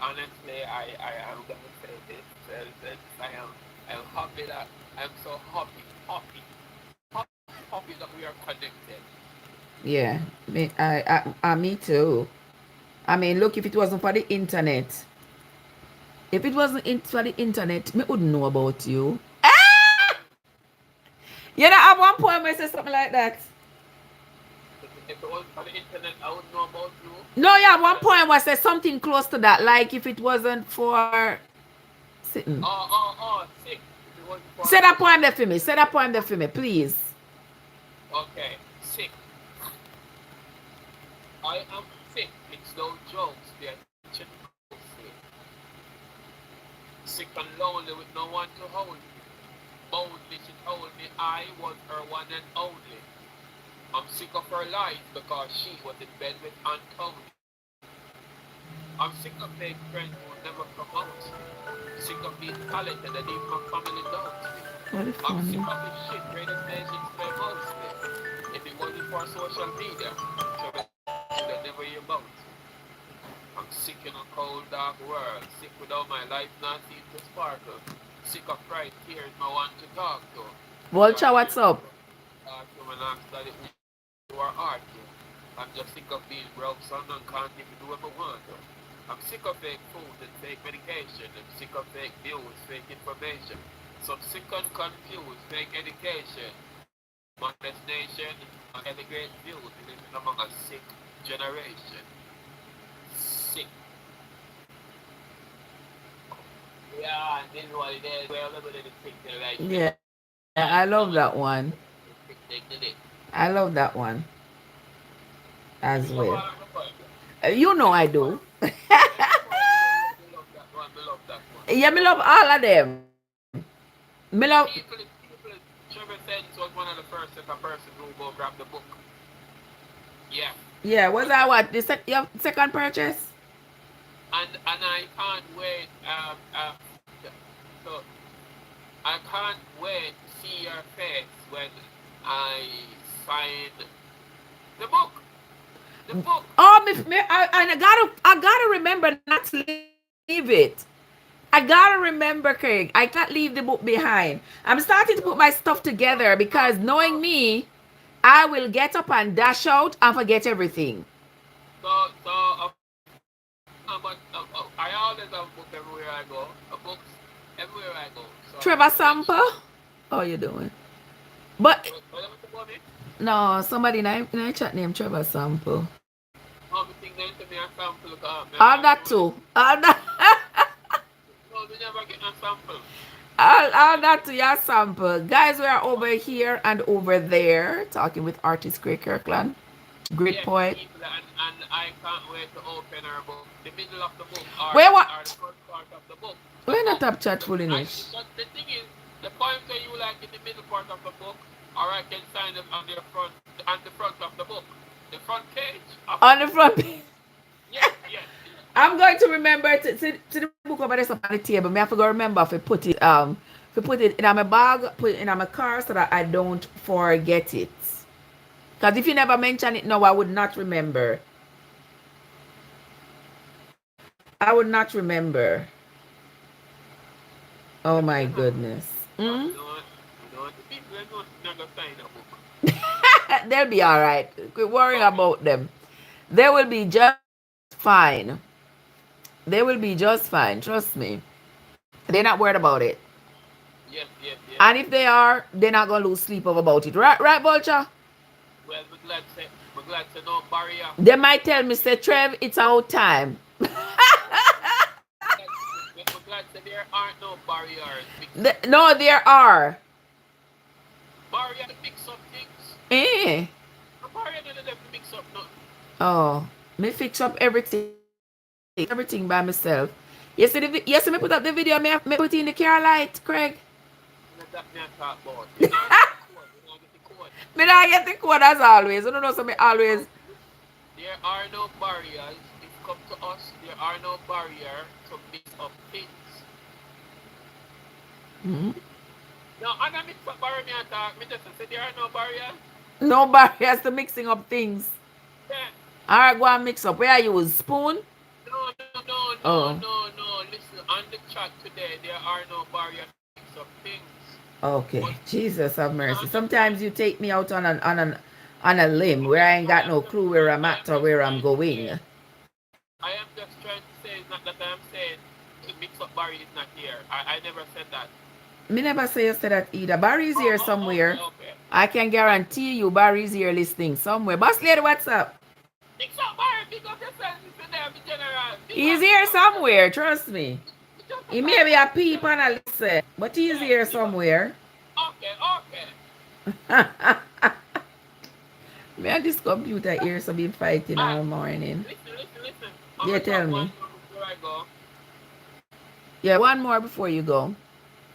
honestly, I am gonna say this. I'm happy that I'm so happy that we are connected. Yeah, me too. I mean, look, if it wasn't for the internet, for the internet, me wouldn't know about you. At one point I said something like that. If it was for the internet, I would know about you. No, yeah, at one point I said something close to that. Like if it wasn't for sitting. Sick. If it wasn't for Say that poem there for me. Say that poem there for me, please. Okay, sick. I am sick. It's no jokes. The attention closely. Sick and lonely with no one to hold me. Boldly she told me I was her one and only. I'm sick of her life because she was in bed with Anthony. I'm sick of fake friends who never promote. Sick of being talented and even my family don't. I'm sick of this shit greater nations play mostly. If it wasn't for social media, Trev would have never hear about. I'm sick in a cold, dark world. Sick without my life not seem to sparkle. Sick of pride, tears, no one to talk to. Vulture, what's up? I'm just sick of being broke, son, and can't even do what I want to. I'm sick of fake food and fake medication. I'm sick of fake news, fake information. So I'm sick and confused, fake education. My destination, I have a great views, living among a sick generation. Sick. Yeah, and this is what it is. Well, look at the thing like Yeah, I love that one. I love that one as well. You know I do. Yeah, me love all of them. Me love. Trevessence was one of the first person who go grab the book. Yeah. Yeah, was that what? Your second purchase? And I can't wait. So I can't wait to see your face when I find the book. The book. Oh, I gotta remember not to leave it. I gotta remember, Craig. I can't leave the book behind. I'm starting to put my stuff together because knowing me, I will get up and dash out and forget everything. But I always have a book everywhere I go. Books everywhere I go. So, Trevor Sample? How you doing? But no, somebody in a chat named Trevor Sample. All that too. All that. No, we never get a sample. All that to your sample. Guys, we are over here and over there talking with artist Craig Kirkland. Great poet. And I can't wait to open our book. The middle of the book or the first part of the book. We're not up chat foolishness. The thing is, the poems that you like in the middle part of the book, or I can sign them on the front of the book. The front page. On the front page. Yes. I'm going to remember to the book over there up on the table. I have to go remember if I put it in my bag, put it in my car so that I don't forget it. Because if you never mention it now, I would not remember. I would not remember. Oh my goodness. They'll be all right. Quit worrying about them. They will be just fine. They will be just fine. Trust me. They're not worried about it. Yes. And if they are, they're not going to lose sleep over about it. Right, Vulture? Well, we're glad to know barrier. They might tell me, say, Trev, it's out time. We're glad that there aren't no barriers. No, there are. Barrier to mix up things. Eh. The barrier doesn't have to mix up nothing. Oh, me fix up everything by myself. Yes, me put up the video, me put it in the car light, Craig. Me not get the code as always. You don't know, so me always. There are no barriers. If come to us, there are no barrier to mix up things. Hmm. Now, and I mix up barrier me attack. Me just say there are no barriers. No barriers to mixing up things. Yeah. Alright, go and mix up. Where are you? Spoon? No, no, no, no, Oh, no, no. Listen, on the chat today, there are no barriers to mix up things. okay. But Jesus have you mercy. understand? Sometimes you take me out on a limb where I ain't got no clue where I'm I at am or just where I'm trying to going. say, I am just trying to say, it's not that I am saying to mix up barrier is not here. I never said that. Me never say you said that either. Barry's here Okay, somewhere. okay. I can But guarantee you Barry's here listening somewhere. Boss lady, what's up? mix up barrier, big up yourself, listen there, in general. He's Big here up yourself. somewhere, trust me. Just a He may time be out, a peep and a listen, but he's yeah, here big up. somewhere. Okay, okay. Me and this computer here, so been fighting Alright, all morning. listen. I'm Yeah, gonna tell drop one me. more before I go, Yeah, one more before you go.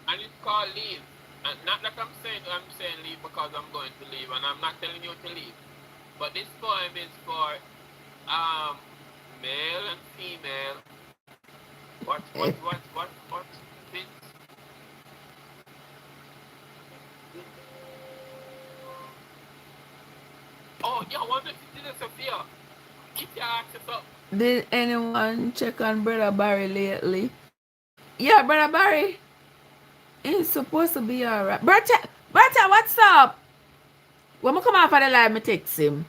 and it's called leave. And not that I'm saying leave because I'm going to leave, and I'm not telling you to leave. But this poem is for um male and female. What? This, oh, yeah, one of the Sophia. Keep your access up. Did anyone check on Brother Barry lately? Yeah, Brother Barry. He's supposed to be alright. Brother, what's up? When I come off of the live, me text him.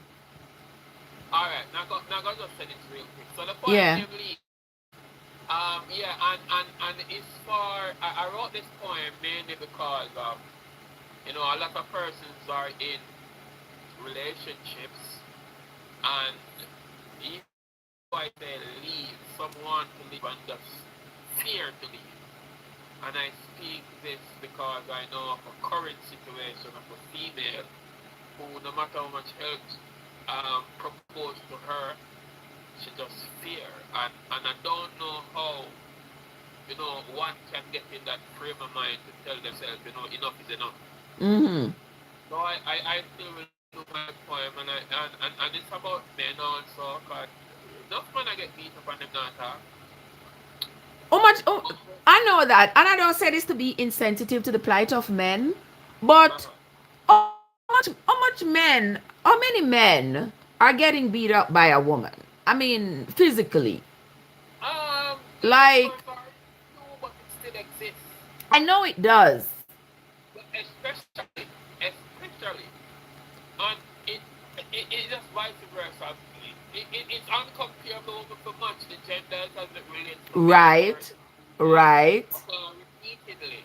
Alright, now go just say this real quick. So the poem Yeah. name leave. Yeah, and it's for I wrote this poem mainly because a lot of persons are in relationships, and even though I say leave, some want to leave and just fear to leave. And I speak this because I know of a current situation of a female who, no matter how much help proposed to her, she just fear. And I don't know how, one can get in that frame of mind to tell themselves, enough is enough. Mm-hmm. So I still will do my poem, and it's about men also, because enough man I get beat up and them not talk. How much? Oh, I know that, and I don't say this to be insensitive to the plight of men, but Uh-huh. how many men are getting beat up by a woman? I mean, physically. The Like, numbers are few, but it still exists. I know it does. But especially, and it just vice versa. It's uncomparable for much the genders as it relates to men Right, versus female. right, Because repeatedly,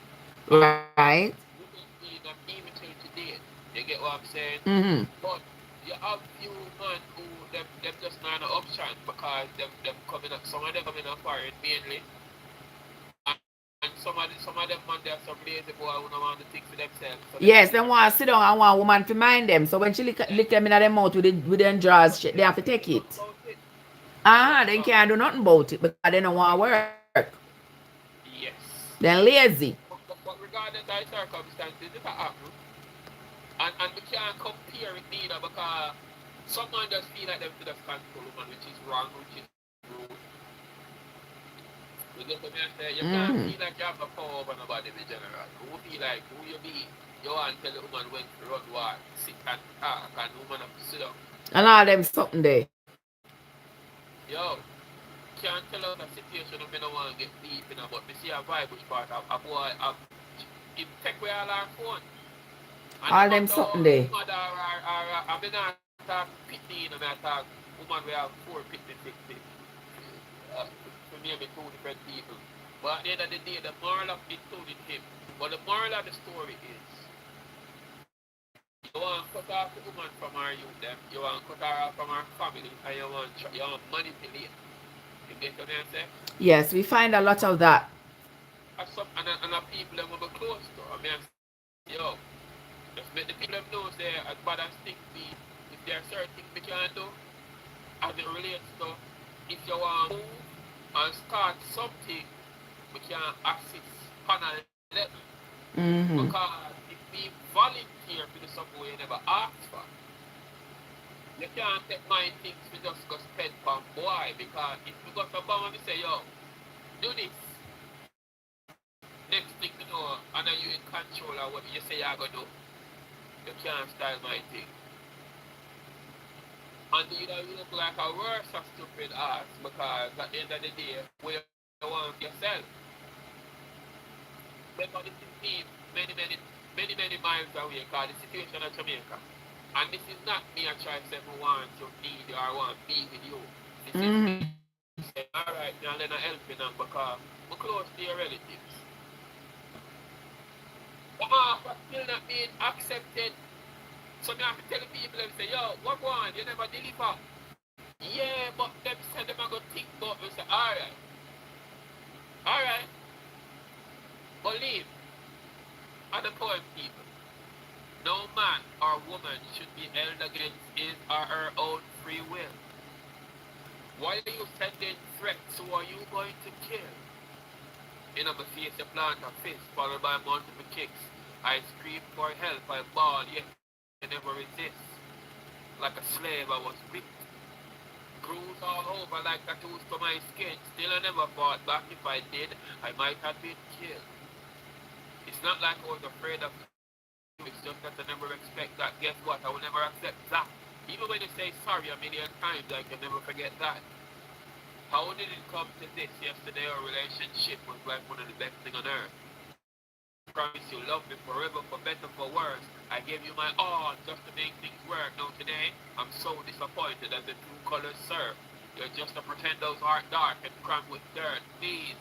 right. women see them even till today. You get what I'm saying? Mm-hmm. But you have few men who them just not an option because them coming up. Some of them coming up foreign mainly. And some of them man, they are some lazy boy who don't want to think for themselves. So them Yes, see they them want as to sit down and want a woman to mind them. So when she lick them in their mouth with them jaws, they have to take do it. nothing about it. So, They so can't do nothing about it because they don't want to work. yes. They're lazy. But regardless of the circumstances, it happen. And we can't compare it neither because someone just feel like them to just control woman, which is wrong, which is rude. You get what I say? You can't Mm-hmm. feel like you have a power over nobody in general. Who feel like who you be? You want to tell the woman when to run war, sit and talk, and the woman have to sit down. And all them something there. Yo, can't tell us a situation if you don't want to get deep in, but we see a vibe which part of a boy, it take away all our phone. And no All them matter something how there. mother I mean, I talk pitney, and I talk woman, we have 4 pitney, 6 pitney. For maybe 2 different people. But at the end of the day, the moral of it including him. But the moral of the story is, you want to cut off the woman from her youth, them. You want to cut her off from her family, and you want manipulate. You get what I'm saying? Yes, we find a lot of that. And people that will be close to. I mean, yo, just let the people them know say as bad as things be, if there are certain things we can do, as it relates to if you want to move and start something, we can assist panel level. Mm-hmm. Because if me be volunteer for the something you never asked for. You can't take my things to just go spend on boy, because if you go to bomb and say, yo, do this. Next thing you know, and then you in control of what you say you're gonna do. You can't style my thing. And you look like a worse of stupid ass, because at the end of the day, we want yourself. Remember, this is me many miles away, because the situation in Jamaica. And this is not me I try to say I want to need or I want to be with you. This is me saying, alright, now let me help you now, because we're close to your relatives. But for still not being accepted, so I have to tell people and say, yo, what one? You never deliver. Yeah, but them said them are going to think about me. Say, alright. Alright. Believe. And the point, people. No man or woman should be held against his or her own free will. Why are you sending threats? Who are you going to kill? In my face, you plant a fist, followed by multiple kicks. I scream for help, I bawl, yet you never resist. Like a slave, I was whipped. Bruised all over like tattoos to my skin. Still, I never fought back. If I did, I might have been killed. It's not like I was afraid of you. It's just that I never expect that. Guess what? I will never accept that. Even when you say sorry a million times, I can never forget that. How did it come to this? Yesterday our relationship was like one of the best things on earth. I promise you love me forever, for better, for worse. I gave you my all just to make things work. Now today, I'm so disappointed as the true colors serve. You're just to pretend those heart dark and crammed with dirt. Please,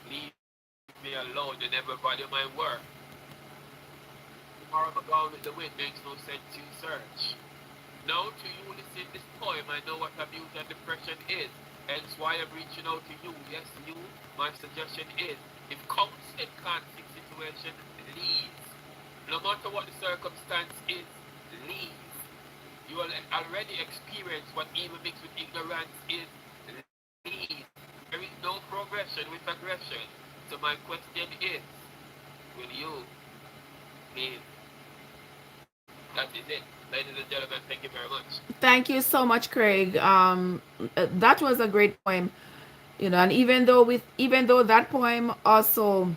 leave me alone. You never value my worth. Tomorrow I'm gone with the wind, makes no sense to search. Now to you listen this poem, I know what abuse and depression is. Hence why I'm reaching out to you. Yes, you. My suggestion is, if constant conflict situation, leave. No matter what the circumstance is, leave. You will already experience what evil mixed with ignorance is. Leave. There is no progression with aggression. So my question is, will you leave? That is it. Ladies and gentlemen, thank you very much. Thank you so much, Craig. That was a great poem, and even though that poem also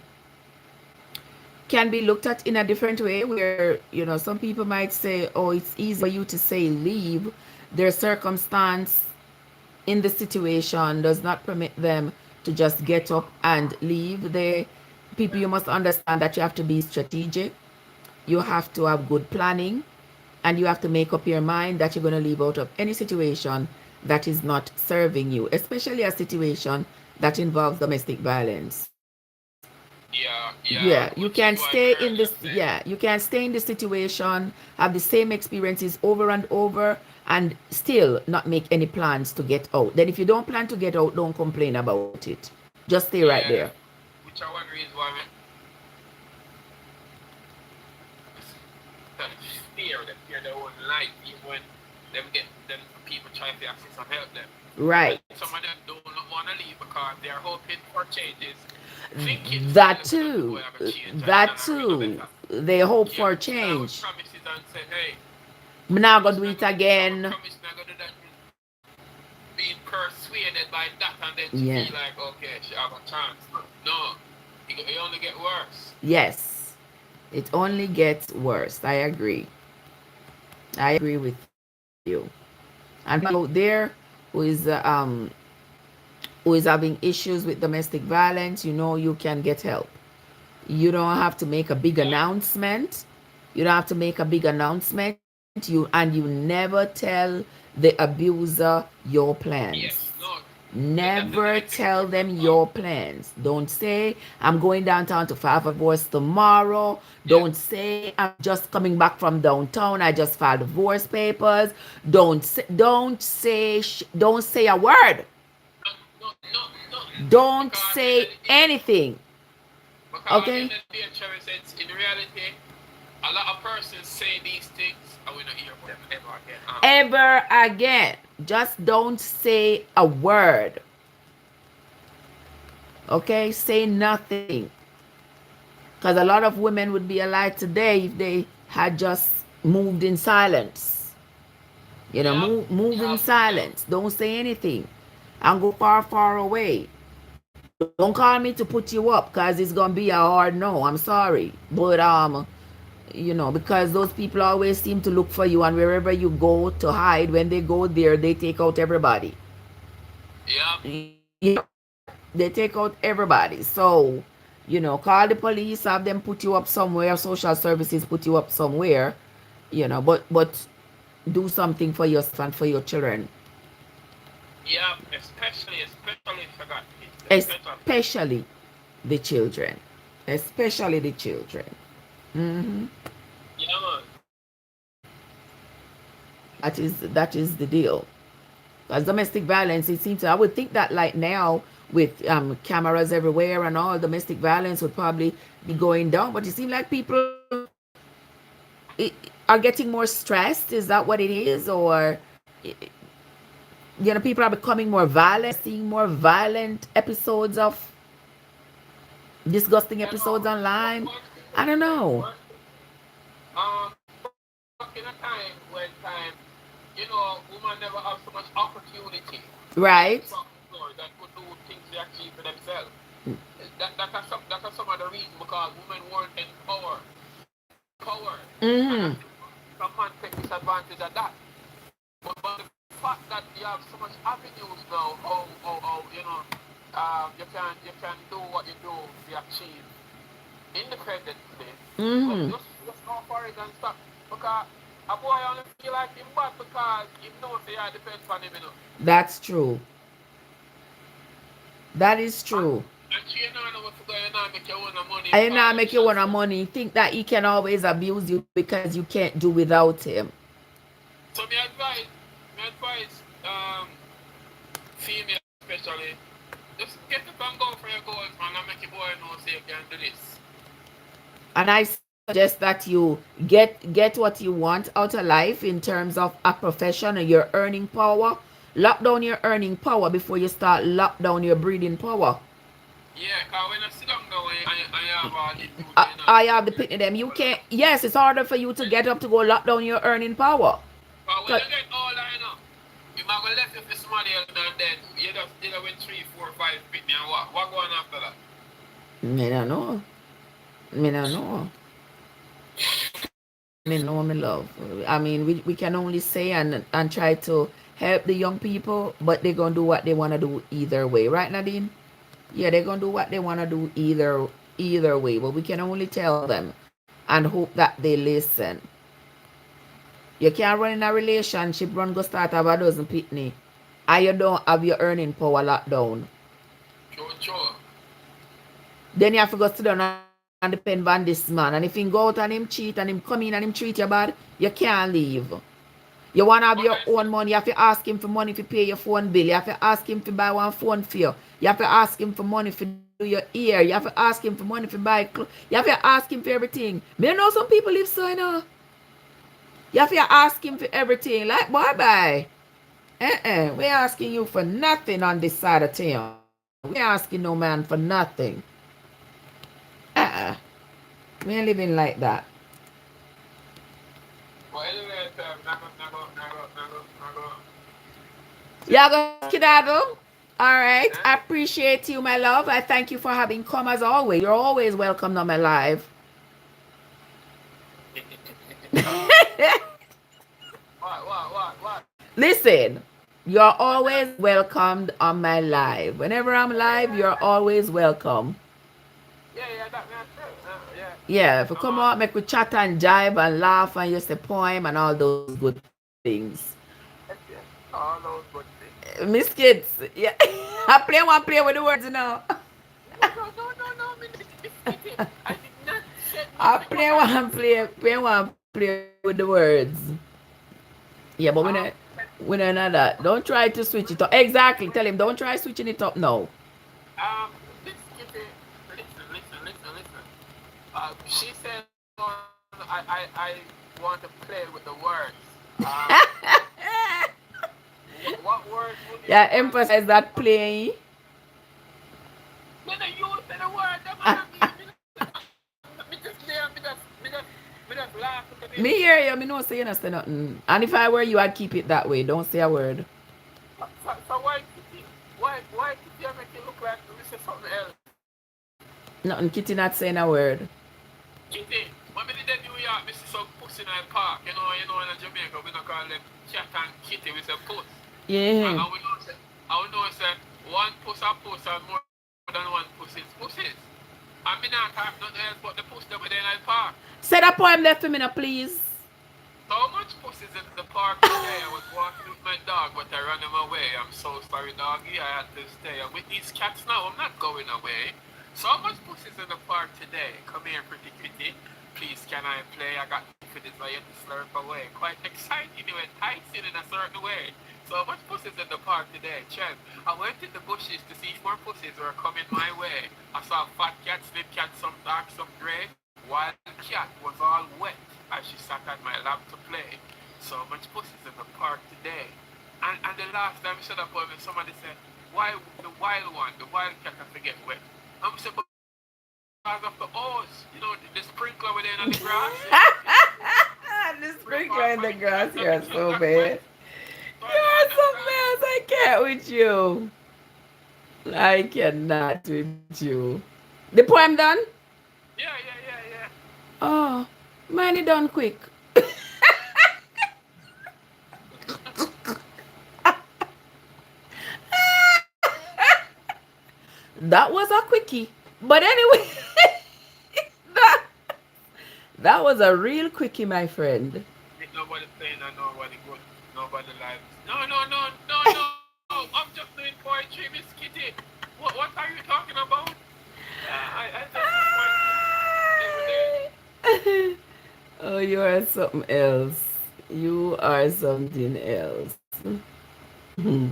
can be looked at in a different way, where some people might say, oh, it's easy for you to say leave. Their circumstance in the situation does not permit them to just get up and leave. People, you must understand that you have to be strategic. You have to have good planning, and you have to make up your mind that you're going to leave out of any situation that is not serving you, especially a situation that involves domestic violence. Yeah, you Which is can why stay Kurt in this. just said, Yeah, you can stay in the situation, have the same experiences over and over, and still not make any plans to get out. Then if you don't plan to get out, don't complain about it. Just stay right there. yeah, which I wonder is why they fear their own life, even when them people try to assist and help them. Right. And some of them don't want to leave because they're hoping for changes, thinking That look, the boy too. have a change That and we know too. better. They hope Yeah, for now with change. promises and say, hey, I'm not gonna promise do not it gonna do this, I'm again. promise not gonna do that. Being persuaded by that, and then to Yeah. be like, okay, she have a chance. No, it only get worse. Yes. It only gets worse. I agree. I agree with you. And people out there who is having issues with domestic violence, you can get help. You don't have to make a big Yeah. announcement. You don't have to make a big announcement. You never tell the abuser your plans. Yes, no, Never definitely take tell care of them that. your plans. Don't say, I'm going downtown to file for divorce tomorrow. Yeah. Don't say, I'm just coming back from downtown. I just filed divorce papers. Don't say a word. Nothing. Don't Because at the end of say the day, anything. because at the Okay? end of the day, Trevessence, in reality, a lot of persons say these things and we don't hear from them ever again. Ever again. Just don't say a word. Okay? Say nothing. Because a lot of women would be alive today if they had just moved in silence. You know, Yep. move in Yep. Yep. silence. Don't say anything. And go far, far away. Don't call me to put you up because it's gonna be a hard no. I'm sorry. But because those people always seem to look for you, and wherever you go to hide, when they go there, they take out everybody. Yep. Yeah, they take out everybody. So, call the police, have them put you up somewhere, social services put you up somewhere, but do something for yourself and for your children. Yep. Especially if I got kids. Especially. Especially the children. Especially the children. Hmm. Yeah, man. That is the deal. Because domestic violence, it seems to, I would think that like now with cameras everywhere and all, domestic violence would probably be going down. But it seems like people are getting more stressed. Is that what it is? Or, people are becoming more violent, seeing more violent episodes of disgusting You episodes know, online. one thing, I don't know. one thing, back in a time when women never have so much opportunity to get Right? something for that could do things they achieve for themselves. That are some of the reasons because women weren't empowered. And Mm-hmm. some man take disadvantage of that. But the fact that you have so much avenues now, you can do what you do to achieve independently. Mm-hmm. Just go for it and stop. Because a boy only feel like him bad because he knows they are depends on him. That's true. That is And, true. and she don't know what to go and make your own money I now make you financial want of stuff. money. Think that he can always abuse you because you can't do without him. So my advice, female especially, just get up and go for your goals, man, and make your boy know say you can do this. And I suggest that you get what you want out of life in terms of a profession and your earning power. Lock down your earning power before you start lock down your breeding power. Yeah, because when I sit down now and you have all these people I, going on, I have the pitney them. You can't. Yes, it's harder for you to get up to go lock down your earning power. but when 'Cause- you get older, you might go left you for somebody else and then you just win 3, 4, 5 pitney and what going after that? Me don't know. Me don't know. Me know, me love. I mean, we can only say and try to help the young people, but they're gonna do what they wanna do either way, right, Nadine? Yeah, they're gonna do what they wanna do either way, but we can only tell them and hope that they listen. You can't run in a relationship, run go start have a dozen pitney, and you don't have your earning power locked down. Sure. Then you have to go sit down and depend on this man. And if he go out and him cheat and him come in and him treat you bad, you can't leave. You want to have your But I own see, money, you have to ask him for money to pay your phone bill. You have to ask him to buy one phone for you. You have to ask him for money to do your ear. You have to ask him for money to buy clothes. You have to ask him for everything. Me know some people live so, You have to ask him for everything. Like, bye-bye. We asking you for nothing on this side of town. We ain't asking no man for nothing. Uh-uh. We ain't living like that. but anyway, nago. Y'all go skedaddle. All right. I appreciate you, my love. I thank you for having come as always. You're always welcome on my live. What? Listen, you're always welcomed on my live. Whenever I'm live, you're always welcome. Yeah, that man said. Yeah. Yeah, if you come out, make we chat and jive and laugh and use a poem and all those good things. Yes. All those good things. Miss Kids, yeah. I play with the words, No, Miss I did not say I nothing what I did. play with the words. Yeah, but Um, we don't know that. Don't try to switch it up. Exactly. Tell him don't try switching it up now. Miss Kitty, listen. She said, I want to play with the words. Um, what words would you Yeah, want? emphasize that playing. No, you say the word. That man not give me. me? Me hear you. Me no say you not say nothing. And if I were you, I'd keep it that way. Don't say a word. So why Kitty make it look like we say something else? Nothing. Kitty not saying a word. Kitty, when me did in New York, me see some pussy in the park. You know in Jamaica, we don't call them cat and kitty, we say puss. Yeah. And we know say one puss and more than one puss is pussies. And me not have nothing else but the puss that we in the park. Say that poem there to me now, please. So much pussies in the park today. I was walking with my dog, but I ran him away. I'm so sorry, doggy. I had to stay. And with these cats now, I'm not going away. So much pussies in the park today. Come here, pretty kitty. Please, can I play? I got for this. I had to slurp away. Quite exciting, you enticing in a certain way. So much pussies in the park today. Trev, I went in the bushes to see if more pussies were coming my way. I saw a fat cat, slim cat, some dark, some gray. Wild cat was all wet as she sat on my lap to play. So much pussies in the park today. And the last time we set up on somebody said, why the wild one, the wild cat can forget wet? And we said, because of the hose, the sprinkler within on the grass. The sprinkler in the grass, you're so bad. You're something else. I can't with you. I cannot with you. The poem done? Yeah. Oh, mine is done quick. That was a quickie. But anyway, that was a real quickie, my friend. Nobody saying that nobody good, nobody lives. No. I'm just doing poetry, Miss Kitty. What are you talking about? I just do poetry. Oh, you are something else. You are something else. So the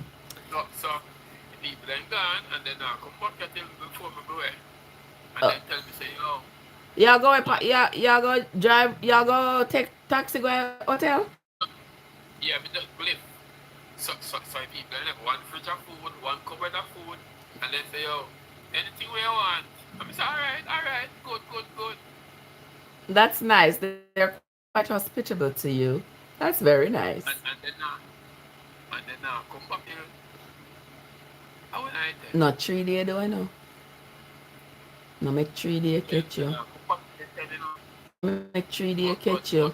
people then gone, and then I come back and tell me before me go away. And then tell me, say, oh. You go drive, you go take taxi, go hotel? Yeah, we just live. So people then have one fridge of food, one cupboard of food, and then say, oh, anything we want. And I say, alright, good. That's nice. They're quite hospitable to you. That's very nice. And then come back here. How would I tell? Not 3 days, do I know? No, make 3 days catch you. Make 3 days catch you.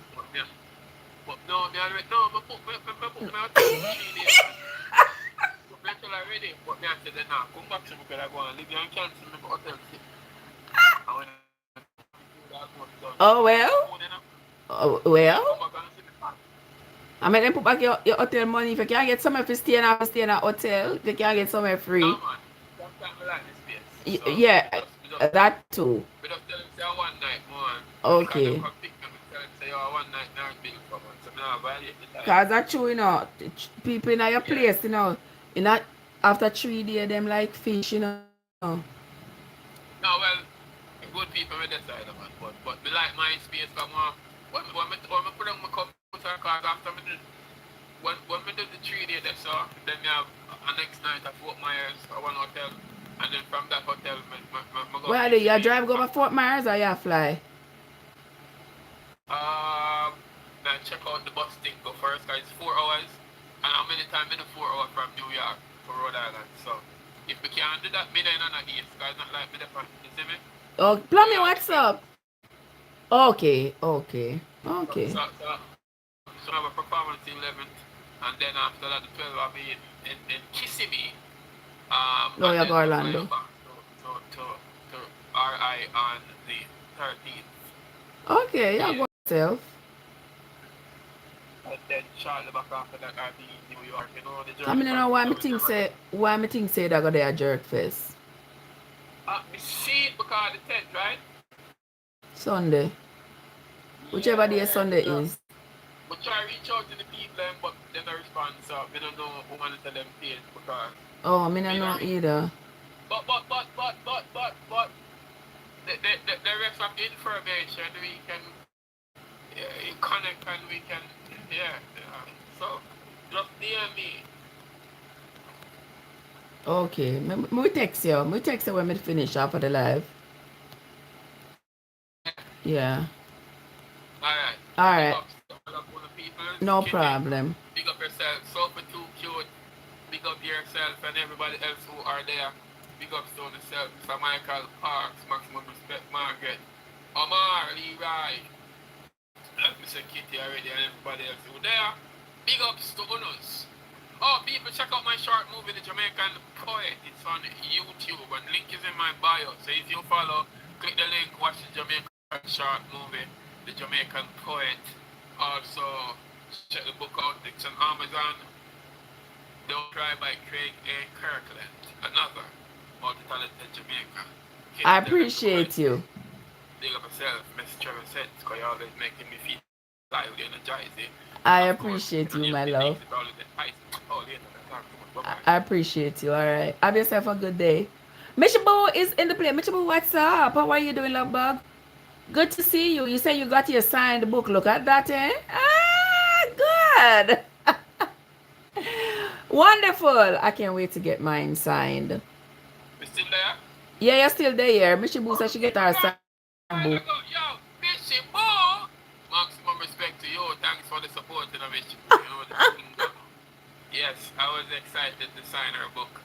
But no, me put me out 3 days. Me already, but me after that now, come back to me because I go and live here and cancel me for hotel shit. Oh, well. I mean, then put back your hotel money. If you can't get somewhere for stay in a hotel, if you can't get somewhere free. No, man. Sometimes I like this place. So yeah, that too. We just tell them say one night, man. Okay. Because they pick them and tell them say, oh, one night now it's big for one. So now I violate the time. Because that's true, people in your place, after 3 days, them like fish, No, well, good people on that side, man. But me like my space, come on. When me put on my computer, because after me do, when me do the 3 days, that's all. Then me have a next night at Fort Myers or one hotel. And then from that hotel, me go. Where do you drive go to Fort Myers or you fly? Then check out the bus thing go first, because it's 4 hours. And how many times in the 4 hours from New York to Rhode Island. So, if we can't do that, me then on the east, because it's not like me the front, you see me? Oh, Plummy, what's up? Okay. So I have a performance the 11th, and then after that, the 12th, I'll be in Kissimmee. You go Orlando. To RI on the 13th. Okay, yeah, go yourself. And then shortly back after that, I'll be in New York, the I mean, why me think say that go there a jerk fest? Me see it because the 10th, right? Sunday. Whichever day Sunday is. But try to reach out to the people, but they don't respond, so we don't know who want to tell them page because... Oh, me don't know either. But the rest of the information we can connect and we can, so just DM me. Okay, me text you. Me text you when we finish after the live. Yeah. Alright. All Big right. up all of the people. No Kitty, problem. big up yourself. Sofa too cute. Big up yourself and everybody else who are there. Big up to yourself. Sir Michael Parks, maximum respect, Margaret. Omar, Leroy, Mr. Kitty already and everybody else who there. Big ups to us. Oh, people, check out my short movie, The Jamaican Poet. It's on YouTube and link is in my bio. So if you follow, click the link, watch the Jamaican short movie, The Jamaican Poet. Also, check the book out. It's on Amazon. Don't Cry by Craig A. Kirkland. Another multi-talented Jamaican. I appreciate you. Big up yourself, Miss Trevessence, because you're always making me feel lively, energizing. I Of course, appreciate and you, if my the love. things is always enticing. Oh, later, talk too much. Bye-bye. I appreciate you. All right. Have yourself a good day. Michael is in the play. Michael, what's up? How are you doing, love bug? Good to see you. You say you got your signed book. Look at that, eh? Ah, good. Wonderful. I can't wait to get mine signed. You still there? Yeah, you're still there. Michibu said she get her signed While book. ago, yo, Bishop Boo! Maximum respect to you. Thanks for the support in a Bishop. You know the thing go. Yes, I was excited to sign her book.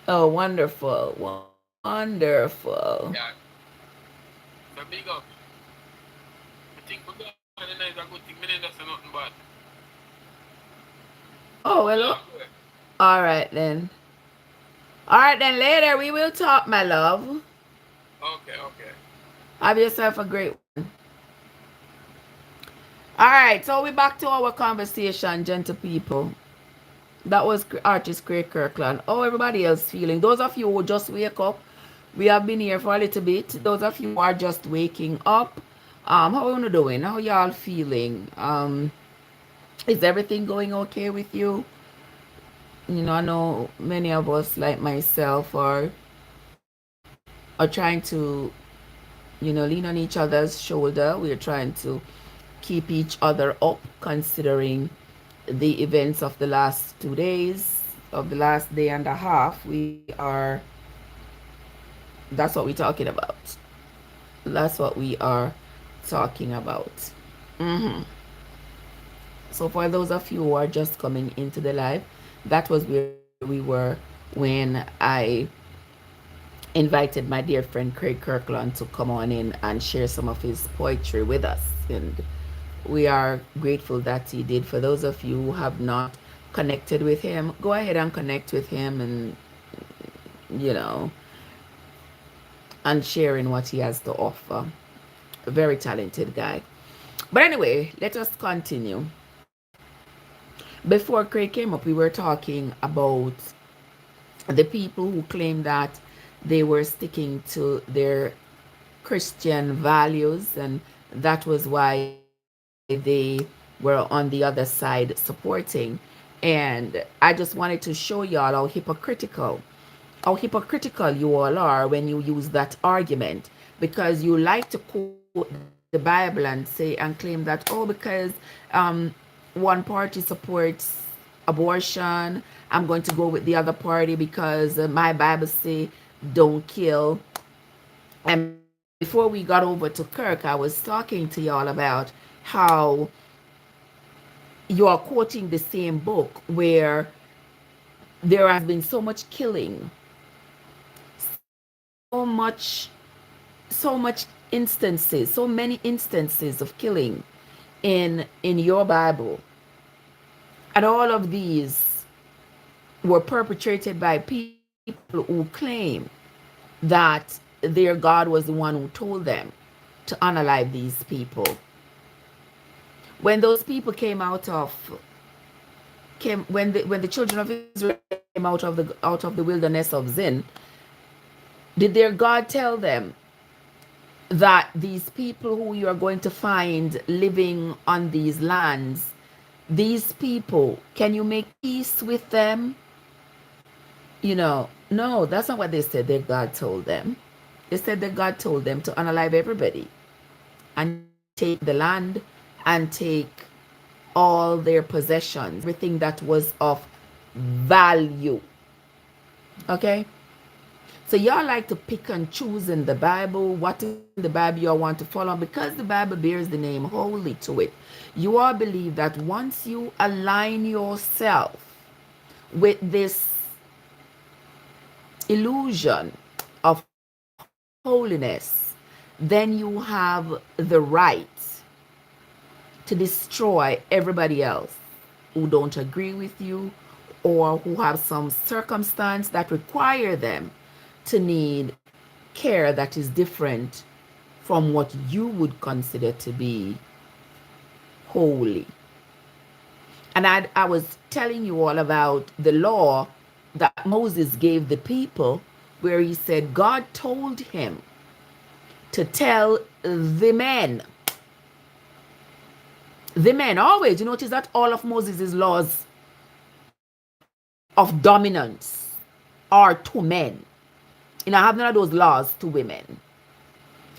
Oh, wonderful. Wonderful. Yeah. So big up. I think we're going to is a good thing. Me never say nothing bad. Oh, well. Yeah. All right, then. All right, then later we will talk, my love. Okay, okay. Have yourself a great one. All right, so we're back to our conversation, gentle people. That was Artist Craig Kirkland. Oh, everybody else feeling? Those of you who just wake up, we have been here for a little bit. Those of you who are just waking up, how are you doing? How y'all feeling? Is everything going okay with you? You know, I know many of us, like myself, are trying to, lean on each other's shoulder. We're trying to keep each other up, considering the events of the last 2 days, of the last day and a half. That's what we're talking about. That's what we are talking about. hmm So, for those of you who are just coming into the live, that was where we were when I invited my dear friend Craig Kirkland to come on in and share some of his poetry with us. And we are grateful that he did. For those of you who have not connected with him, go ahead and connect with him and, you know, and sharing what he has to offer. A very talented guy. But anyway, let us continue. Before Craig came up, we were talking about the people who claim that they were sticking to their Christian values, and that was why they were on the other side supporting. And I just wanted to show y'all how hypocritical you all are when you use that argument, because you like to quote the Bible and say and claim that, oh, because um one party supports abortion, I'm going to go with the other party because my Bible say don't kill. And before we got over to Kirk, I was talking to y'all about how you are quoting the same book where there has been so much killing, so much instances, so many instances of killing in your Bible. And all of these were perpetrated by people who claim that their God was the one who told them to unalive these people. When those people came when the children of Israel came out of the wilderness of Zin, did their God tell them that these people who you are going to find living on these lands, these people, can you make peace with them? No, that's not what they said their God told them. They said that God told them to unalive everybody and take the land and take all their possessions, everything that was of value. Okay? So y'all like to pick and choose in the Bible, what in the Bible you all want to follow. Because the Bible bears the name holy to it, you all believe that once you align yourself with this illusion of holiness, then you have the right to destroy everybody else who don't agree with you or who have some circumstance that require them to need care that is different from what you would consider to be holy. And I was telling you all about the law that Moses gave the people, where he said God told him to tell the men always, you notice that all of Moses' laws of dominance are to men. You know, I have none of those laws to women.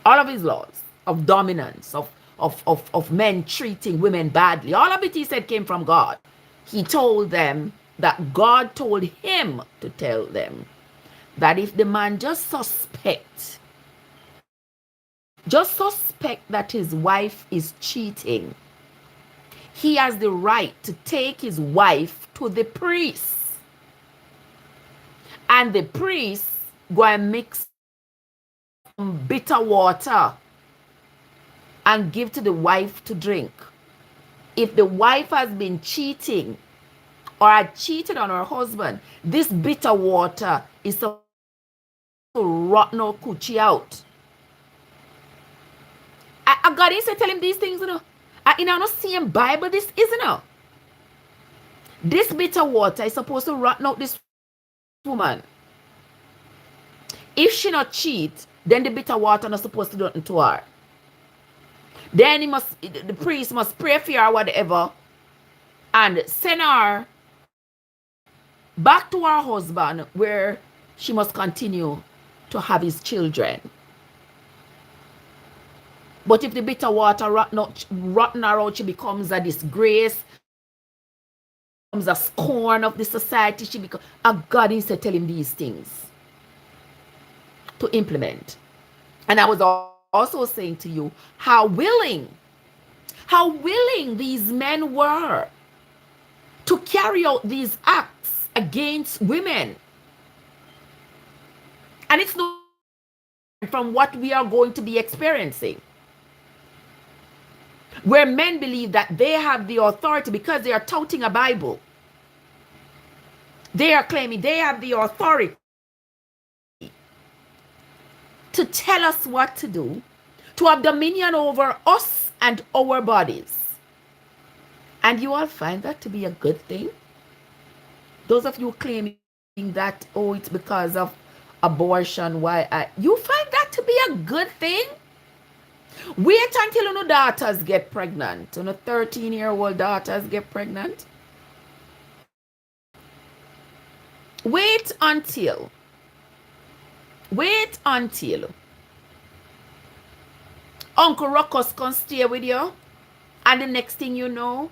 All of his laws of dominance, of men treating women badly, all of it, he said, came from God. He told them that God told him to tell them that if the man just suspect that his wife is cheating, he has the right to take his wife to the priest. And the priest go and mix some bitter water and give to the wife to drink. If the wife has been cheating or had cheated on her husband, this bitter water is supposed to rot no coochie out. I God is to tell him these things, you know. In the same Bible, this isn't it. This bitter water is supposed to rot out this woman. If she not cheat, then the bitter water not supposed to do nothing to her. Then the priest must pray for her or whatever and send her back to her husband, where she must continue to have his children. But if the bitter water rotten her out, she becomes a disgrace, becomes a scorn of the society. She becomes a God is to tell him these things to implement. And I was also saying to you how willing these men were to carry out these acts against women. And it's not from what we are going to be experiencing, where men believe that they have the authority because they are touting a Bible. They are claiming they have the authority to tell us what to do, to have dominion over us and our bodies. And you all find that to be a good thing? Those of you claiming that, oh, it's because of abortion, you find that to be a good thing? Wait until your daughters get pregnant. Your 13-year-old daughters get pregnant. Wait until Uncle Ruckus can stay with you, and the next thing you know,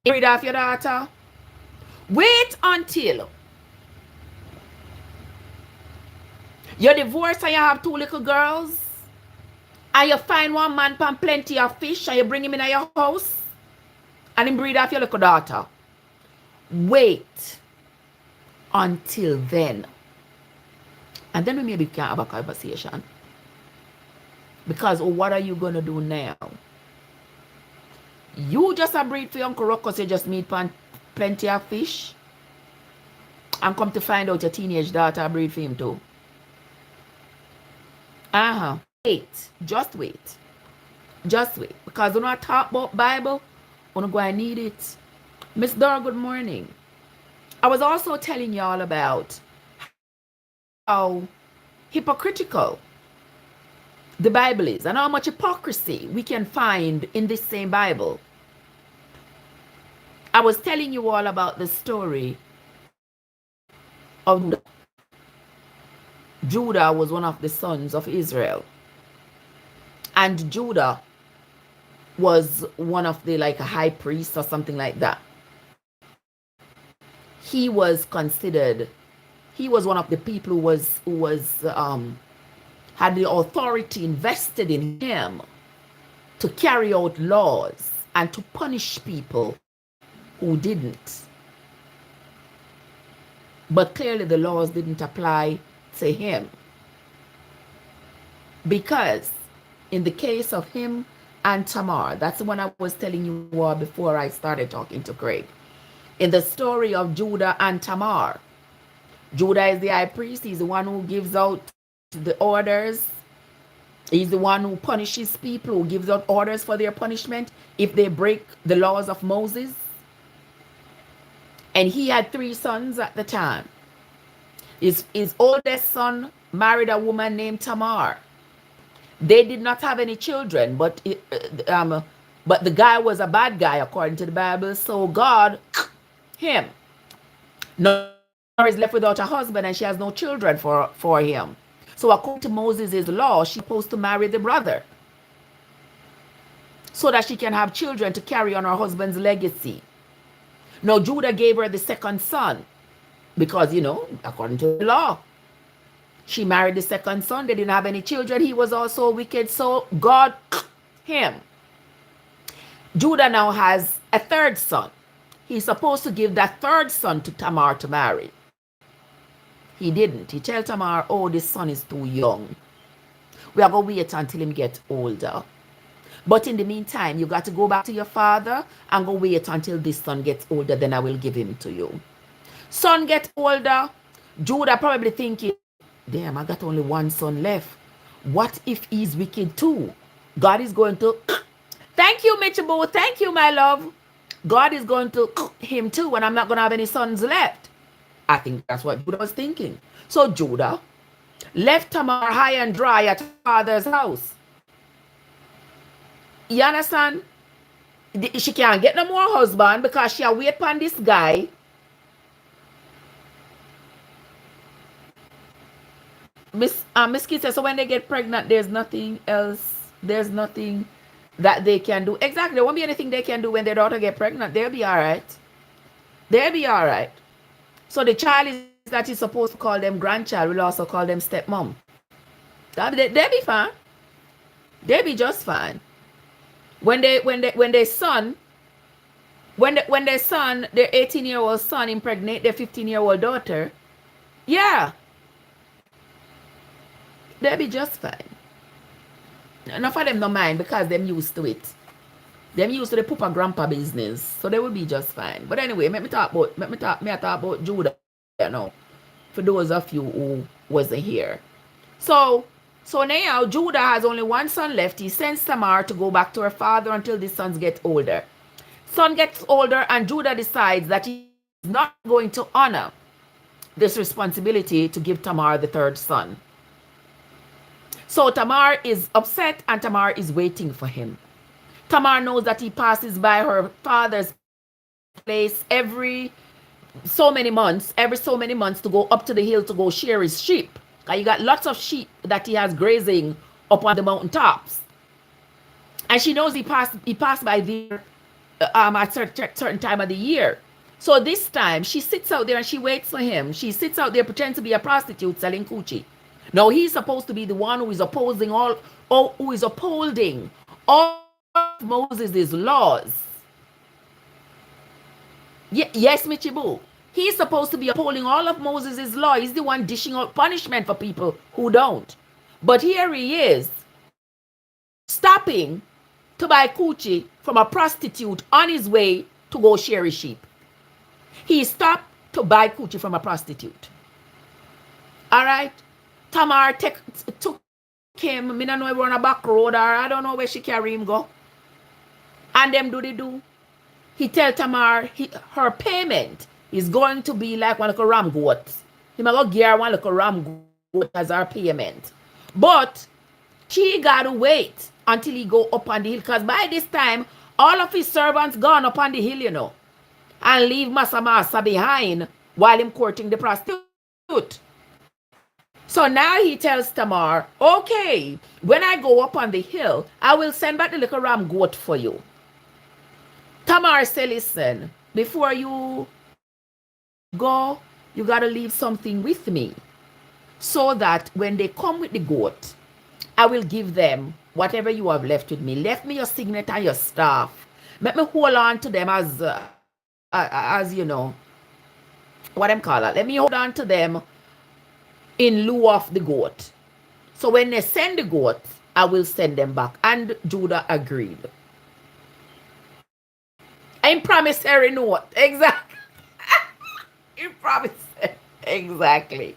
you rid of your daughter. Wait until you're divorced and you have 2 little girls, and you find one man pan plenty of fish and you bring him in your house and him breed off your little daughter. Wait until then. And then we maybe can have a conversation. Because what are you going to do now? You just a breed for your Uncle Ruckus, you just meet pan plenty of fish, and come to find out your teenage daughter breed for him too. Wait. Just wait. Because when I talk about Bible, I'm going to need it. Miss Dora, good morning. I was also telling y'all about how hypocritical the Bible is and how much hypocrisy we can find in this same Bible. I was telling you all about the story of Judah. Judah was one of the sons of Israel. And Judah was one of the, like, a high priest or something like that. He he was one of the people had the authority invested in him to carry out laws and to punish people who didn't. But clearly the laws didn't apply to him. Because in the case of him and Tamar, that's the one I was telling you all before I started talking to Craig. In the story of Judah and Tamar, Judah is the high priest. He's the one who gives out the orders. He's the one who punishes people, who gives out orders for their punishment if they break the laws of Moses. And he had 3 sons at the time. His oldest son married a woman named Tamar. They did not have any children, but the guy was a bad guy according to the Bible. So God, him. Now is left without a husband and she has no children for him. So according to Moses' law, she's supposed to marry the brother so that she can have children to carry on her husband's legacy. Now Judah gave her the second son because, according to the law, she married the second son. They didn't have any children. He was also wicked. So God, him. Judah now has a third son. He's supposed to give that third son to Tamar to marry. He didn't. He tell Tamar, oh, this son is too young. We are going to wait until him get older. But in the meantime, you got to go back to your father and go wait until this son gets older. Then I will give him to you. Son gets older. Judah probably thinking, damn, I got only one son left. What if he's wicked too? God is going to, thank you, Mitchell. Thank you, my love. God is going to him too, and I'm not going to have any sons left. I think that's what Judah was thinking. So Judah left Tamar high and dry at her father's house. You understand? She can't get no more husband because she wait upon this guy. Miss Kid says, so when they get pregnant, there's nothing else. There's nothing that they can do. Exactly. There won't be anything they can do when their daughter get pregnant. They'll be all right. They'll be all right. So the child that is supposed to call them grandchild will also call them stepmom. They'll be fine. They'll be just fine. When their son, their 18-year-old son impregnate their 15-year-old daughter, yeah, they'll be just fine. Enough of them no mind because them used to it. Them used to the papa grandpa business, so they will be just fine. But anyway, let me talk about Judah now. For those of you who wasn't here. So now Judah has only one son left. He sends Tamar to go back to her father until the sons get older. Son gets older and Judah decides that he is not going to honor this responsibility to give Tamar the third son. So Tamar is upset and Tamar is waiting for him. Tamar knows that he passes by her father's place every so many months to go up to the hill to go shear his sheep. You got lots of sheep that he has grazing up on the mountaintops. And she knows he passed by there at certain time of the year. So this time she sits out there and she waits for him. She sits out there pretending to be a prostitute selling coochie. Now he's supposed to be the one who is upholding all of Moses' laws. Yes, Michibu. He's supposed to be upholding all of Moses' law. He's the one dishing out punishment for people who don't. But here he is, stopping to buy coochie from a prostitute on his way to go shear his sheep. He stopped to buy coochie from a prostitute. All right? Tamar took him. I don't know if we're on a back road or I don't know where she carry him go. And them do. He tell Tamar her payment is going to be like one little ram goat. He might go gear one little ram goat as our payment. But she gotta wait until he go up on the hill. Because by this time, all of his servants gone up on the hill, and leave Masa behind while him courting the prostitute. So now he tells Tamar, okay, when I go up on the hill, I will send back the little ram goat for you. Tamar said, listen, before you go, You got to leave something with me so that when they come with the goat, I will give them whatever you have left with me. Left me your signet and your staff. Let me hold on to them as you know, what them call it. Let me hold on to them in lieu of the goat. So when they send the goat, I will send them back. And Judah agreed. In promissory note. Exactly. In promissory. Exactly.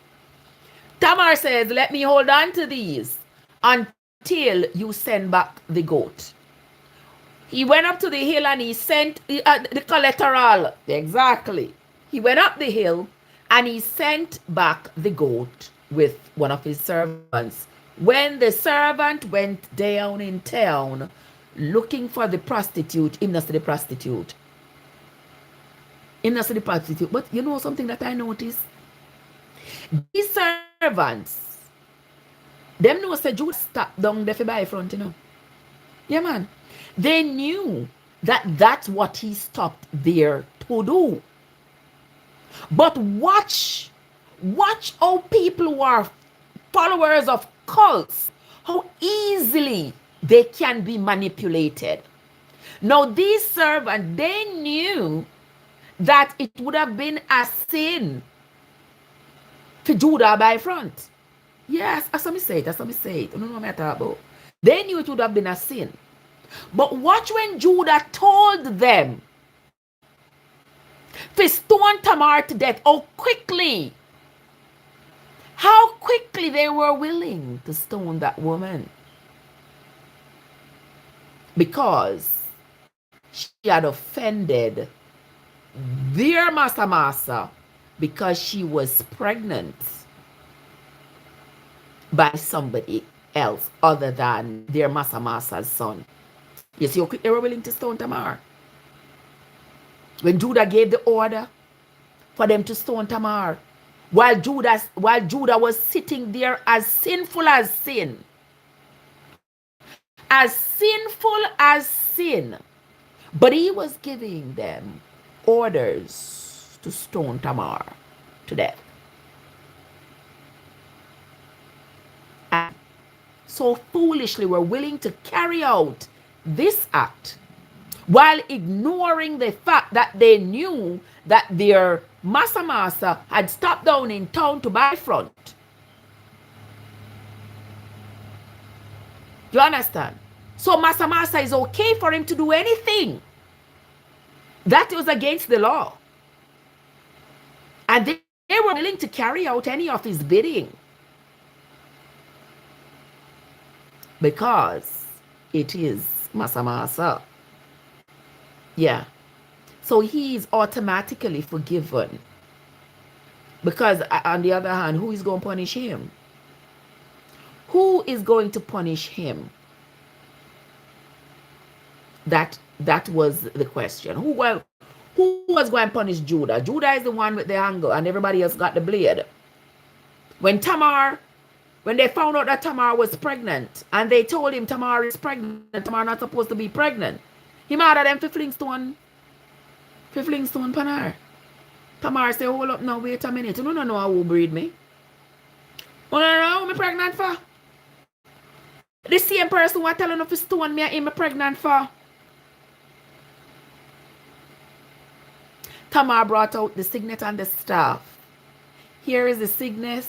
Tamar says, let me hold on to these until you send back the goat. He went up to the hill and he sent the collateral. Exactly. He went up the hill and he sent back the goat with one of his servants. When the servant went down in town looking for the prostitute, him not see the prostitute. Him not see the prostitute. But you know something that I noticed? These servants, them know say Judah stop down there for buy front, you know. Yeah, man. They knew that that's what he stopped there to do. But watch how people who are followers of cults, how easily they can be manipulated. Now, these servants, they knew that it would have been a sin for Judah by front. Yes, that's what I say it. I don't know what I'm talking about. They knew it would have been a sin. But watch when Judah told them to stone Tamar to death, how quickly they were willing to stone that woman. Because she had offended their masa because she was pregnant by somebody else other than their masa's son. You see how quick they were willing to stone Tamar? When Judah gave the order for them to stone Tamar, while Judah was sitting there as sinful as sin. As sinful as sin. But he was giving them orders to stone Tamar to death. And so foolishly were willing to carry out this act while ignoring the fact that they knew that their masa had stopped down in town to buy front. You understand? So masa is okay for him to do anything that was against the law. And they were willing to carry out any of his bidding. Because it is masa. Yeah. So he is automatically forgiven. Because on the other hand, who is going to punish him? Who is going to punish him? That was the question. Who was going to punish Judah? Judah is the one with the angle and everybody else got the blade. When they found out that Tamar was pregnant and they told him Tamar is pregnant, Tamar not supposed to be pregnant, he mad at them for fling stone panar. Tamar say, hold up now, wait a minute. You don't know who breed me. You don't know who me pregnant for. The same person who are telling us to stone me and him pregnant for. Tamar brought out the signet and the staff. Here is the signet.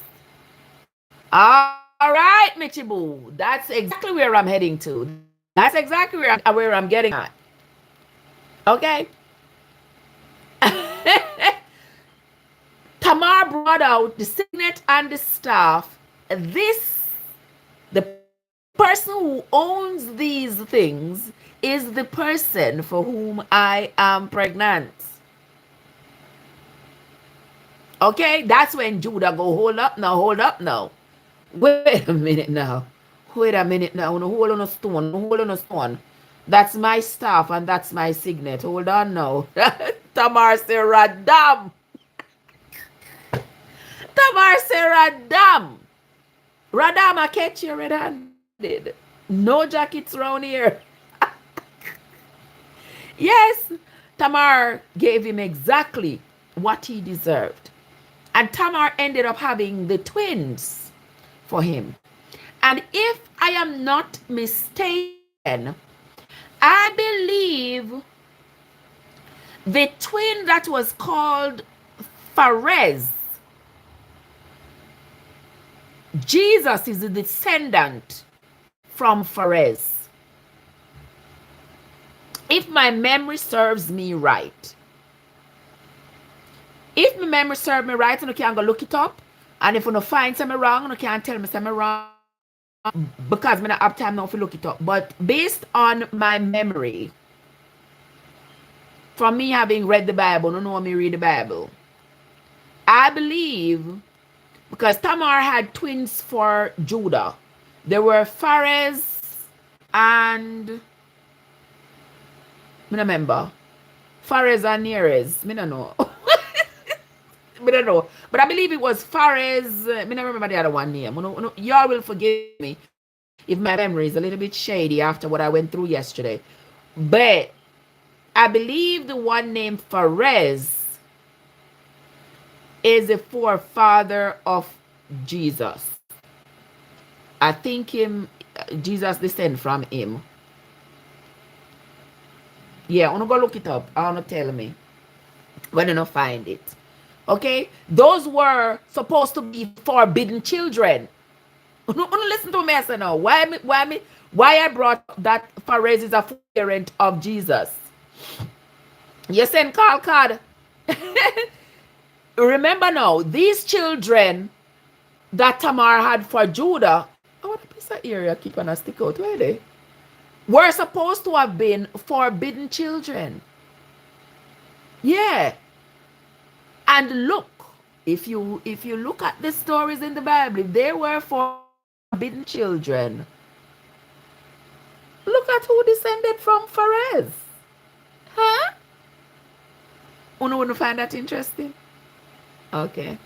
All right, Mitchie Boo. That's exactly where I'm heading to. That's exactly where I'm getting at. Okay? Tamar brought out the signet and the staff. The person who owns these things is the person for whom I am pregnant. Okay? That's when Judah go, hold up now. Wait a minute now. Hold on a stone. That's my staff and that's my signet. Hold on now. Tamar say, Radam. Tamar say, Radam. Radam, I catch you red-handed. No jackets around here. Yes, Tamar gave him exactly what he deserved. And Tamar ended up having the twins for him. And if I am not mistaken, I believe the twin that was called Phares, Jesus is a descendant from Phares. If my memory serves me right. If my memory serves me right, you can go look it up. And if you find something wrong, you can tell me something wrong. Because I don't have time now to look it up. But based on my memory, from me having read the Bible, you know me read the Bible, I believe, because Tamar had twins for Judah. There were Phares and I don't remember. Phares and Neres. I don't know. I don't know. But I believe it was Phares. I don't remember the other one name. Y'all will forgive me if my memory is a little bit shady after what I went through yesterday. But I believe the one named Phares is the forefather of Jesus. I think Jesus descend from him. Yeah, I'm gonna go look it up. I wanna tell me when I don't find it. Okay, those were supposed to be forbidden children. Listen to me, I say now. Why I brought that Phares is a parent of Jesus? You send call card. Remember now, these children that Tamar had for Judah, I want a piece of area keep on a stick out, where they? Were supposed to have been forbidden children. Yeah. And look, if you look at the stories in the Bible, if they were forbidden children, look at who descended from Phares. Huh? You wouldn't find that interesting? Okay.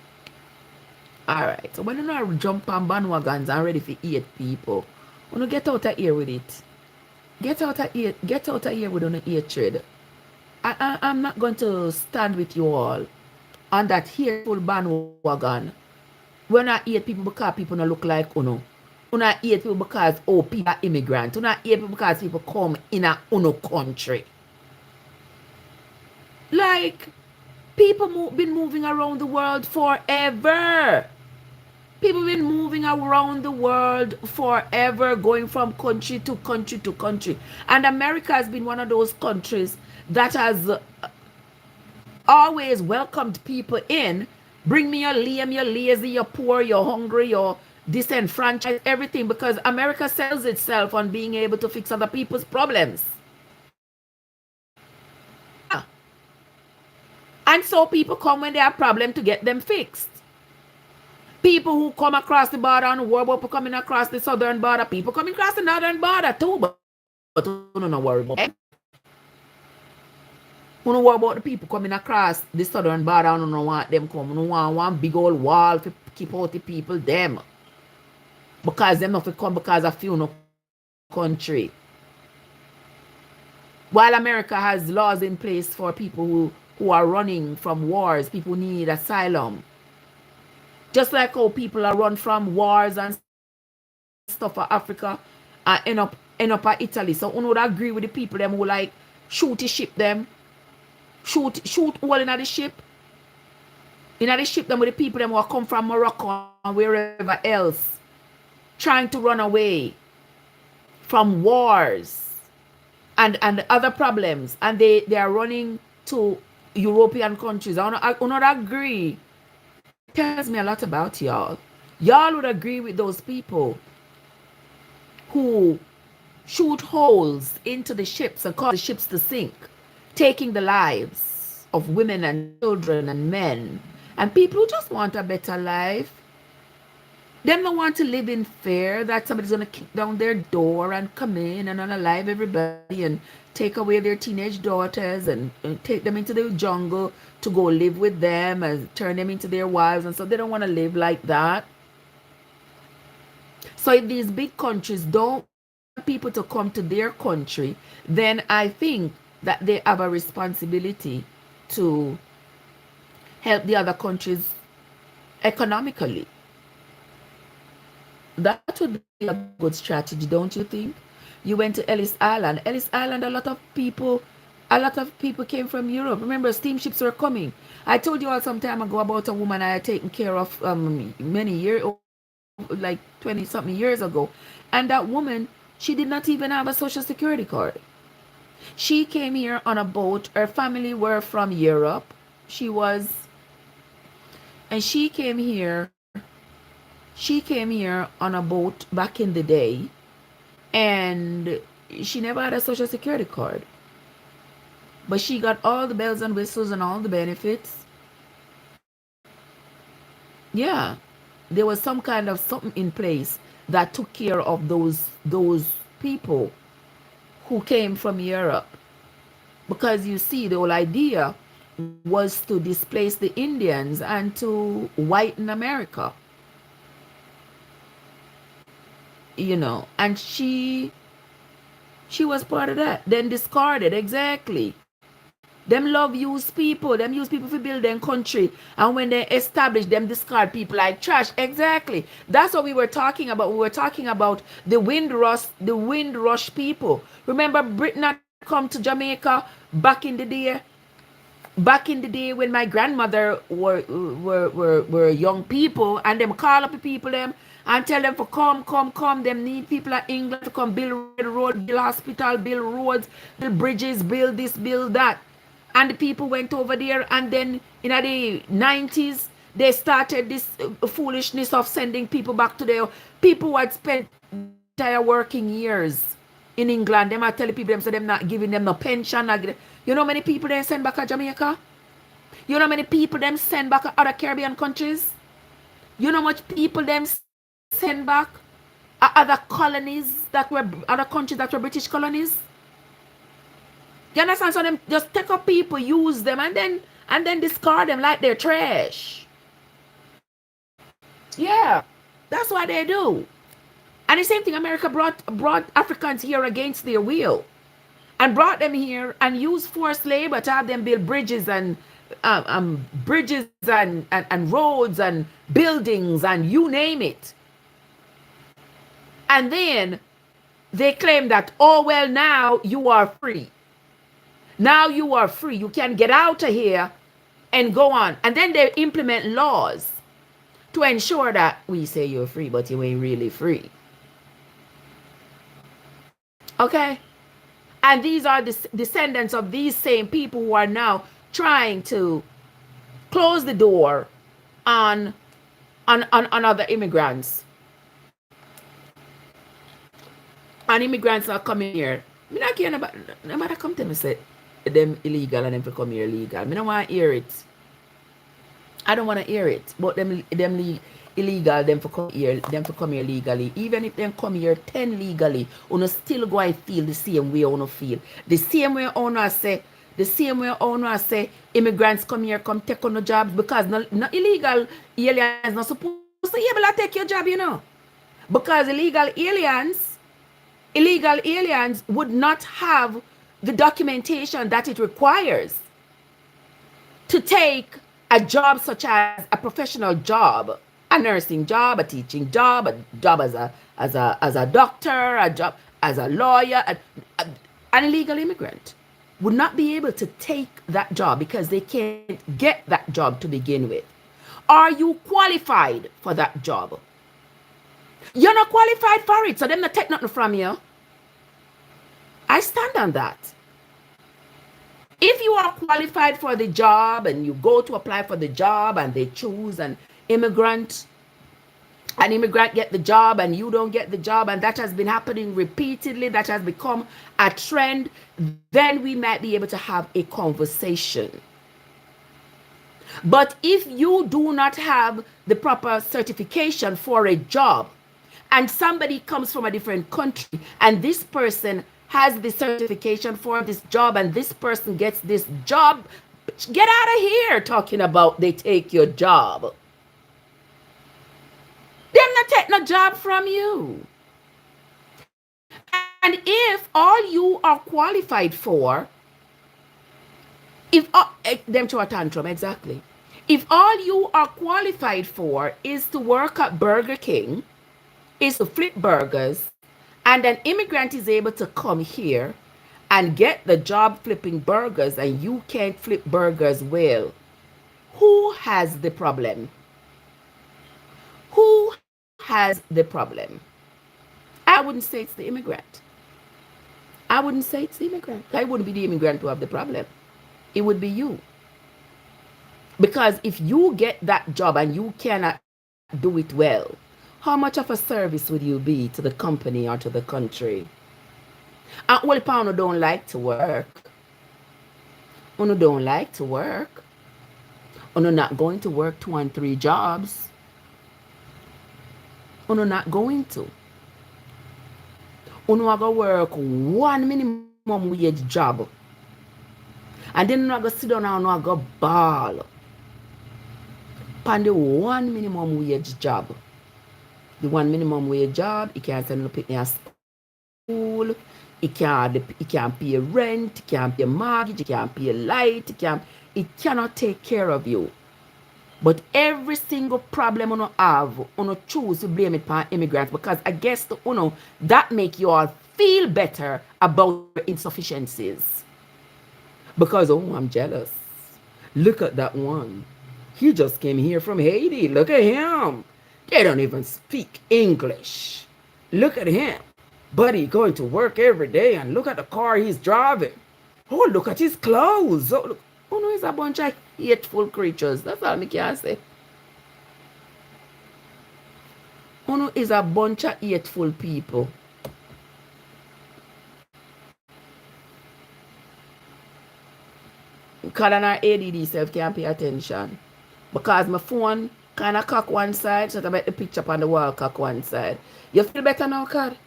Alright. So when you know jump on bandwagons and ready for 8 people, you get out of here with it. Get out of here with a hatred. I'm not going to stand with you all on that hateful bandwagon. We're not 8 people because people don't look like Uno. We're not 8 people because people are immigrants. We're not 8 people because people come in a Uno country. Like, people been moving around the world forever. People been moving around the world forever, going from country to country to country. And America has been one of those countries that has always welcomed people in. Bring me your lame, you're lazy, you're poor, you're hungry, you're disenfranchised, everything, because America sells itself on being able to fix other people's problems. And so people come when they have problems to get them fixed. People who come across the border and worry about coming across the southern border, people coming across the northern border too, but don't worry about it. You don't worry about the people coming across the southern border and don't want them come. You don't want one big old wall to keep out the people them. Because them not to come because of few no country. While America has laws in place for people who are running from wars, people need asylum. Just like how people are run from wars and stuff for Africa and end up at Italy. So you would agree with the people them who like shoot the ship them. Shoot all in the ship. In the ship them with the people them who come from Morocco and wherever else. Trying to run away from wars and other problems. And they are running to European countries. I not agree. It tells me a lot about y'all. Y'all would agree with those people who shoot holes into the ships and cause the ships to sink, taking the lives of women and children and men and people who just want a better life. Them don't want to live in fear that somebody's going to kick down their door and come in and unalive everybody and take away their teenage daughters and take them into the jungle to go live with them and turn them into their wives. And so they don't want to live like that. So if these big countries don't want people to come to their country, then I think that they have a responsibility to help the other countries economically. That would be a good strategy, don't you think? You went to Ellis Island. Ellis Island, a lot of people came from Europe. Remember, steamships were coming. I told you all some time ago about a woman I had taken care of many years, like 20 something years ago. And that woman, she did not even have a social security card. She came here on a boat. Her family were from Europe. She was, and she came here on a boat back in the day, and she never had a social security card. But she got all the bells and whistles and all the benefits. Yeah. There was some kind of something in place that took care of those people who came from Europe. Because you see, the whole idea was to displace the Indians and to whiten America. And she was part of that, then discarded. Exactly. Them love use people, them use people to build their country, and when they establish, them discard people like trash. Exactly. That's what we were talking about. We were talking about the Windrush people. Remember, Britain had come to Jamaica back in the day when my grandmother were young people, and them call up the people them and tell them for come. Them need people at England to come build road, build hospital, build roads, build bridges, build this, build that. And the people went over there, and then in the 90s they started this foolishness of sending people back to their people who had spent entire working years in England. Them are telling people them, so them not giving them no pension. You know how many people they send back to Jamaica? You know how many people them send back to other Caribbean countries? You know how much people them send back other other countries that were British colonies? You understand? So them just take up people, use them, and then discard them like they're trash. Yeah, that's what they do. And the same thing, America brought Africans here against their will, and brought them here and used forced labor to have them build bridges and roads and buildings and you name it. And then they claim that, oh well, now you are free. Now you are free. You can get out of here and go on. And then they implement laws to ensure that we say you're free, but you ain't really free. Okay? And these are the descendants of these same people who are now trying to close the door on other immigrants. And immigrants are coming here. Me not care about nobody come to me say them illegal and them for come here legal. Me don't want to hear it. I don't want to hear it. But them illegal, them for come here legally. Even if them come here 10 legally, you still go and feel the same way you feel. The same way owner say immigrants come here, come take on the jobs, because no illegal aliens not supposed to be able to take your job, Because illegal aliens would not have the documentation that it requires to take a job such as a professional job, a nursing job, a teaching job, a job as a doctor, a job as a lawyer. An illegal immigrant would not be able to take that job because they can't get that job to begin with. Are you qualified for that job? You're not qualified for it, so them not take nothing from you. I stand on that. If you are qualified for the job and you go to apply for the job and they choose an immigrant get the job and you don't get the job, and that has been happening repeatedly, that has become a trend, then we might be able to have a conversation. But if you do not have the proper certification for a job, and somebody comes from a different country and this person has the certification for this job and this person gets this job, get out of here talking about they take your job. Them not take no job from you. And if all you are qualified for, them to a tantrum, exactly. If all you are qualified for is to work at Burger King, is to flip burgers, and an immigrant is able to come here and get the job flipping burgers and you can't flip burgers well, who has the problem? Who has the problem? I wouldn't say it's the immigrant. I wouldn't say it's the immigrant. I wouldn't be the immigrant to have the problem. It would be you. Because if you get that job and you cannot do it well, how much of a service would you be to the company or to the country? And all people don't like to work. Uno don't like to work. Uno not going to work 2 and 3 jobs. Uno not going to. Uno go work 1 minimum wage job. And then uno go sit down and uno go ball. Pan the 1 minimum wage job. The 1 minimum wage job, you can't send no pick at school, you can't pay rent, you can't pay mortgage, you can't pay light, it cannot take care of you. But every single problem uno have, uno choose to blame it on immigrants because I guess that make you all feel better about your insufficiencies. Because I'm jealous. Look at that one. He just came here from Haiti. Look at him. They don't even speak English. Look at him. Buddy going to work every day and look at the car he's driving. Oh, look at his clothes. Oh, look. Oh no, he's a bunch of hateful creatures. That's all I can say. Oh no, is a bunch of hateful people. Because our ADD self can't pay attention. Because my phone kind of cock one side, so I make the picture up on the wall cock one side. You feel better now, Cad?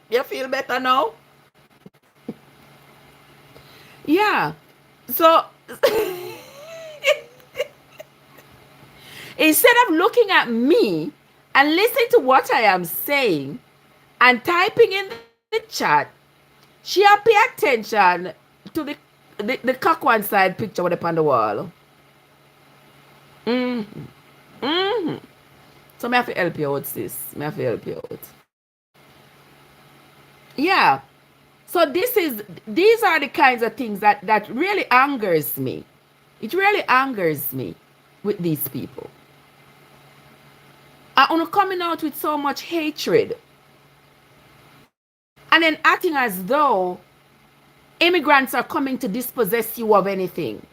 You feel better now? Yeah. So instead of looking at me and listening to what I am saying and typing in the chat, she pay attention to the cock one side picture with up on the wall. So I have to help you out, sis. I have to help you out. Yeah. So these are the kinds of things that really angers me. It really angers me with these people. I'm coming out with so much hatred. And then acting as though immigrants are coming to dispossess you of anything.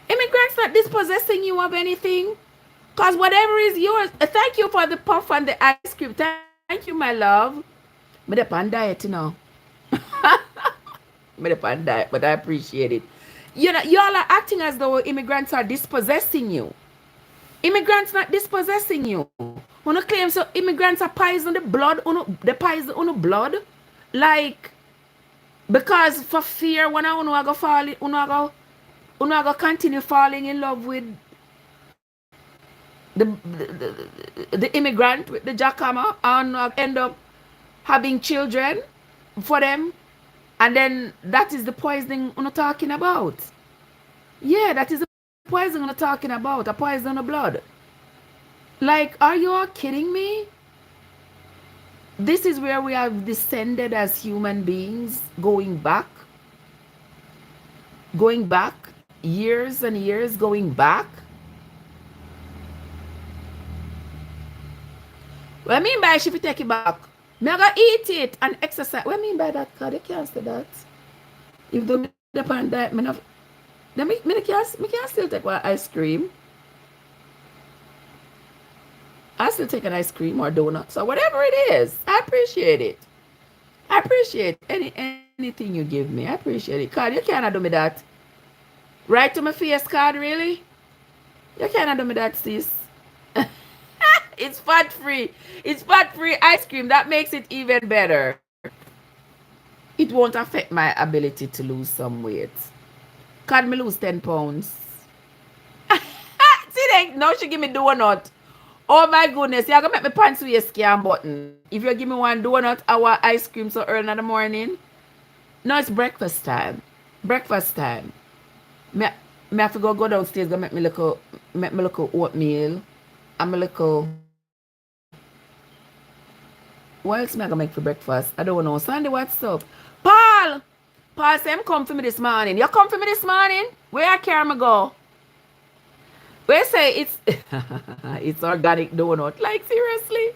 Immigrants not dispossessing you of anything. Because whatever is yours. Thank you for the puff and the ice cream. Thank you, my love. I'm on diet, you know. I'm on diet, but I appreciate it. You know, y'all are acting as though immigrants are dispossessing you. Immigrants not dispossessing you. Wanna claim so immigrants are poison the blood, the poison on the blood. Like, because for fear when I go fall, I go continue falling in love with the immigrant with the jackhammer and end up having children for them, and then that is the poisoning we're talking about. Yeah, that is the poison we're talking about, a poison of blood. Like, are you all kidding me? This is where we have descended as human beings, going back years and years, going back. What I mean by if you take it back, me go eat it and exercise. What I mean by that? Cause you can't say that. If don't depend that, me can still take one ice cream. I still take an ice cream or donut. So whatever it is, I appreciate it. I appreciate anything you give me. I appreciate it. Cause you cannot do me that. Right to my face, card, really? You cannot do me that, sis. It's fat free. It's fat free ice cream. That makes it even better. It won't affect my ability to lose some weight. Can me lose 10 pounds? See, now she give me donut. Oh my goodness, you're gonna make me pants with a scam button. If you give me one donut, our ice cream so early in the morning. No, it's breakfast time. Breakfast time. Me, me have to go downstairs, go make me little oatmeal. And me little, what else me I gonna make for breakfast? I don't know. Sandy, what's up? Paul! Paul say him come for me this morning. You come for me this morning? Where I carry me go? Where say it's it's organic donut. Like seriously?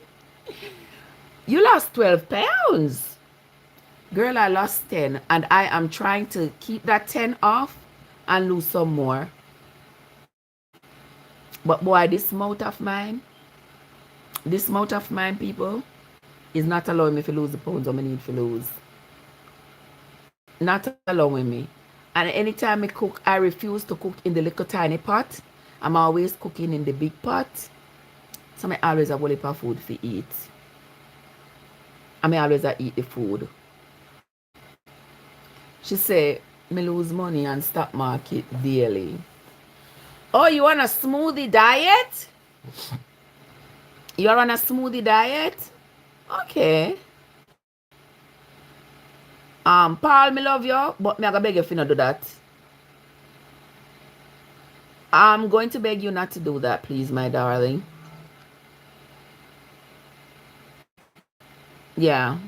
You lost 12 pounds. Girl, I lost 10 and I am trying to keep that 10 off and lose some more. But boy, this mouth of mine, people, is not allowing me to lose the pounds I need to lose. Not allowing me. And anytime I cook, I refuse to cook in the little tiny pot. I'm always cooking in the big pot. So I always have a whole heap of food to eat. I always eat the food. She say, me lose money on stock market daily. Oh, you on a smoothie diet? You're on a smoothie diet? Okay. Paul, me love you, but me I beg you if you not do that. I'm going to beg you not to do that, please, my darling. Yeah.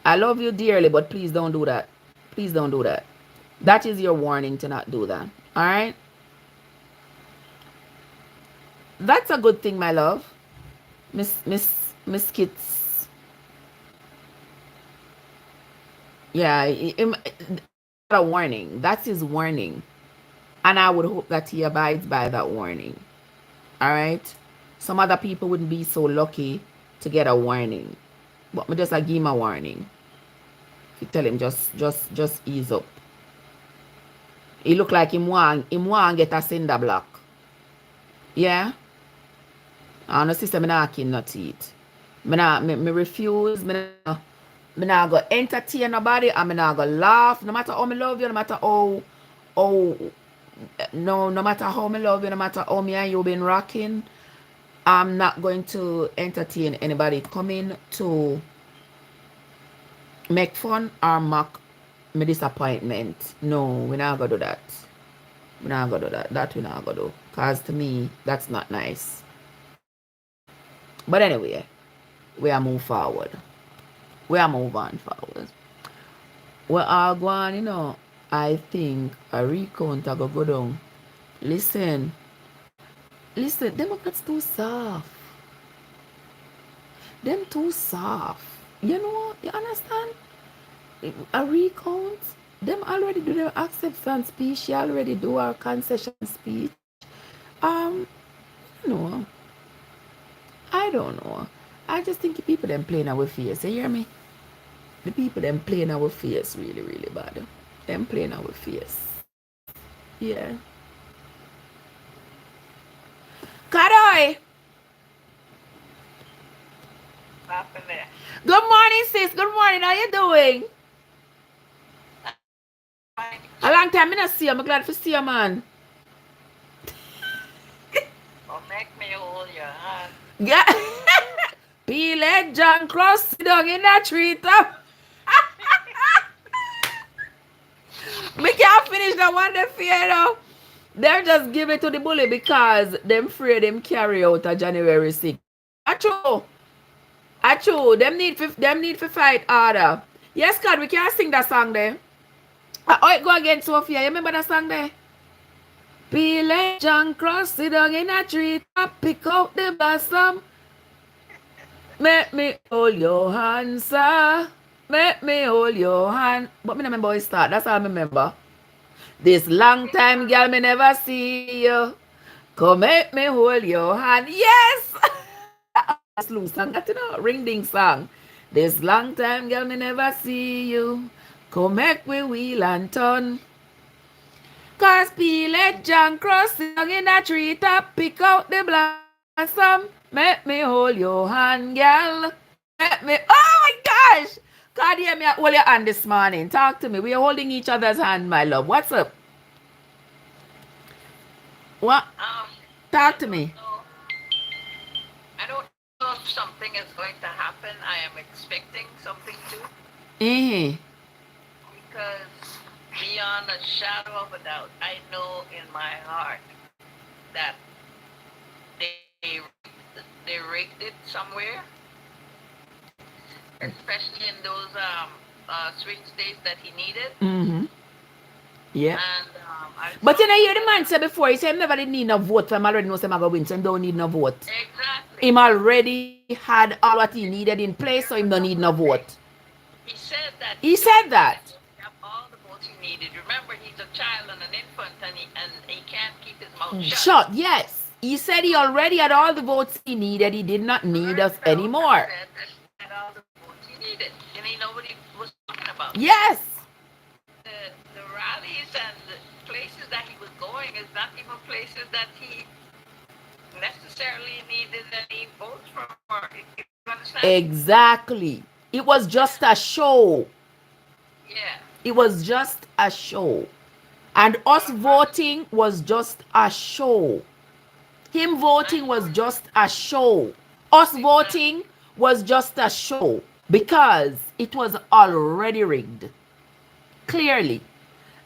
I love you dearly, but please don't do that. Please don't do that. That is your warning to not do that. All right? That's a good thing, my love. Miss Kits. Yeah, a warning. That's his warning. And I would hope that he abides by that warning. All right? Some other people wouldn't be so lucky to get a warning. But me just give him a warning. You tell him just ease up. He look like him want get a cinder block. Yeah? And the sister, me not kill no teeth. Me refuse. Me not go entertain nobody and me not go laugh. No matter how me love you, no matter how no matter how me love you, no matter how me and you been rocking, I'm not going to entertain anybody coming to make fun or mock my disappointment. No, we not gonna do that. We not gonna do that. That we not gonna do. Cause to me, that's not nice. But anyway, we are move forward. We are move on forward. We are going, I think a recount I go down. Listen, Democrats too soft. Them too soft. You understand? A recount, them already do their acceptance speech. She already do her concession speech. Um, no, I don't know. I just think the people them playing our face. You hear me? The people them playing our face really, really bad. Them playing our face. Yeah. Kadoy! Good morning, sis. Good morning. How you doing? A long time I not see you. I'm glad to see you, man. Make me hold your hand. Yeah. Be let John Cross sit down in that treetop. We can't finish the one they fear now. They're just give it to the bully because them afraid them carry out a January 6th. Achoo. Them need to fight harder. Yes, God, we can't sing that song there. Oh, it go again, Sophia. You remember that song there? Be let John Cross sit down in a treetop, pick out the blossom. Make me hold your hand, sir. Make me hold your hand. But me no remember how it start. That's all I remember. This long time, girl, me never see you. Come make me hold your hand. Yes! Slow song, that ring ding song. This long time, girl, me never see you. Come make me wheel and turn. Cause let John Cross down in a treetop, pick out the blossom. Make me hold your hand, girl. Make me. Oh my gosh! God, hear me hold your hand this morning. Talk to me. We are holding each other's hand, my love. What's up? What? Talk to me. I don't know if something is going to happen. I am expecting something to. Mm-hmm. Because beyond a shadow of a doubt, I know in my heart that they they rigged it somewhere, especially in those swing states that he needed. Mm-hmm. Yeah. And But you know, hear the man say before, he said him never did need no vote, so him already knows him I go win, so him don't need no vote. exactly. Him already had all what he needed in place, so him don't need no vote. He said that. He said that. He have all the votes he needed. Remember, he's a child and an infant, and he can't keep his mouth shut. Shut, yes. He said he already had all the votes he needed. He did not need us anymore. Said that he had all the votes he needed, and he nobody was talking about. Yes. The rallies and the places that he was going is not even places that he necessarily needed any votes from. You understand? Exactly. It was just a show. Yeah. It was just a show. And us voting was just a show. Him voting was just a show. Us voting was just a show because it was already rigged. Clearly.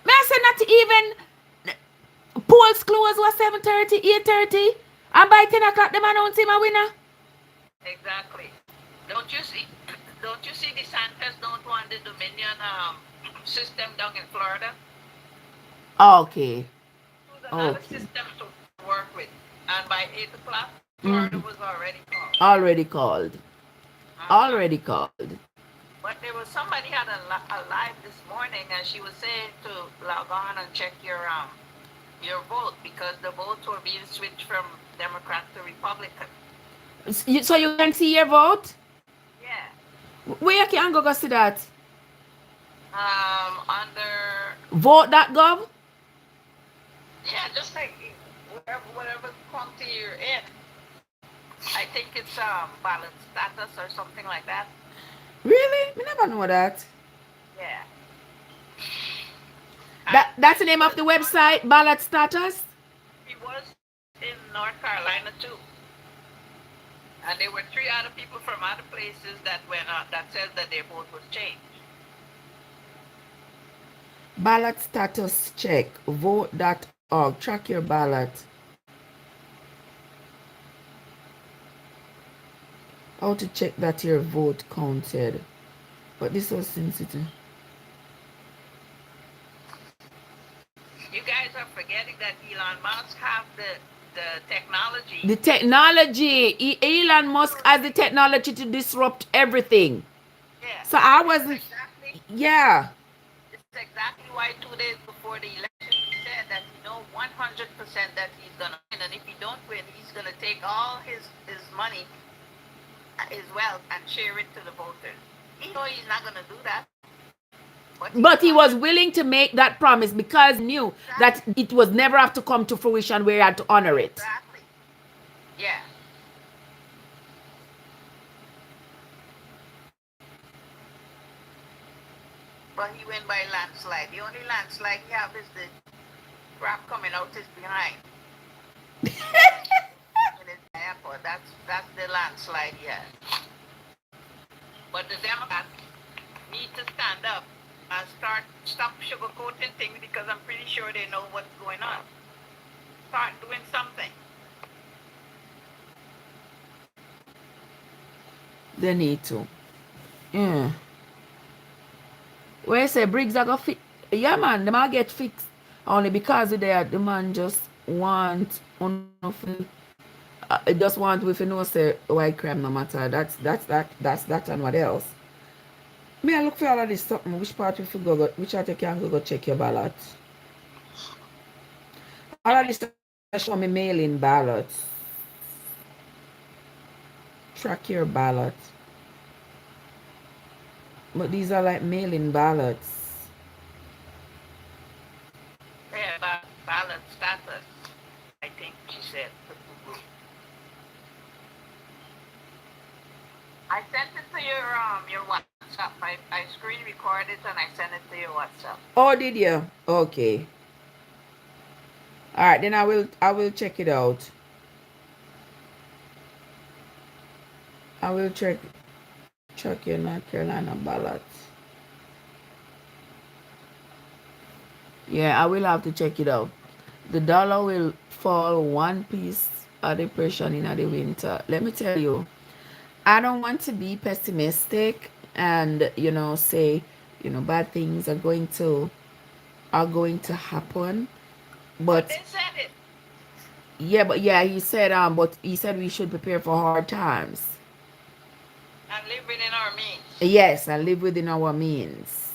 May I say not even polls close was 7:30, 8:30, and by 10 o'clock them announce him a winner. Exactly. Don't you see DeSantis don't want the Dominion system down in Florida? Okay. Another system to work with. And by 8 o'clock, Florida was already called. Already called. Already called. But there was somebody had a live this morning, and she was saying to log on and check your vote because the votes were being switched from Democrat to Republican. So you can see your vote? Yeah. Where can go see that? Under vote.gov? Yeah, just like whatever county you're in. I think it's ballot status or something like that. Really? I never know that. Yeah. That's the name of the website, ballot status? He was in North Carolina too. And there were 3 other people from other places that went that said that their vote was changed. Ballot status check, vote.org, track your ballot. How to check that your vote counted. But this was sensitive. You guys are forgetting that Elon Musk have the technology. The technology. Elon Musk has the technology to disrupt everything. Yeah. So I wasn't. Yeah. This is exactly why 2 days before the election he said that he knows 100% that he's going to win. And if he don't win, he's going to take all his money, his wealth, and share it to the voters. He knows he's not going to do that. But he was willing to make that promise because he knew that it was never have to come to fruition where he had to honor it. Exactly. Yeah. But he went by landslide. The only landslide he have is the crap coming out his behind. In his airport. That's the landslide here. But the Democrats need to stand up and stop sugarcoating things because I'm pretty sure they know what's going on. Start doing something. They need to. Yeah. Where I say Briggs are gonna fit. Yeah, man, they might get fixed only because the man just want just want with no say white crime no matter. That's that and what else. Me I look for all of this something. Which part if you go which part you can go check your ballot. All of this show me mail-in ballots. Track your ballot. But these are like mail-in ballots. Yeah, ballot status, I think she said. I sent it to your WhatsApp. I screen recorded and I sent it to your WhatsApp. Oh, did you? Okay. All right, then I will check it out. I will check your North Carolina ballot. Yeah, I will have to check it out. The dollar will fall one piece of depression in the winter. Let me tell you, I don't want to be pessimistic and say bad things are going to happen. But But they said it. yeah, he said we should prepare for hard times. And live within our means. Yes, and live within our means.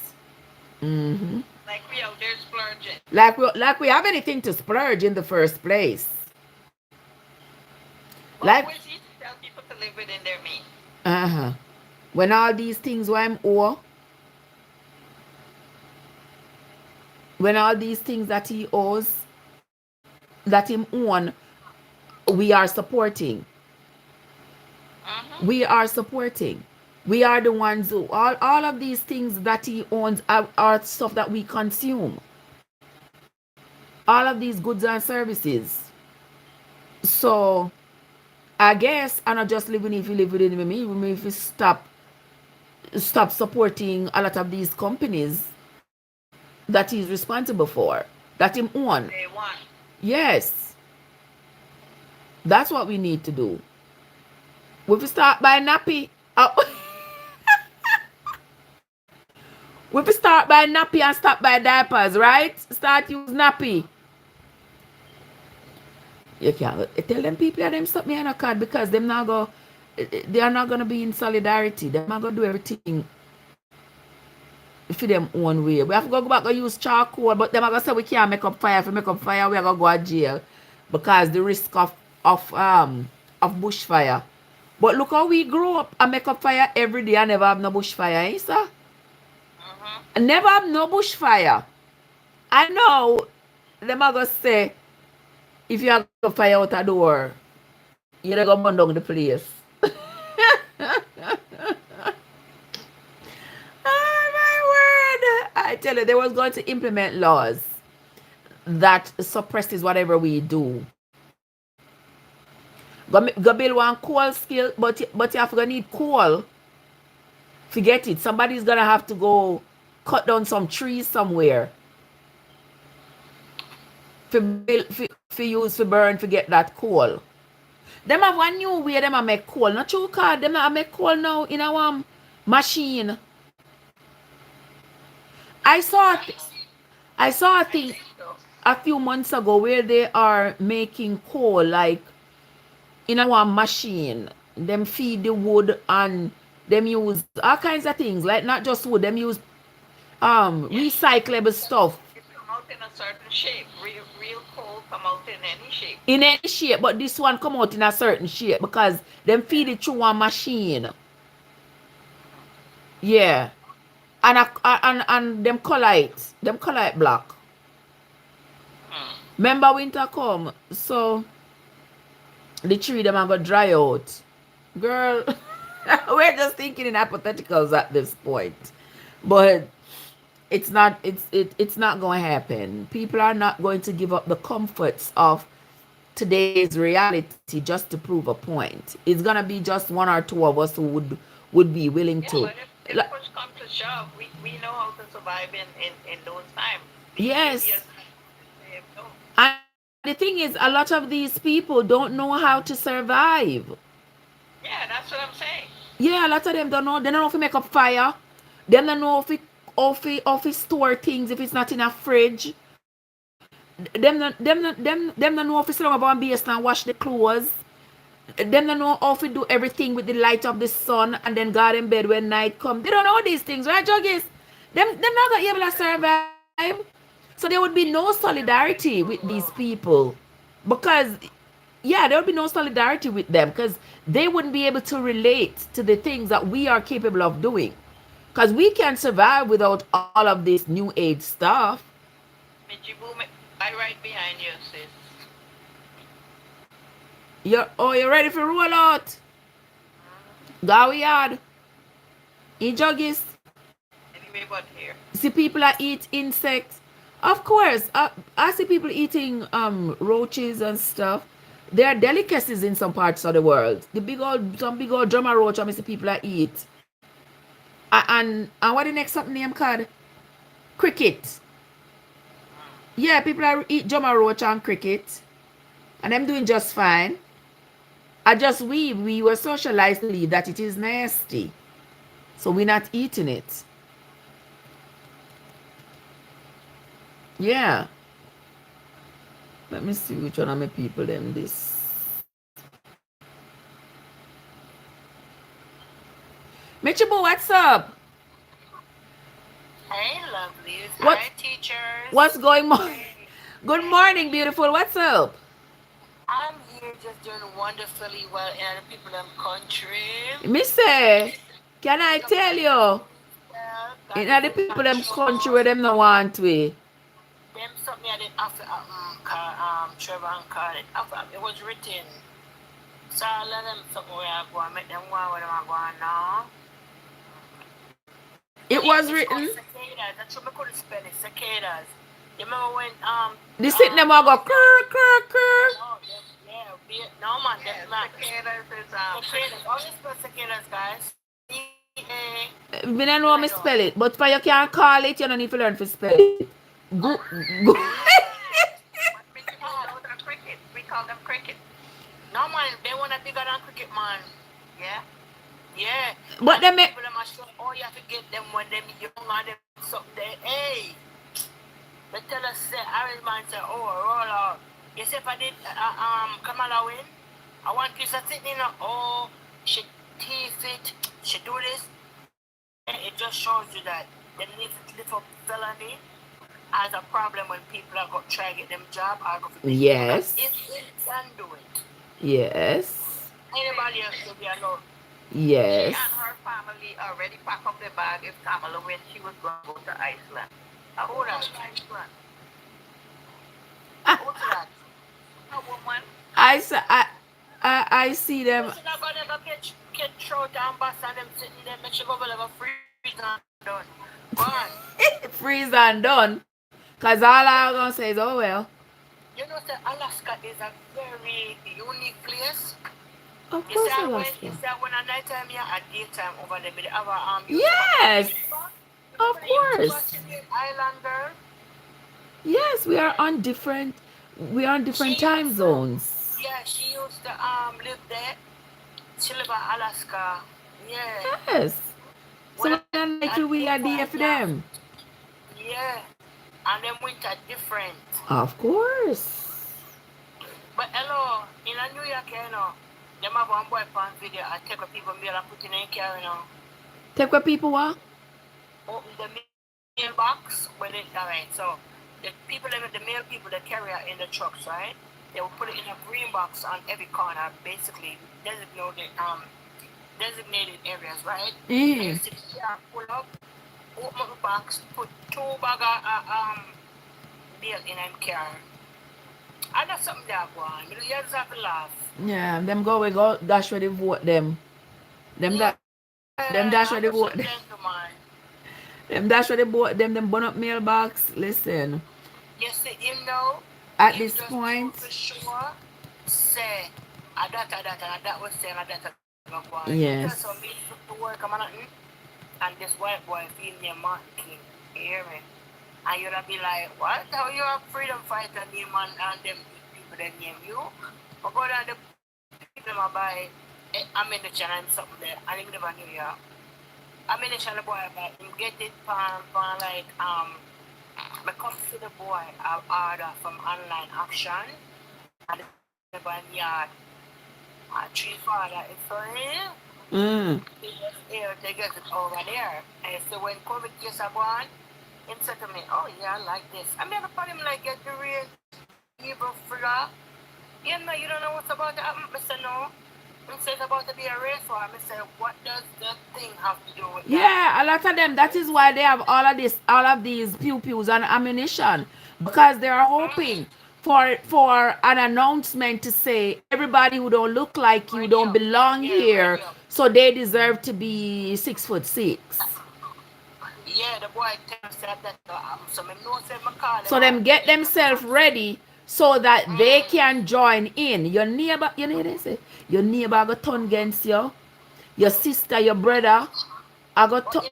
Mm-hmm. Like we out there splurging. Like we have anything to splurge in the first place. But Like who is he to tell people to live within their means? uh-huh. When all these things were I'm owe, when all these things that he owes, that him own, we are supporting. Mm-hmm. We are supporting. We are the ones who all of these things that he owns are stuff that we consume. All of these goods and services. So I guess I'm not just living if you live within me, even if you stop supporting a lot of these companies that he's responsible for, that him own. They want. Yes, that's what we need to do. If we start by nappy, if we start by nappy and stop by diapers, right? Start use nappy. You can't tell them people that them stop me on a card because they are not gonna be in solidarity. They're not gonna do everything for them own way. We have to go back and use charcoal, but them are gonna say we can't make up fire. If we make up fire, we are gonna go to jail because the risk of bushfire. But look how we grow up and make up fire every day and never have no bushfire, eh, sir? Mm-hmm. Never have no bushfire. I know them are gonna say if you have to fire out a door, you're gonna burn down the place. Oh my word! I tell you, they was going to implement laws that suppresses whatever we do. Go build one coal skill, but you have to need coal. Forget it. Somebody's gonna have to go cut down some trees somewhere. For use for burn for get that coal. Them have one new way them a make coal. Not true card. Them a make coal now in our machine. I saw a thing a few months ago where they are making coal like in our machine. Them feed the wood and them use all kinds of things like not just wood. Them use recyclable stuff. It come out in a certain shape. Real coal come out in any shape. In any shape, but this one come out in a certain shape because them feed it through one machine. Yeah. And them color it black. Remember winter come, so the tree them are gonna dry out. Girl, we're just thinking in hypotheticals at this point. But it's not going to happen. People are not going to give up the comforts of today's reality just to prove a point. It's going to be just one or two of us who would be willing Yeah, to. but if push comes to shove, we know how to survive in those times. Yes. Yes. No. And the thing is, a lot of these people don't know how to survive. Yeah, that's what I'm saying. Yeah, a lot of them don't know. They don't know if to make up fire. They don't know if to store things if it's not in a fridge. Them don't know if to sit down on base and wash the clothes. Them don't know how to do everything with the light of the sun and then go in bed when night come. They don't know these things, right, Juggies? Them not gonna be able to survive. So there would be no solidarity with these people. Because yeah, there would be no solidarity with them because they wouldn't be able to relate to the things that we are capable of doing. Because we can't survive without all of this new age stuff. I right behind you, sis. You're ready for roll out? Go yard. Eat juggies. Anyway, but here. See people that eat insects. Of course, I see people eating roaches and stuff. There are delicacies in some parts of the world. Some big old drummer roach I see people that eat. And what the next something name called? Cricket. Yeah, people are eat Jama Roach and cricket. And them doing just fine. I just we were socialized to believe that it is nasty. So we're not eating it. Yeah. Let me see which one of my people them this. Michibu, what's up? Hey, lovelies. What Hi, teachers. what's going on? Good morning, beautiful. What's up? I'm here just doing wonderfully well in the people in country. Missy, can I Big up tell you? myself. God In is the in people them country control. where them no want we. Them something I did after Trevor and call it. After it was written. So I let them something where I go and make them go where them are going now. It Yeah, was it's called written. cicadas. That's what I couldn't spell it. Cicadas. You remember when The sitting them all go krr krr krr. no, no man, that's not cicadas is cicadas. All you spell cicadas, guys. Me don't know how me spell it, but for you can't call it, you don't need to learn to spell it. Go, go. Cricket. We call them cricket. No man, they want to bigger than cricket, man. Yeah. Yeah. But them people them are sure, oh, you have to get them when them young and them something. Hey. They tell us, say, Irish man say, oh, roll out. You say if I did Kamala win, I want you to sit in, oh, she teeth it, she do this. It just shows you that they need to lift up felony as a problem when people are going to try to get them job or go for Yes. If they can do it. Yes. Anybody else will be alone. Yes. She and her family already packed up the bag if Kamala went, she was going to go to Iceland. Hold on, Iceland. Who's that? A woman. I see them. She's not going to go get throat and bus and them sitting there, make sure go over freeze and done. Go on. Freeze and done. Because all I'm going to say is, oh well. You know that Alaska is a very unique place. Of course Alaska. You say when at night time here at daytime over there, they have a yes. Of course. Islander. Yes, we are on different time zones. Yeah, she used to live there. She live in Alaska. Yeah. Yes. So likely we are there for them. Yeah. And them winter different. Of course. But hello, in a New York, you know, them have one boy on video and take a people mail and put in a car, you know. Take what people what? Open the mailbox when it alright. So the people the mail people that carry it in the trucks, right? They will put it in a green box on every corner, basically designated areas, right? And you sit here, pull up, open the box, put 2 bag of mail in them car. And that's something that go on. You just have to laugh. Yeah, them go dash where they vote them. Them dash where they vote them. Them dash where they vote them burn up mailbox. Listen. You see him now? At this point. For sure, say, that was saying that go on. Yes. So me to work and this white boy feel me marking. You hear me? And you'll be like, what? How you a freedom fighter name and them people that name you? But go down the people them buy ammunition and something there, and him never knew you. Ammunition the boy buy, him get it from like I come to the boy I order from online auction and the buy yard. And 3 father is for him. They just here they get it over there. And so when COVID case are gone, him said to me, oh yeah, I like this. I mean, I put him like, get the real evil figure. You know, you don't know what's about to happen. I said, no. He said about to be a race war. I said, what does that thing have to do with that? Yeah, a lot of them. That is why they have all of these pew-pews and ammunition. Because they are hoping for an announcement to say everybody who don't look like you don't belong here. So they deserve to be 6'6". Yeah, the boy tells that so them get themselves ready so that they can join in. Your neighbor, you know they say, your neighbor got turn against you. Your sister, your brother, I got turn.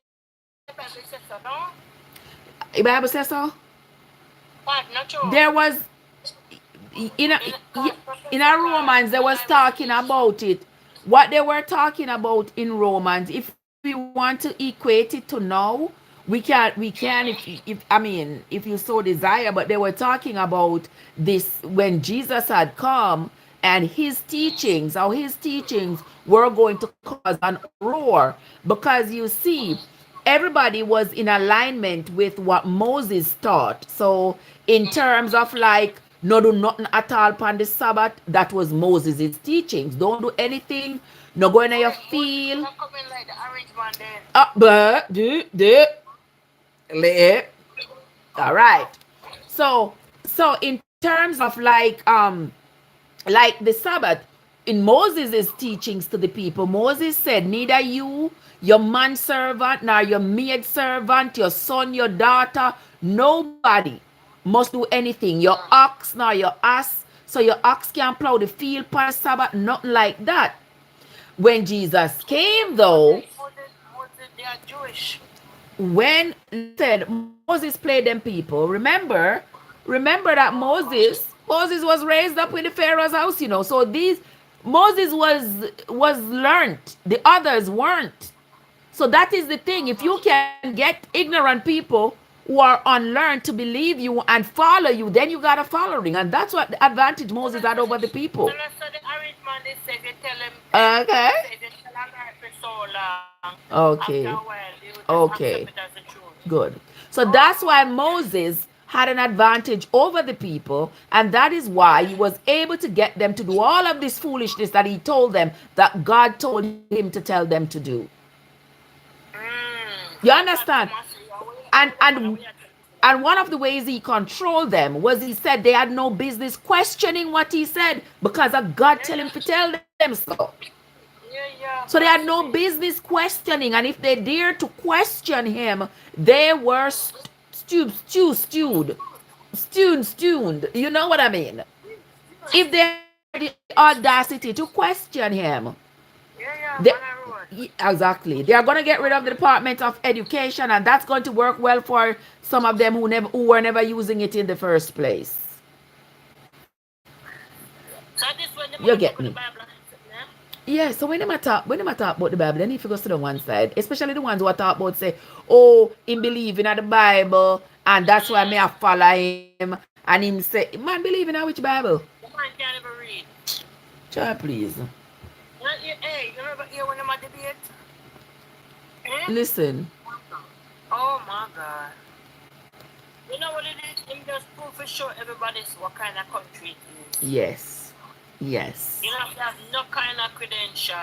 The Bible says so. But not true. There was in a, in a Romans they was talking about it. What they were talking about in Romans, if we want to equate it to now, we can if I mean if you so desire, but they were talking about this when Jesus had come and his teachings, how his teachings were going to cause an uproar, because you see everybody was in alignment with what Moses taught. So in terms of like no do nothing at all upon the Sabbath, that was Moses' teachings. Don't do anything, no go in your field. Not coming like the orange man there. But do lay. All right. So in terms of like the Sabbath, in Moses' teachings to the people, Moses said, neither you, your manservant, nor your maid servant, your son, your daughter, nobody must do anything. Your ox, nor your ass. So your ox can't plow the field for the Sabbath, nothing like that. When Jesus came, though, They are Jewish. when said Moses played them people, remember that Moses was raised up in the Pharaoh's house, you know. So these Moses was learned, the others weren't. So that is the thing. If you can get ignorant people who are unlearned to believe you and follow you, then you got a following, and that's what the advantage Moses had over the people. So the orange man, they say they tell him. Okay. They tell him for so long. Okay. After a while, they would just Okay. accept it as the truth. Good. So that's why Moses had an advantage over the people, and that is why he was able to get them to do all of this foolishness that he told them that God told him to tell them to do. You understand? And one of the ways he controlled them was he said they had no business questioning what he said because of God telling him to tell them so. Yeah. So they had no business questioning, and if they dared to question him, they were stewed. You know what I mean? If they had the audacity to question him, they, exactly, they are going to get rid of the Department of Education, and that's going to work well for some of them who were never using it in the first place. So this when You get me? Yeah, so when they talk about the Bible, then if you go to the one side, especially the ones who are talk about say, oh, him believing in the Bible, and that's why me I follow him, and him say, man, believing in which Bible? The man can't even read. Try please. Hey, you never hear when them debate? Listen. Oh my God. You know what it is? Him just prove for sure everybody's what kind of country it is. Yes. You don't have to have no kind of credential.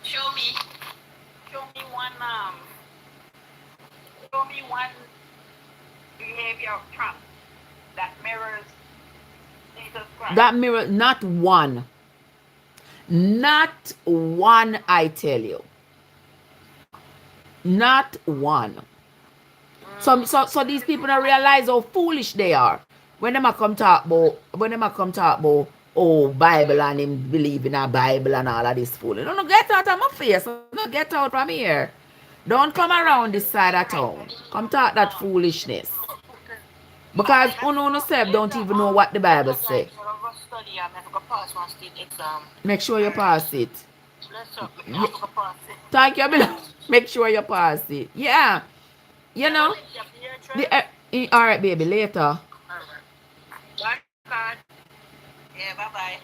Show me one behavior of Trump that mirrors Jesus Christ. That mirror, not one, I tell you, not one. So these people don't realize how foolish they are when they come talk about oh Bible and him believe in a Bible and all of this fooling. No, get out of my face. No, get out from here. Don't come around this side of town. Come talk that foolishness. Because uno self don't even know what the Bible say. Make sure you pass it. Thank you, beloved. Make sure you pass it. Yeah. You know. All right, baby. Later. Yeah, bye-bye.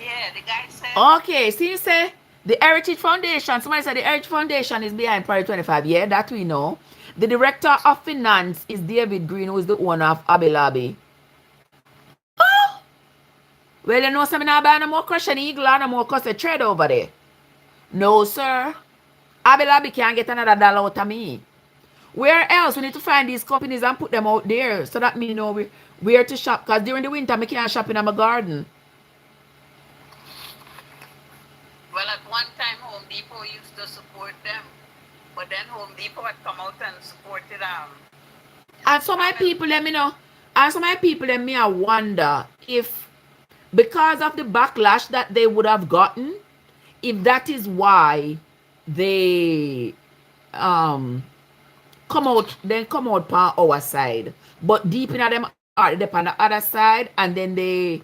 Yeah, the guy said... Okay, see you say the Heritage Foundation. Somebody said the Heritage Foundation is behind Project 25. Yeah, that we know. The director of finance is David Green, who is the owner of Abilabi. Oh! Well, you know, some now buy no more Crushing Eagle and no more Cussed Tread over there. No, sir. Abilabi can't get another dollar out of me. Where else? We need to find these companies and put them out there so that me know where to shop. Because during the winter, I can't shop in my garden. Well, at one time, Home Depot used to support them. But then Home Depot had come out and supported them. And some of my people, let me know. And some of my people, let me wonder if, because of the backlash that they would have gotten, if that is why they come out on our side. But deep in them are they on the other side, and then they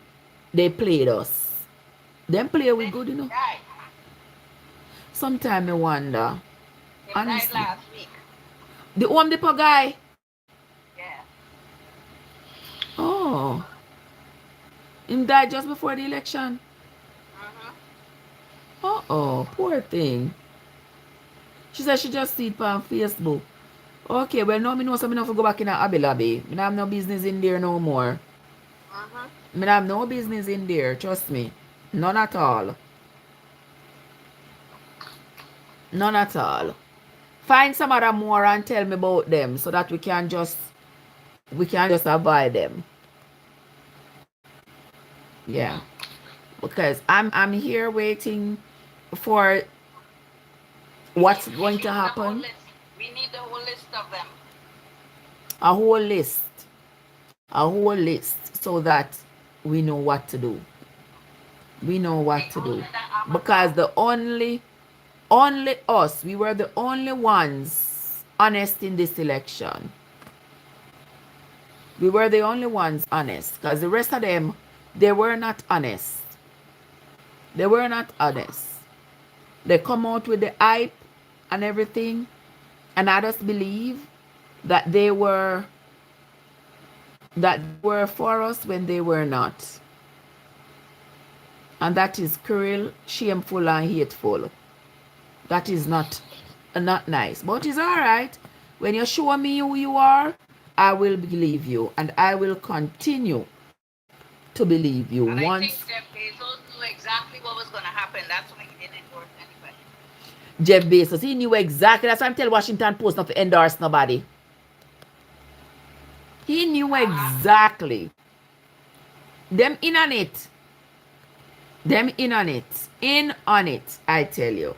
played us. Them play we Then good, you he know. died. Sometimes I wonder, He died honestly. last week. The Home Depot guy. Yeah. Oh, him died just before the election. Mm-hmm. Oh, poor thing. She said she just see it on Facebook. Okay, well now me know so me not to go back in a Abbey Lobby. Me not have no business in there no more. Mm-hmm. Me not have no business in there, trust me. None at all. None at all. Find some other more and tell me about them so that we can just avoid them. Yeah. Because I'm here waiting for what's We going to need the whole happen. list. We need the whole list of them. A whole list. A whole list so that we know what to do. We know what to do. Including the Amazon. Because the only us, we were the only ones honest in this election. We were the only ones honest. Because the rest of them, they were not honest. They were not honest. They come out with the hype and everything. And I just believe that they were for us when they were not. And that is cruel, shameful, and hateful. That is not nice. But it's all right. When you show me who you are, I will believe you. And I will continue to believe you. And I Once think Jeff Bezos knew exactly what was going to happen. That's why he didn't endorse anybody. Jeff Bezos, he knew exactly. That's why I'm telling Washington Post not to endorse nobody. He knew exactly. Them in on it. Them in on it. In on it, I tell you.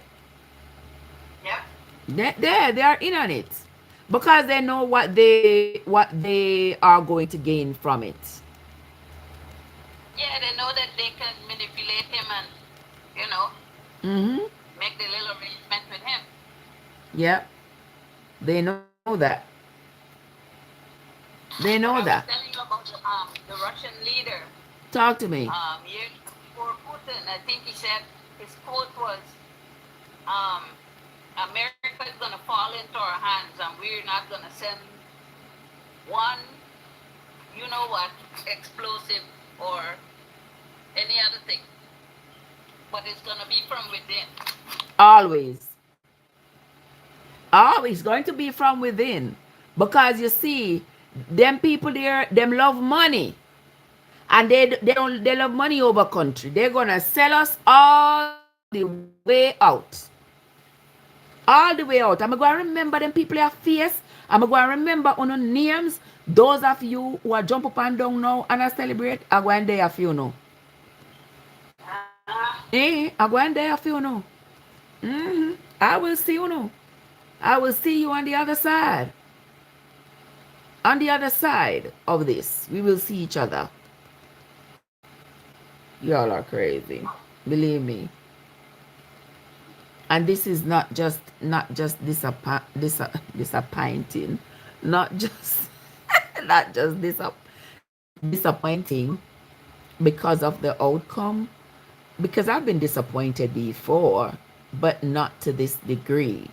Yep. They are in on it. Because they know what they are going to gain from it. Yeah, they know that they can manipulate him and, you know, Mm-hmm. make the little arrangement with him. Yeah. They know that. They But know I was that. telling you about the Russian leader. Talk to me. Years before Putin, I think he said his quote was, um, America is going to fall into our hands and we're not going to send one, you know what, explosive or any other thing. But it's going to be from within. Always. Always going to be from within. Because you see, them people there, them love money. And they love money over country. They're gonna sell us all the way out. All the way out. I'm gonna remember them people are fierce. I'm gonna remember on names. Those of you who are jump up and down now and I celebrate, I'm going there for you now. I'm going there for you now. I will see you now. I will see you on the other side. On the other side of this, we will see each other. Y'all are crazy. Believe me. And this is not just disappointing. Not just not just disappointing because of the outcome. Because I've been disappointed before, but not to this degree.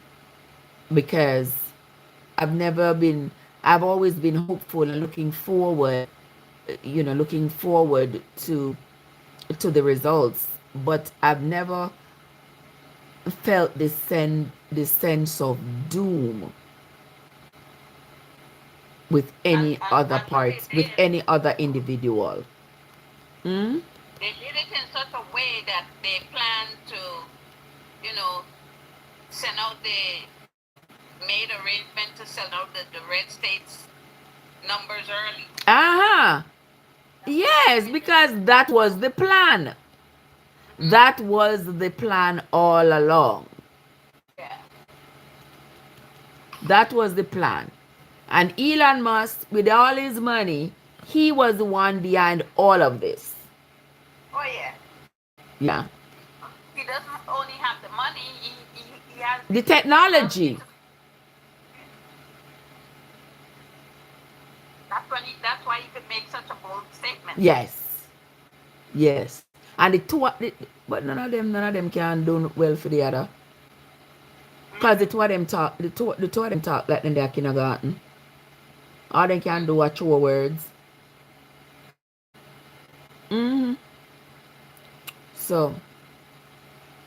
Because I've always been hopeful and looking forward to the results, but I've never felt this sense of doom with any other And what they parts, with did, any other individual. Hmm? they did it in such a way that they planned to, you know, send out made arrangement to send out the red states numbers early. Aha! That's what they Yes, did. because that was the plan. That was the plan all along. Yeah. That was the plan. And Elon Musk, with all his money, he was the one behind all of this. Oh yeah. Yeah. He doesn't only have the money. He has The the technology technology. to. why you could make such a bold statement. Yes. Yes. And but none of them can do well for the other. Because the two of them talk, the two of them talk like in their kindergarten. All they can do are throw words. Mm-hmm. So,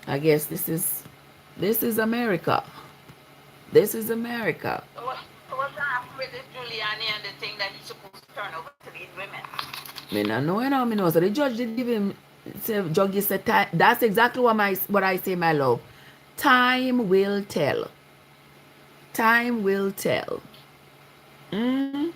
I guess this is America. This is America. So what's happening with this Giuliani and the thing that he's supposed to turn over to these women? Me no know, me know. So the judge did give him, judge said, that's exactly what I say, my love. Time will tell. Time will tell. Mm.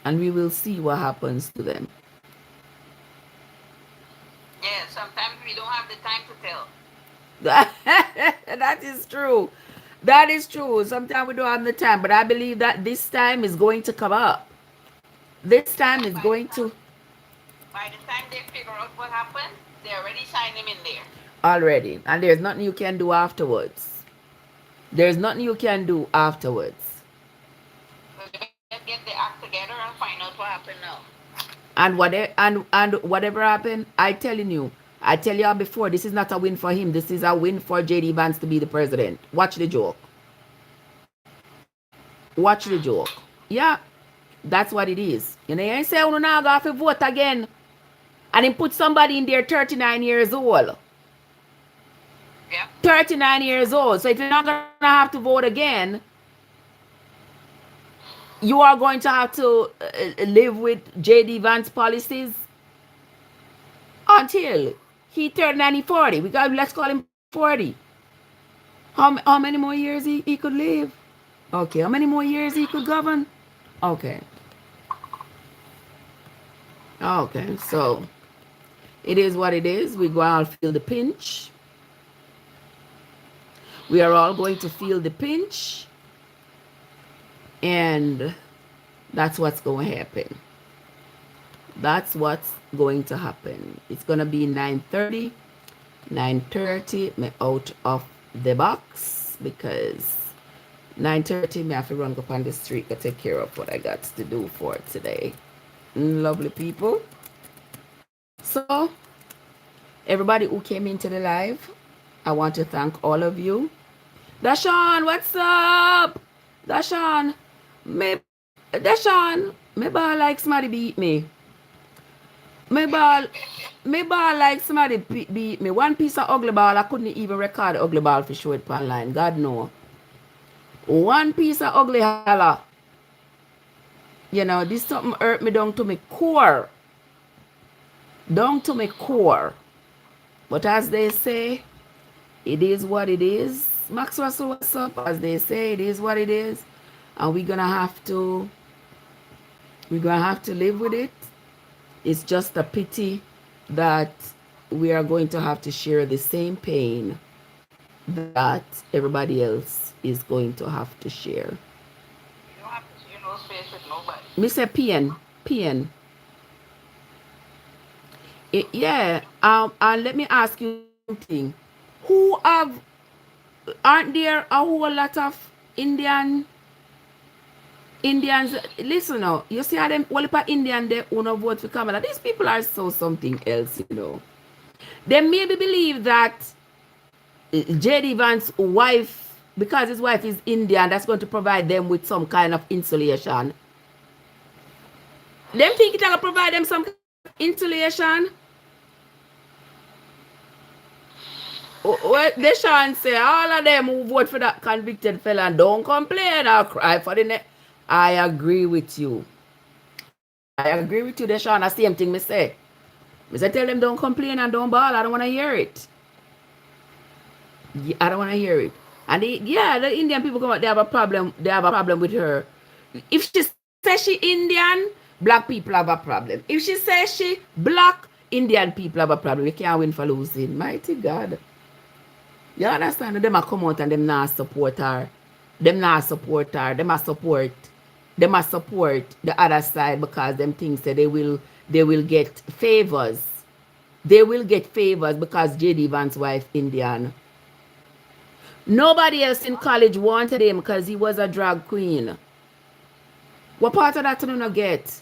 And we will see what happens to them. Yeah, sometimes we don't have the time to tell. That is true. That is true. Sometimes we don't have the time, but I believe that this time is going to come up. This time is going to. By the time they figure out what happened, they already signed him in there. Already. And there's nothing you can do afterwards. There's nothing you can do afterwards. So they better get the act together and find out what happened now. And whatever happened, I tell you before, this is not a win for him. This is a win for JD Vance to be the president. Watch the joke. Watch the joke. Yeah, that's what it is. You know, you ain't say you not have to vote again. And then put somebody in there 39 years old. Yeah. 39 years old. So if you're not going to have to vote again, you are going to have to live with JD Vance policies until he turned 40. Let's call him 40. How many more years he could live? Okay. How many more years he could govern? Okay. Okay. So it is what it is. We're going to feel the pinch. We are all going to feel the pinch. And that's what's going to happen. That's what's going to happen. It's going to be 9:30. 9:30, me out of the box because 9:30, me have to run up on the street to take care of what I got to do for today. Lovely people. So, everybody who came into the live, I want to thank all of you. Dashawn, what's up? Dashawn, me ball like somebody beat me. Me ball like somebody beat me. One piece of ugly ball, I couldn't even record the ugly ball for show it online. God no. One piece of ugly holla. You know, this something hurt me down to my core. Down to my core. But as they say, it is what it is. Max Russell, what's up? As they say, it is what it is. And we're gonna have to live with it. It's just a pity that we are going to have to share the same pain that everybody else is going to have to share. You don't have to share no space with nobody. Mr. PN. Yeah. And let me ask you something. Aren't there a whole lot of Indians? Listen now, you see how them all of Indian they who no vote for Kamala. These people are so something else, you know. They maybe believe that JD Vance's wife, because his wife is Indian, that's going to provide them with some kind of insulation. Them think it's going to provide them some insulation. Well, Deshaun say all of them who vote for that convicted felon don't complain or cry for the next. I agree with you. Deshaun. The same thing me say. Me say tell them don't complain and don't bawl. I don't want to hear it. I don't want to hear it. And the Indian people come out, they have a problem with her. If she says she Indian, black people have a problem. If she says she black, Indian people have a problem. We can't win for losing. Mighty God. You understand? Them a come out and them not support her. Them a support the other side because them things that they will get favors. They will get favors because JD Vance's wife Indian. Nobody else in college wanted him because he was a drag queen. What part of that do you not get?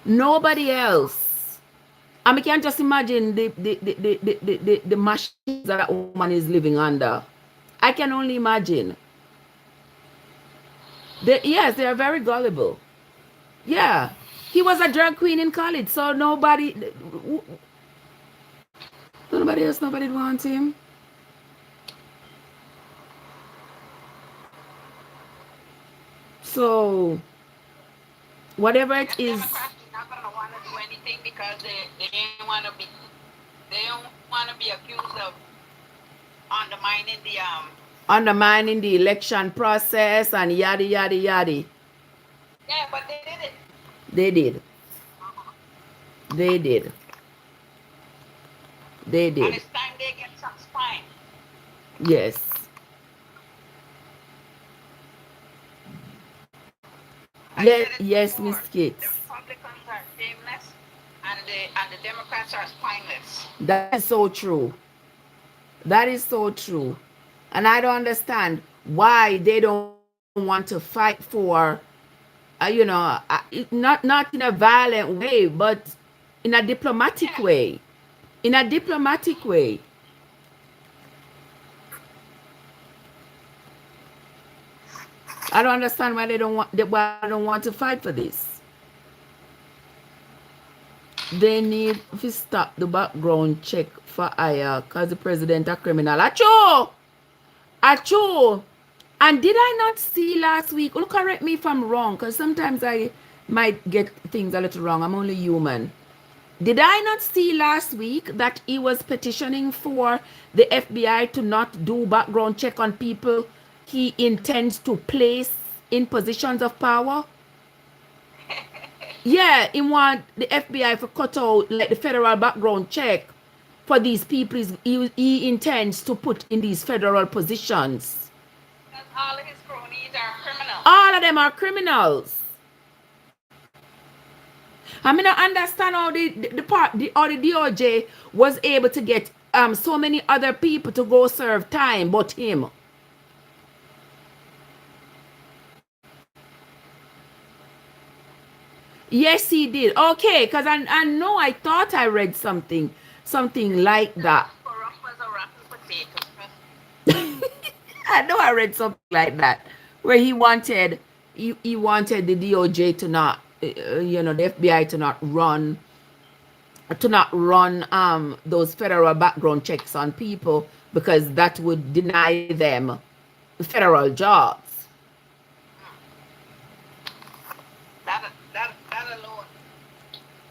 Nobody else. And we can just imagine the machines that woman is living under. I can only imagine. Yes, they are very gullible. Yeah. He was a drag queen in college, so nobody wants him. So whatever it is, Democrats are not gonna want to do anything because they don't want to be accused of undermining the election process and yada yada yada. Yeah, but they did it. They did. They did. They And did. it's time they get some spine. Yes. Yes, Miss Kate. The Republicans are shameless, and the Democrats are spineless. That is so true. That is so true. And I don't understand why they don't want to fight for, not in a violent way, but in a diplomatic way. In a diplomatic way. I don't understand why they don't want to fight for this. They need to stop the background check for hire because the president a criminal. Achoo! Achoo! And did I not see last week? Oh, correct me if I'm wrong, because sometimes I might get things a little wrong. I'm only human. Did I not see last week that he was petitioning for the FBI to not do background check on people he intends to place in positions of power? Yeah, he want the FBI to cut out like the federal background check for these people he intends to put in these federal positions. Because all of his cronies are criminals. All of them are criminals. I mean, I understand how the DOJ was able to get so many other people to go serve time, but him. Yes, he did. Okay, because I know I thought I read something like that. Corrupt as a rotten potato. I know I read something like that, where he wanted the DOJ to not, the FBI to not run those federal background checks on people because that would deny them federal jobs.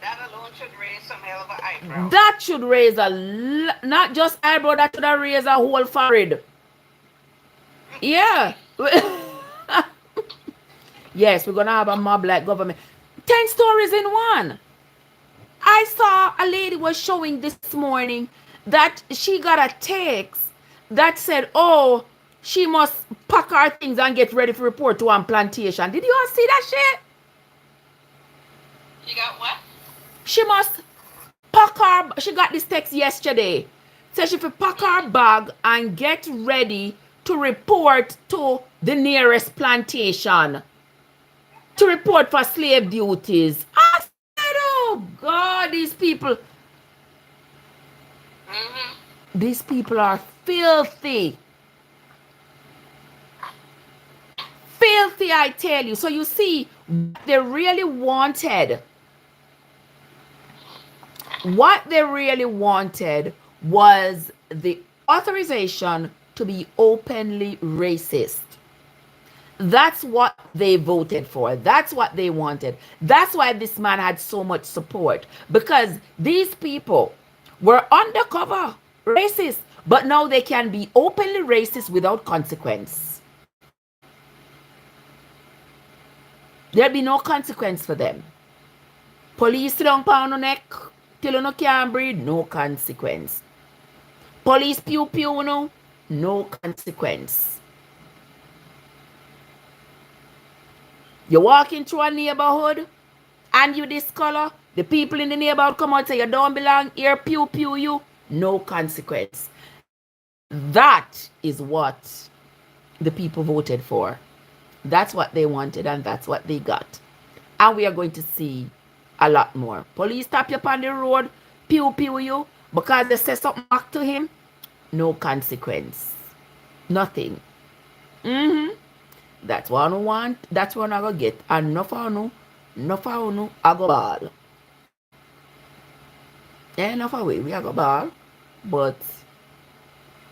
That alone should raise some hell of an eyebrow. That should raise not just eyebrow, that should have raised a whole forehead. Yeah. Yes, we're gonna have a mob like government. 10 stories in one. I saw a lady was showing this morning that she got a text that said, oh, she must pack her things and get ready for report to one plantation. Did you all see that shit? She got what? She must pack her, she got this text yesterday. So she should pack her bag and get ready to report to the nearest plantation. To report for slave duties. I said, oh God, these people. These people are filthy. Filthy, I tell you. So you see, they really wanted. What they really wanted was the authorization to be openly racist. That's what they voted for. That's what they wanted. That's why this man had so much support. Because these people were undercover racist, but now they can be openly racist without consequence. There'll be no consequence for them. Police sit down pound on neck till you no can breathe, no consequence. Police pew pew no consequence. You walk into a neighborhood and you this color, the people in the neighborhood come out and say you don't belong here, pew pew you, no consequence. That is what the people voted for. That's what they wanted, and that's what they got. And we are going to see a lot more. Police stop you on the road, pew pew you, because they say something back to him. No consequence. Nothing. Mm-hmm. That's what I want. That's what I go get. And enough of no, I go ball. Yeah, enough of we are go ball. But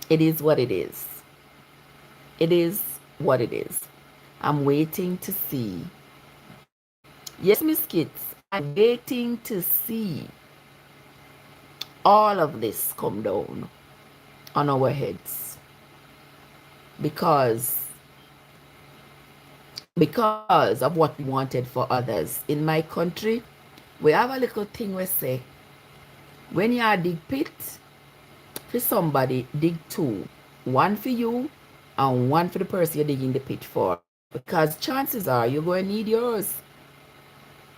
it is what it is. It is what it is. I'm waiting to see. Yes, Miss Kids, I'm waiting to see all of this come down on our heads. Because of what we wanted for others. In my country, we have a little thing we say, when you are dig pit for somebody, dig two. One for you and one for the person you're digging the pit for. Because chances are you're going to need yours.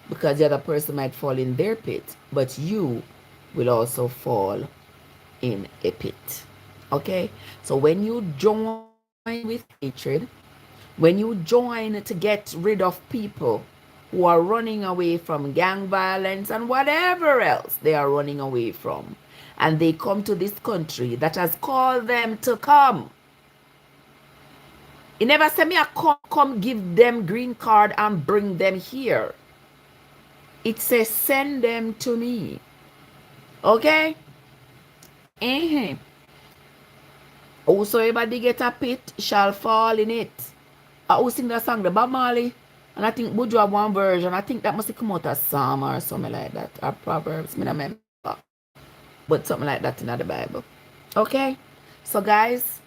Because the other person might fall in their pit, but you will also fall in a pit. Okay? So when you join with hatred, when you join to get rid of people who are running away from gang violence and whatever else they are running away from, and they come to this country that has called them to come. He never said me I come give them green card and bring them here. It says send them to me. Okay? Whosoever they get a pit shall fall in it. I was sing that song, the Bob Marley. And I think Buju have one version. I think that must have come out as Psalm or something like that. Or Proverbs, I don't remember. But something like that in the Bible. Okay? So guys,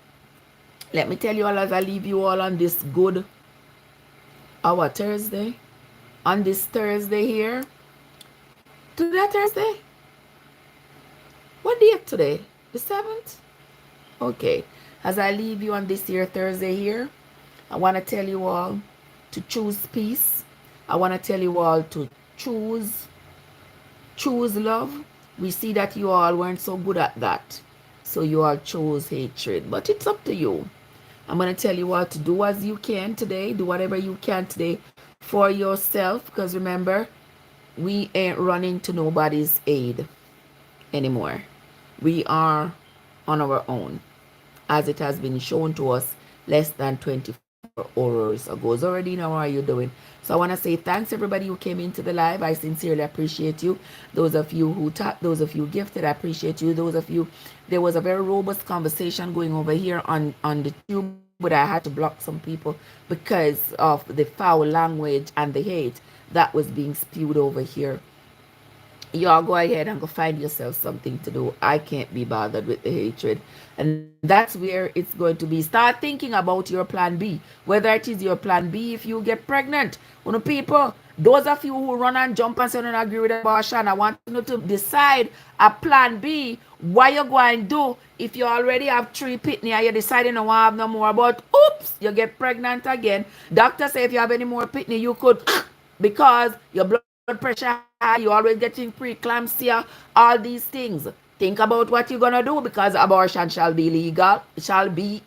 let me tell you all as I leave you all on this good our Thursday. On this Thursday here. Today Thursday? What day today? The 7th? Okay. As I leave you on this here Thursday here, I want to tell you all to choose peace. I want to tell you all to choose love. We see that you all weren't so good at that. So you all chose hatred. But it's up to you. I'm going to tell you all to do as you can today. Do whatever you can today for yourself. Because remember, we ain't running to nobody's aid anymore. We are on our own. As it has been shown to us less than 24 hours ago. So already know how are you doing. So I want to say thanks everybody who came into the live. I sincerely appreciate you. Those of you who tapped, those of you gifted, I appreciate you. Those of you, there was a very robust conversation going over here on the tube, but I had to block some people because of the foul language and the hate that was being spewed over here. Y'all go ahead and go find yourself something to do. I can't be bothered with the hatred. And that's where it's going to be. Start thinking about your plan B. Whether it is your plan B if you get pregnant. You know, people, those of you who run and jump and say, I don't agree with abortion, I want you to decide a plan B. What you're going to do if you already have 3 pitney and you decide you don't want to have no more. But oops, you get pregnant again. Doctor say if you have any more pitney, you could, because your blood pressure high, you always getting preeclampsia, all these things. Think about what you're gonna do, because abortion shall be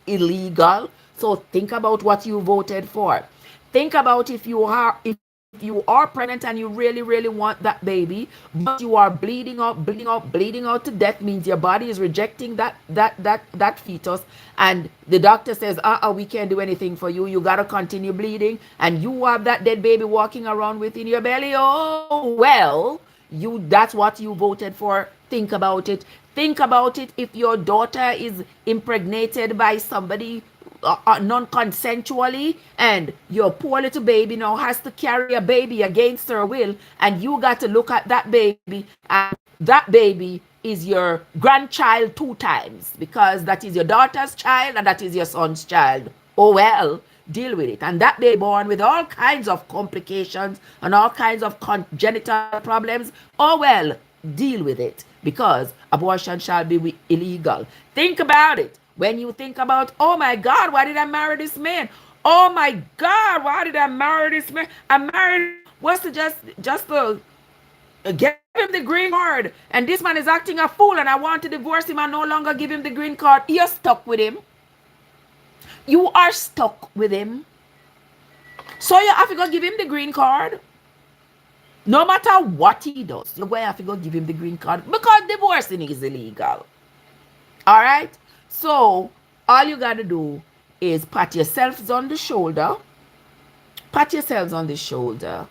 illegal. So think about what you voted for. Think about if you are pregnant and you really want that baby, but you are bleeding out to death, means your body is rejecting that fetus, and the doctor says, we can't do anything for you. You gotta continue bleeding, and you have that dead baby walking around within your belly. Oh well, that's what you voted for. Think about it. Think about it if your daughter is impregnated by somebody non-consensually, and your poor little baby now has to carry a baby against her will, and you got to look at that baby, and that baby is your grandchild 2 times, because that is your daughter's child and that is your son's child. Oh well, deal with it. And that baby born with all kinds of complications and all kinds of congenital problems. Oh well, deal with it, because abortion shall be illegal. Think about it. When you think about, oh my God, why did I marry this man? Oh my God, why did I marry this man? I married, what's the just the Give him the green card. And this man is acting a fool and I want to divorce him and no longer give him the green card. You're stuck with him. You are stuck with him. So you have to go give him the green card. No matter what he does, you're going to have to go give him the green card because divorcing is illegal. All right? So all you got to do is pat yourselves on the shoulder. Pat yourselves on the shoulder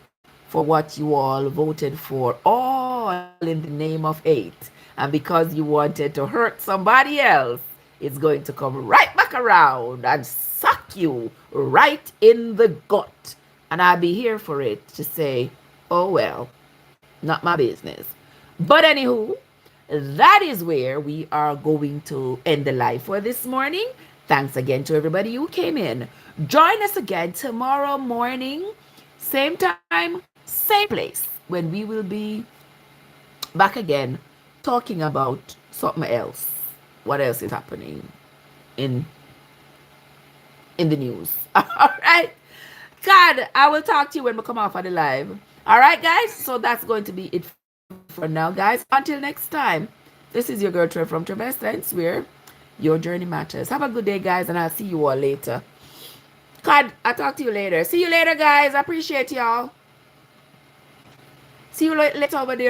for what you all voted for, all in the name of hate. And because you wanted to hurt somebody else, it's going to come right back around and suck you right in the gut. And I'll be here for it to say, oh well, not my business. But anywho, that is where we are going to end the live for this morning. Thanks again to everybody who came in. Join us again tomorrow morning, same time, same place, when we will be back again talking about something else. What else is happening in the news? All right. God, I will talk to you when we come off of the live. All right, guys. So that's going to be it for now, guys. Until next time, this is your girl Trev from Trev Essesnce, where your journey matters. Have a good day, guys, and I'll see you all later. God, I'll talk to you later. See you later, guys. I appreciate y'all. See you later over there.